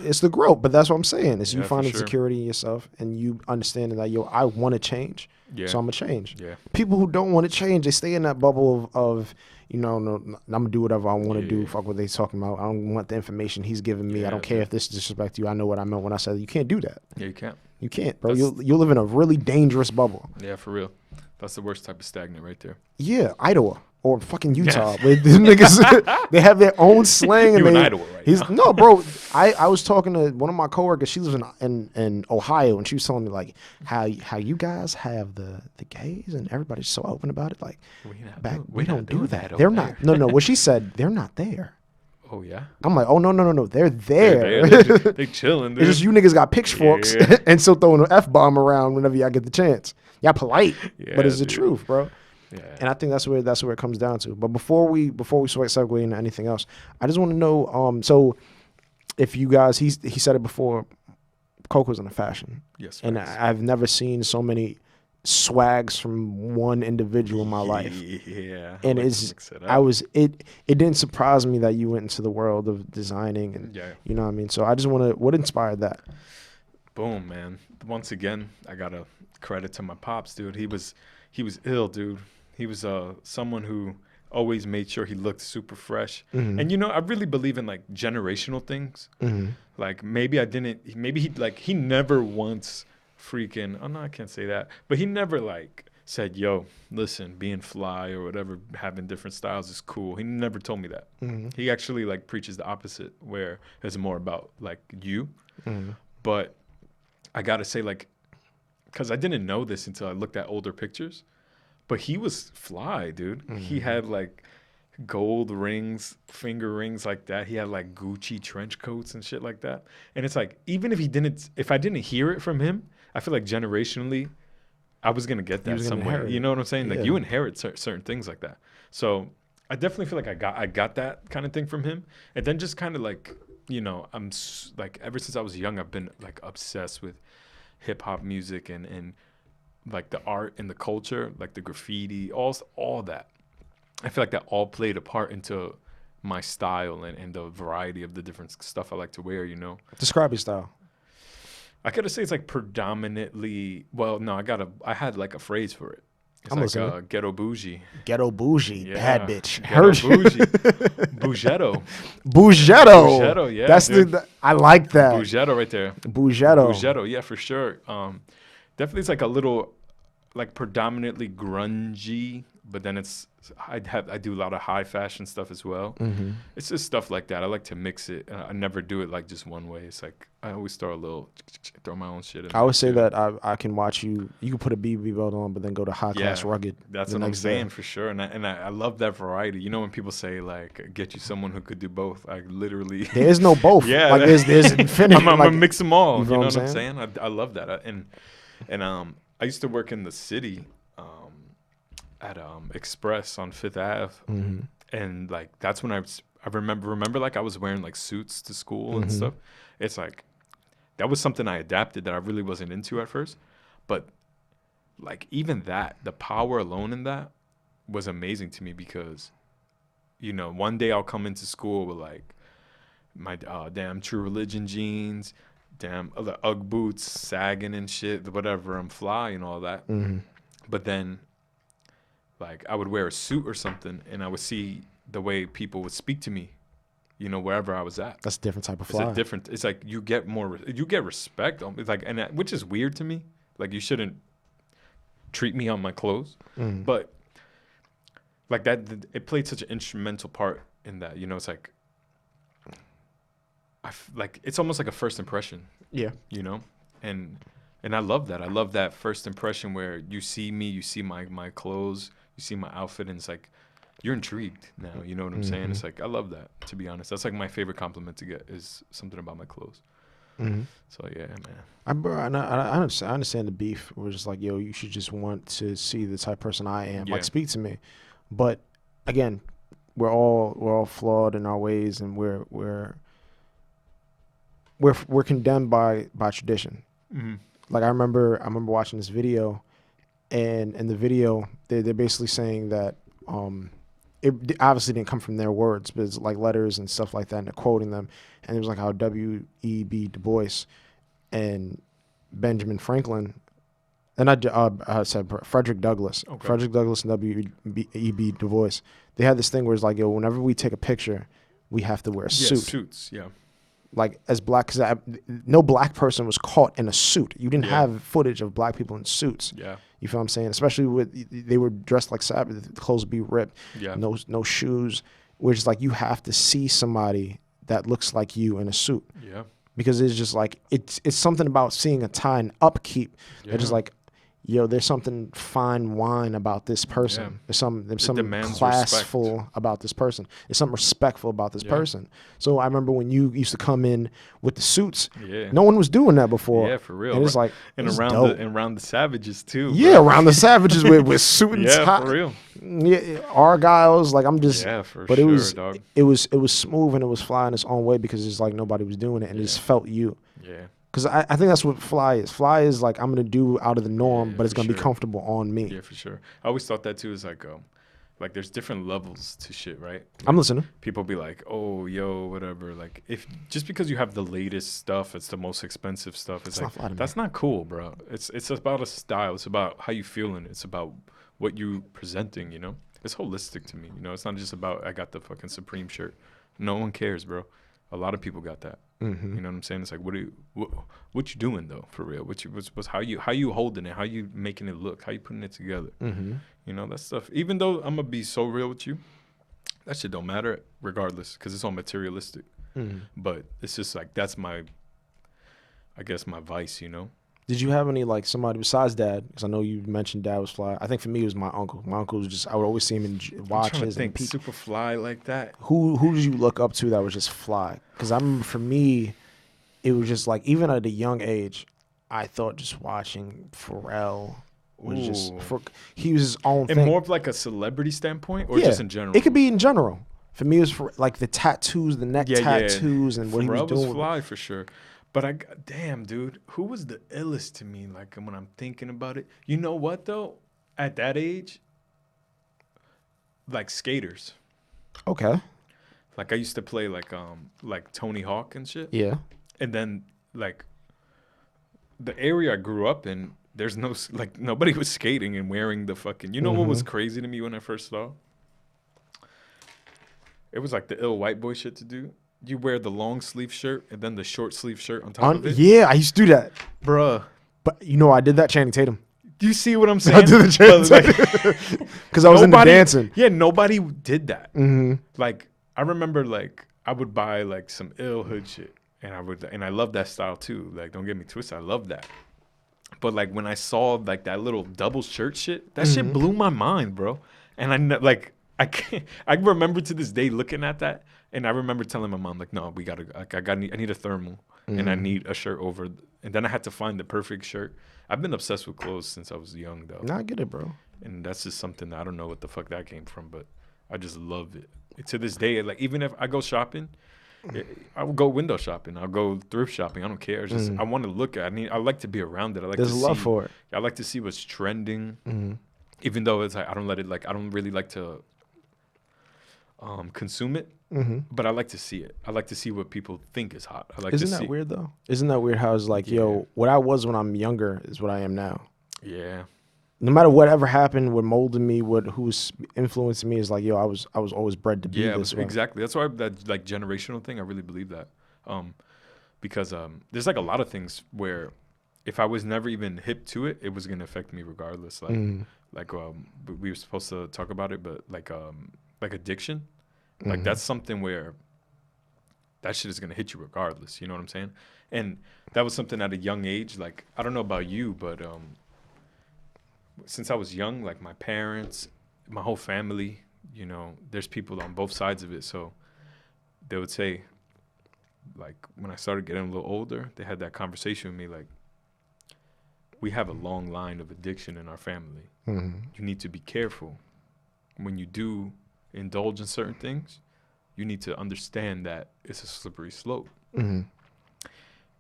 it's the growth. But that's what I'm saying. It's you finding security in yourself and you understanding that I want to change. Yeah. So I'm gonna change. Yeah. People who don't want to change, they stay in that bubble of no, I'm gonna do whatever I want to do. Fuck what they talking about. I don't want the information he's giving me. I don't care if this disrespects you. I know what I meant when I said you can't do that. Yeah, you can't. You can't, bro. You'll live in a really dangerous bubble. Yeah, for real. That's the worst type of stagnant right there. Yeah, Idaho or fucking Utah. Where the niggas, they have their own slang. You and in Idaho right now. No, bro. I was talking to one of my coworkers. She lives in Ohio, and she was telling me like how you guys have the gays and everybody's so open about it. Like we don't do that. They're not. No. What she said, they're not there. Oh yeah. I'm like, oh no. They're there. They chilling. Dude. It's just you niggas got pitchforks and still throwing an F-bomb around whenever y'all get the chance. Y'all polite, but it's the truth, bro. Yeah. And I think that's where it comes down to. But before we segue into anything else, I just want to know. So, if you guys, he said it before, Coke was in a fashion. Yes. And I've never seen so many swags from one individual in my life. Yeah. And it didn't surprise me that you went into the world of designing and you know what I mean. So I just want to. What inspired that? Boom, man. Once again, I gotta credit to my pops, dude. He was ill, dude. He was someone who always made sure he looked super fresh. Mm-hmm. And I really believe in like generational things. Mm-hmm. Like maybe he never once freaking, oh no, I can't say that. But he never like said, yo, listen, being fly or whatever, having different styles is cool. He never told me that. Mm-hmm. He actually like preaches the opposite, where it's more about like you. Mm-hmm. But I gotta say, like, because I didn't know this until I looked at older pictures, but he was fly, dude. Mm-hmm. He had like gold rings, finger rings like that. He had like Gucci trench coats and shit like that. And it's like, even if I didn't hear it from him, I feel like generationally, I was gonna get that somewhere. You know what I'm saying? Like you inherit certain things like that. So I definitely feel like I got that kind of thing from him. And then just kind of like, I'm like, ever since I was young, I've been like obsessed with hip hop music and like the art and the culture, like the graffiti, all that. I feel like that all played a part into my style and the variety of the different stuff I like to wear, Describe your style. I gotta say it's like predominantly, well, no, I had like a phrase for it. It's like ghetto bougie. Ghetto bougie, bad bitch. Ghetto bougie. Bougetto. Bougetto, yeah. That's I like that. Bougetto right there. Bougetto, yeah, for sure. Definitely it's like a little, like predominantly grungy, but then I do a lot of high fashion stuff as well. Mm-hmm. It's just stuff like that. I like to mix it. I never do it like just one way. It's like I always throw my own shit in. I always say that I can watch you. You can put a BB belt on, but then go to high class rugged. That's what I'm saying for sure. And I love that variety. When people say like get you someone who could do both, I literally there is no both. Yeah, like there's infinity. I'm gonna mix them all. You know what I'm saying? I love that. And I used to work in the city. At Express on Fifth Ave, mm-hmm. and like that's when I remember like I was wearing like suits to school and stuff. It's like that was something I adapted that I really wasn't into at first, but like even that, the power alone in that was amazing to me because one day I'll come into school with like my damn True Religion jeans, damn the Ugg boots sagging and shit, whatever. I'm fly and all that, but then. Like I would wear a suit or something, and I would see the way people would speak to me, wherever I was at. That's a different type of fly. It's like you get respect. It's like, which is weird to me. Like you shouldn't treat me on my clothes, but like that, it played such an instrumental part in that. It's like, it's almost like a first impression. Yeah. And I love that. I love that first impression where you see me, you see my clothes. You see my outfit, and it's like you're intrigued now. You know what I'm saying? It's like I love that. To be honest, that's like my favorite compliment to get is something about my clothes. Mm-hmm. So yeah, man. I understand the beef. We're just like, yo, you should just want to see the type of person I am. Yeah. Like, speak to me. But again, we're all flawed in our ways, and we're condemned by tradition. Mm-hmm. Like I remember watching this video. And in the video, they're basically saying that it obviously didn't come from their words, but it's like letters and stuff like that, and they're quoting them. And it was like how W.E.B. Du Bois and Benjamin Franklin, and I said Frederick Douglass. Okay. Frederick Douglass and W.E.B. Du Bois, they had this thing where it's like, yo, whenever we take a picture, we have to wear a suit. Suits, yeah. like as black, because no black person was caught in a suit. You didn't Yeah. have footage of black people in suits. Yeah. You feel what I'm saying? Especially they were dressed like Sabbath, the clothes be ripped, Yeah. no shoes. Which is like you have to see somebody that looks like you in a suit, Yeah. because it's just like it's something about seeing a tie and upkeep. Yeah. It's just like, yo, there's something fine wine about this person. Yeah. There's something demands classful respect. about this person. There's something respectful about this Yeah. person. So I remember when you used to come in with the suits, Yeah. no one was doing that before. Yeah, for real. And it's like, and this is around dope. around the savages too. Yeah, bro. around the savages with suit and Yeah, tie. for real. Yeah, Argyles, like I'm just. Yeah, for But sure, it was dog. it was smooth and it was fly in its own way, because it's like nobody was doing it, and it just felt you. Yeah. Because I think that's what fly is. Fly is like, I'm gonna do out of the norm, Yeah, but it's for gonna be sure. comfortable on me. Yeah, for sure. I always thought that too. Is like there's different levels to shit, right? I'm listening. People be like, "Oh, yo, whatever." Like, if just because you have the latest stuff, it's the most expensive stuff. It's It's like not fly to me. that's not cool, bro. It's about a style. It's about how you feeling. It's about what you presenting. You know, it's holistic to me. You know, it's not just about I got the fucking Supreme shirt. No one cares, bro. A lot of people got that. Mm-hmm. You know what I'm saying? It's like, what you doing though, for real? What's how you holding it? How you making it look? How you putting it together? Mm-hmm. You know, that stuff. Even though I'm gonna be so real with you, that shit don't matter regardless, because it's all materialistic. Mm-hmm. But it's just like that's my, I guess my vice. You know? Did you have any, like, somebody besides dad? Because I know you mentioned dad was fly. I think for me it was my uncle. My uncle was just, I would always see him in I'm trying to watches and think peep. super fly like that. Who did you look up to that was just fly? Because I remember for me, it was just like, even at a young age, I thought just watching Pharrell was just Ooh. he was his own And thing. more of like a celebrity standpoint, or Yeah, just in general. It could be in general. For me, it was for like the tattoos, the neck tattoos, and what he was Pharrell doing. was fly for sure. But damn, dude, who was the illest to me? Like when I'm thinking about it, you know what though? At that age, like skaters. Okay. Like I used to play like Tony Hawk and shit. Yeah. And then like the area I grew up in, there's no like nobody was skating and wearing the fucking. You know what was crazy to me when I first saw? It was like the ill white boy shit to do. You wear the long sleeve shirt and then the short sleeve shirt on top of it. Yeah, I used to do that. Bruh. But you know, I did that Channing Tatum. Do you see what I'm saying? I did the Channing Tatum because I was into dancing. Yeah, nobody did that. Mm-hmm. Like I remember, like I would buy like some ill hood shit, and I love that style too. Like don't get me twisted, I love that. But like when I saw like that little double shirt shit, that shit blew my mind, bro. And I can't. I remember to this day looking at that, and I remember telling my mom like, "No, we gotta. Like, I need a thermal, and I need a shirt over." And then I had to find the perfect shirt. I've been obsessed with clothes since I was young, though. No, I get it, bro. And that's just something that I don't know what the fuck that came from, but I just love it. To this day, like even if I go shopping, I will go window shopping. I'll go thrift shopping. I don't care. It's just I want to look at. I like to be around it. I like There's to love see, for it. I like to see what's trending. Even though it's like I don't really like to consume it, but I like to see it. I like to see what people think is hot. I like Isn't to that see. weird though? Isn't that weird how it's like, yo, what I was when I'm younger is what I am now. Yeah. No matter whatever happened, what molded me, who's influencing me is like, yo, I was always bred to be this way. Exactly. That's why that like generational thing. I really believe that, because there's like a lot of things where if I was never even hip to it, it was gonna affect me regardless. Like we were supposed to talk about it, but like addiction, like that's something where that shit is gonna hit you regardless. You know what I'm saying? And that was something at a young age. Like I don't know about you, but since I was young, like my parents, my whole family, you know, there's people on both sides of it. So they would say, like, when I started getting a little older, they had that conversation with me, like, we have a long line of addiction in our family. You need to be careful. When you do indulge in certain things, you need to understand that it's a slippery slope.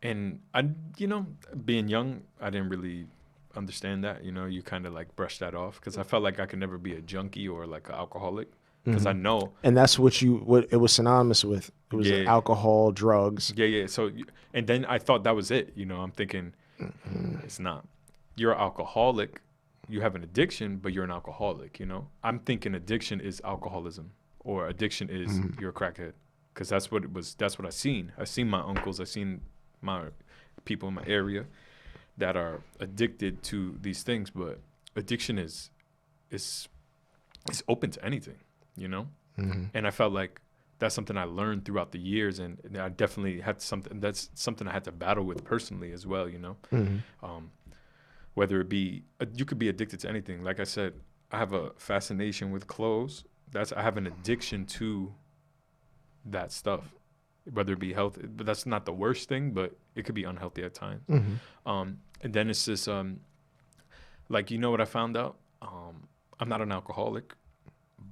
And I, you know, being young, I didn't really understand that. You know, you kind of like brush that off because I felt like I could never be a junkie or like an alcoholic because I know. And that's what it was synonymous with. It was like alcohol, drugs. Yeah. So, and then I thought that was it. You know, I'm thinking it's not. You're an alcoholic. You have an addiction, but you're an alcoholic. You know, I'm thinking addiction is alcoholism or addiction is you're a crackhead because that's what it was. That's what I seen. I seen my uncles. I seen my people in my area that are addicted to these things. But addiction is open to anything, you know. Mm-hmm. And I felt like that's something I learned throughout the years, and I definitely had something. That's something I had to battle with personally as well, you know. Mm-hmm. Whether it be you could be addicted to anything. Like I said, I have a fascination with clothes. I have an addiction to that stuff, whether it be healthy. But that's not the worst thing, but it could be unhealthy at times. Mm-hmm. And then it's this, like, you know what I found out? I'm not an alcoholic,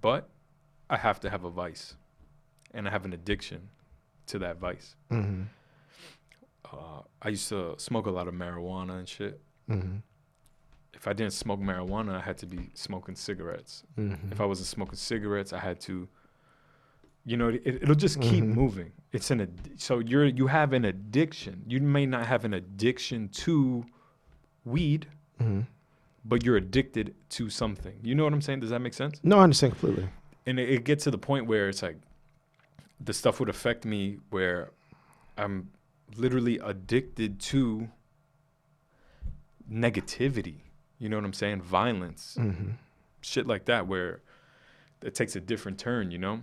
but I have to have a vice, and I have an addiction to that vice. Mm-hmm. I used to smoke a lot of marijuana and shit. Mm-hmm. If I didn't smoke marijuana, I had to be smoking cigarettes. Mm-hmm. If I wasn't smoking cigarettes, I had to, you know, it'll just keep Mm-hmm. moving. It's so you have an addiction. You may not have an addiction to weed, Mm-hmm. but you're addicted to something. You know what I'm saying? Does that make sense? No, I understand completely. And it gets to the point where it's like the stuff would affect me where I'm literally addicted to negativity. You know what I'm saying? Violence, Mm-hmm. shit like that, where it takes a different turn, you know?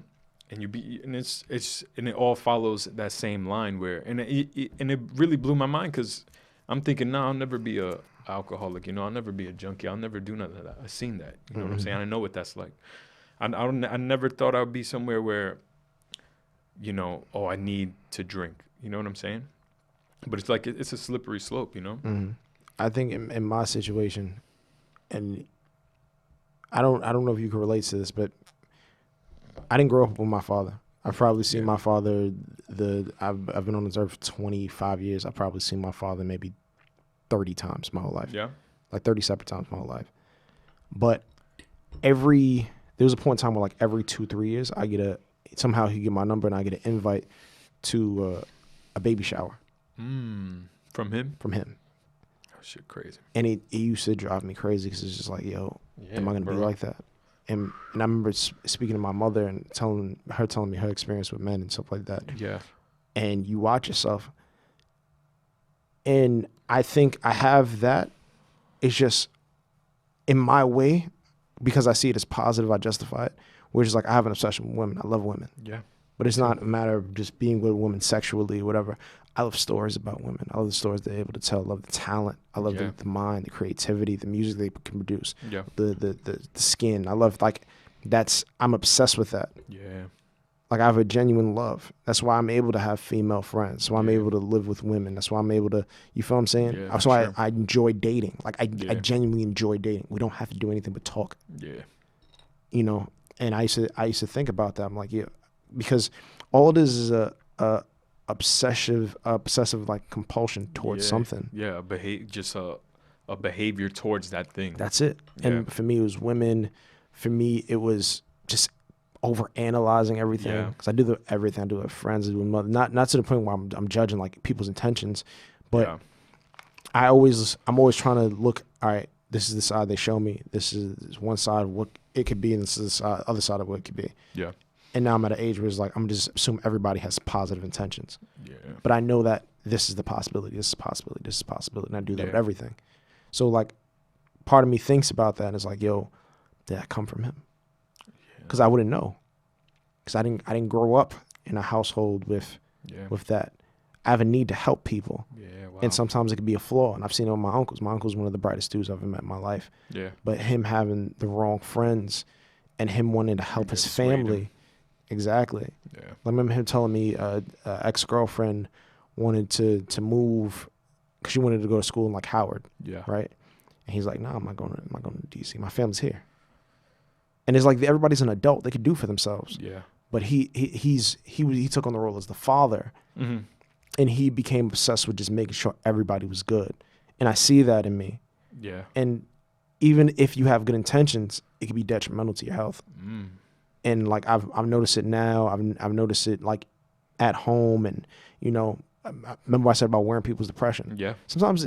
And it all follows that same line where, and it really blew my mind, because I'm thinking, no, I'll never be a alcoholic, you know, I'll never be a junkie, I'll never do none of that. I seen that, you know what I'm saying? I know what that's like. I never thought I would be somewhere where, you know, oh, I need to drink, you know what I'm saying? But it's like it's a slippery slope, you know. Mm-hmm. I think in my situation, and I don't know if you can relate to this, but I didn't grow up with my father. I've probably seen my father. I've been on this earth for 25 years. I've probably seen my father maybe 30 times my whole life. Yeah. Like 30 separate times my whole life. But there was a point in time where like every 2-3 years somehow he get my number and I get an invite to a baby shower. From him? From him. Oh, shit, crazy. And it used to drive me crazy, because it's just like, yo, am I going to be like that? And I remember speaking to my mother and telling me her experience with men and stuff like that. Yeah. And you watch yourself. And I think I have that. It's just in my way, because I see it as positive, I justify it. Which is like, I have an obsession with women. I love women. Yeah. But it's not a matter of just being with women sexually or whatever. I love stories about women. I love the stories they're able to tell. I love the talent. I love the mind, the creativity, the music they can produce. Yeah. The skin. I love, I'm obsessed with that. Yeah. Like, I have a genuine love. That's why I'm able to have female friends. That's why I'm able to live with women. That's why I'm able to, you feel what I'm saying? Yeah, That's why I enjoy dating. Like, I genuinely enjoy dating. We don't have to do anything but talk. Yeah. You know? And I used to think about that. I'm like, yeah, because all it is a obsessive like compulsion towards something. Yeah, a behavior towards that thing. That's it. And for me, it was women. For me, it was just over analyzing everything, because I do everything. I do it with friends, I do it with mother. Not to the point where I'm judging like people's intentions, but I'm always trying to look. All right, this is the side they show me. This is one side of what it could be, and this is the other side of what it could be. Yeah. And now I'm at an age where it's like, I'm just assume everybody has positive intentions. Yeah. But I know that this is the possibility, this is a possibility, this is a possibility, and I do that with everything. So like, part of me thinks about that and is like, yo, did that come from him? Because I wouldn't know. Because I didn't grow up in a household with that. I have a need to help people. Yeah, wow. And sometimes it could be a flaw. And I've seen it with my uncles. My uncle's one of the brightest dudes I've ever met in my life. Yeah. But him having the wrong friends and him wanting to help his family. Exactly. Yeah. I remember him telling me ex-girlfriend wanted to move because she wanted to go to school in like Howard. Yeah. Right. And he's like, no, I'm not going to DC. My family's here. And it's like everybody's an adult. They could do for themselves. Yeah. But he took on the role as the father. Mm-hmm. And he became obsessed with just making sure everybody was good. And I see that in me. Yeah. And even if you have good intentions, it can be detrimental to your health. Mm. And like I've noticed it now. I've noticed it like at home, and you know, remember I said about wearing people's depression. Yeah. Sometimes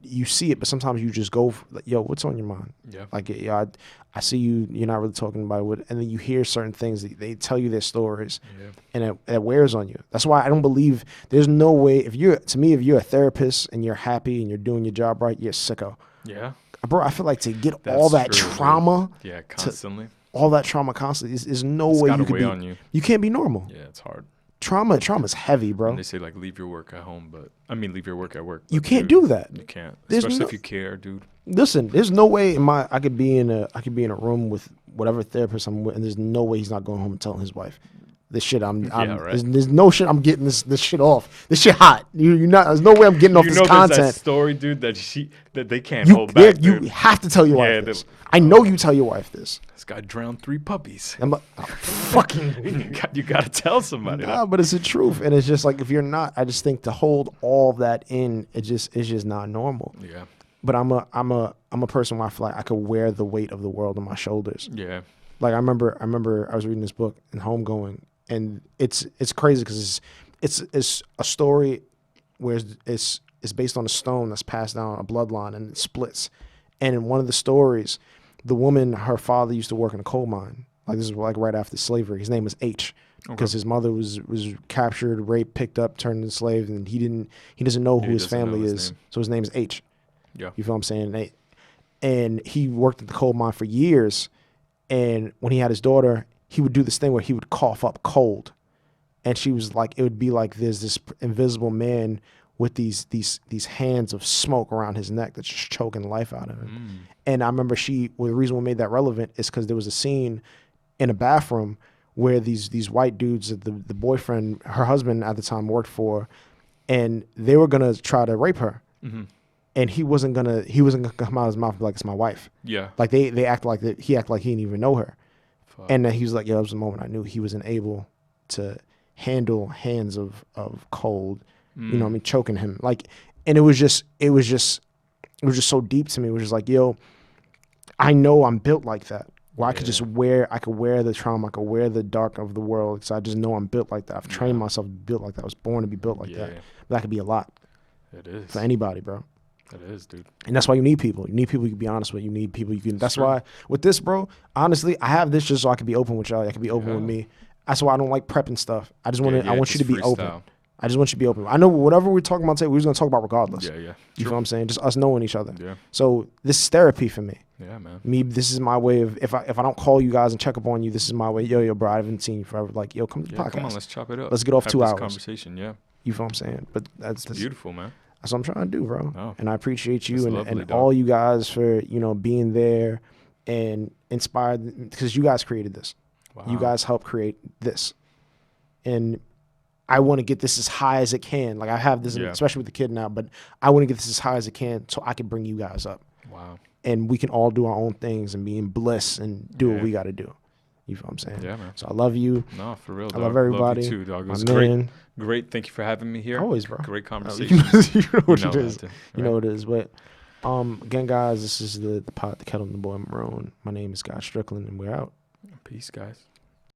you see it, but sometimes you just go, like, yo, what's on your mind? Yeah. Like, yeah, I see you. You're not really talking about it, and then you hear certain things. They tell you their stories, and it wears on you. That's why I don't believe there's no way. If you're a therapist and you're happy and you're doing your job right, you're a sicko. Yeah. Bro, I feel like to get That's all that true, trauma, dude. Yeah, constantly. all that trauma constantly, is no It's way gotta you could weigh be. on you. You can't be normal. Yeah, it's hard. Trauma's heavy, bro. And they say like leave your work at home, but I mean leave your work at work. You but can't dude, do that. You can't, There's especially no- if you care, dude. Listen, there's no way I could be in a room with whatever therapist I'm with, and there's no way he's not going home and telling his wife this shit. Right. There's no shit I'm getting this shit off. This shit hot. You're not. There's no way I'm getting off this There's content. that story, dude, that they can't hold back. You Dude. have to tell your wife Yeah, this. I know you tell your wife this. This guy drowned 3 puppies. I'm like, oh, fucking. You gotta tell somebody. Nah, but it's the truth, and it's just like if you're not, I just think to hold all that in, it's just not normal. Yeah. But I'm a person where I feel like I could wear the weight of the world on my shoulders. Yeah. Like I remember I was reading this book in Homegoing, and it's crazy because it's a story where it's based on a stone that's passed down a bloodline and it splits. And in one of the stories, the woman, her father used to work in a coal mine. Like this is like right after slavery. His name was H, because his mother was captured, raped, picked up, turned into slave, and he doesn't know who his family is. So his name is H. Yeah. You feel what I'm saying? And he worked at the coal mine for years. And when he had his daughter, he would do this thing where he would cough up cold. And she was like, it would be like there's this invisible man with these hands of smoke around his neck that's just choking the life out of him. And I remember the reason we made that relevant is because there was a scene in a bathroom where these white dudes that the boyfriend, her husband at the time worked for, and they were gonna try to rape her. Mm-hmm. And he wasn't gonna come out of his mouth and be like, it's my wife. Yeah. Like they act like that. He acted like he didn't even know her. Fuck. And then he was like, yeah, that was the moment I knew he wasn't able to handle hands of cold, you know what I mean, choking him. Like, and it was just so deep to me. It was just like, yo, I know I'm built like that. Where I could wear the trauma, I could wear the dark of the world, because I just know I'm built like that. I've trained myself to be built like that. I was born to be built like that. But that could be a lot. It is. For anybody, bro. It is, dude. And that's why you need people. You need people you can be honest with. You need people you can. That's why with this, bro, honestly, I have this just so I can be open with y'all. I can be open with me. That's why I don't like prepping stuff. I just want I want you to be freestyle. Open. I just want you to be open. I know whatever we're talking about today, we're just going to talk about regardless. Yeah, yeah. You feel what I'm saying? Just us knowing each other. Yeah. So this is therapy for me. Yeah, man. This is my way of, if I don't call you guys and check up on you, this is my way. Yo, bro, I haven't seen you forever. Like, yo, come to the podcast. Come on, let's chop it up. Let's get off 2 hours. Conversation, yeah. You feel what I'm saying? But that's beautiful, man. That's what I'm trying to do, bro. Oh, and I appreciate you lovely, and all you guys for, being there and inspired, because you guys created this. Wow. You guys helped create this. And I want to get this as high as it can. Like I have this, especially with the kid now, but I want to get this as high as it can so I can bring you guys up. Wow. And we can all do our own things and be in bliss and do what we got to do. You feel what I'm saying? Yeah, man. So I love you. No, for real, dog. I love everybody. Love you too, dog. It was great. Thank you for having me here. Always, bro. Great conversation. You know what it is. You know what it is. But again, guys, this is the pot, the kettle, and the boy Maroon. My name is Scott Strickland, and we're out. Peace, guys.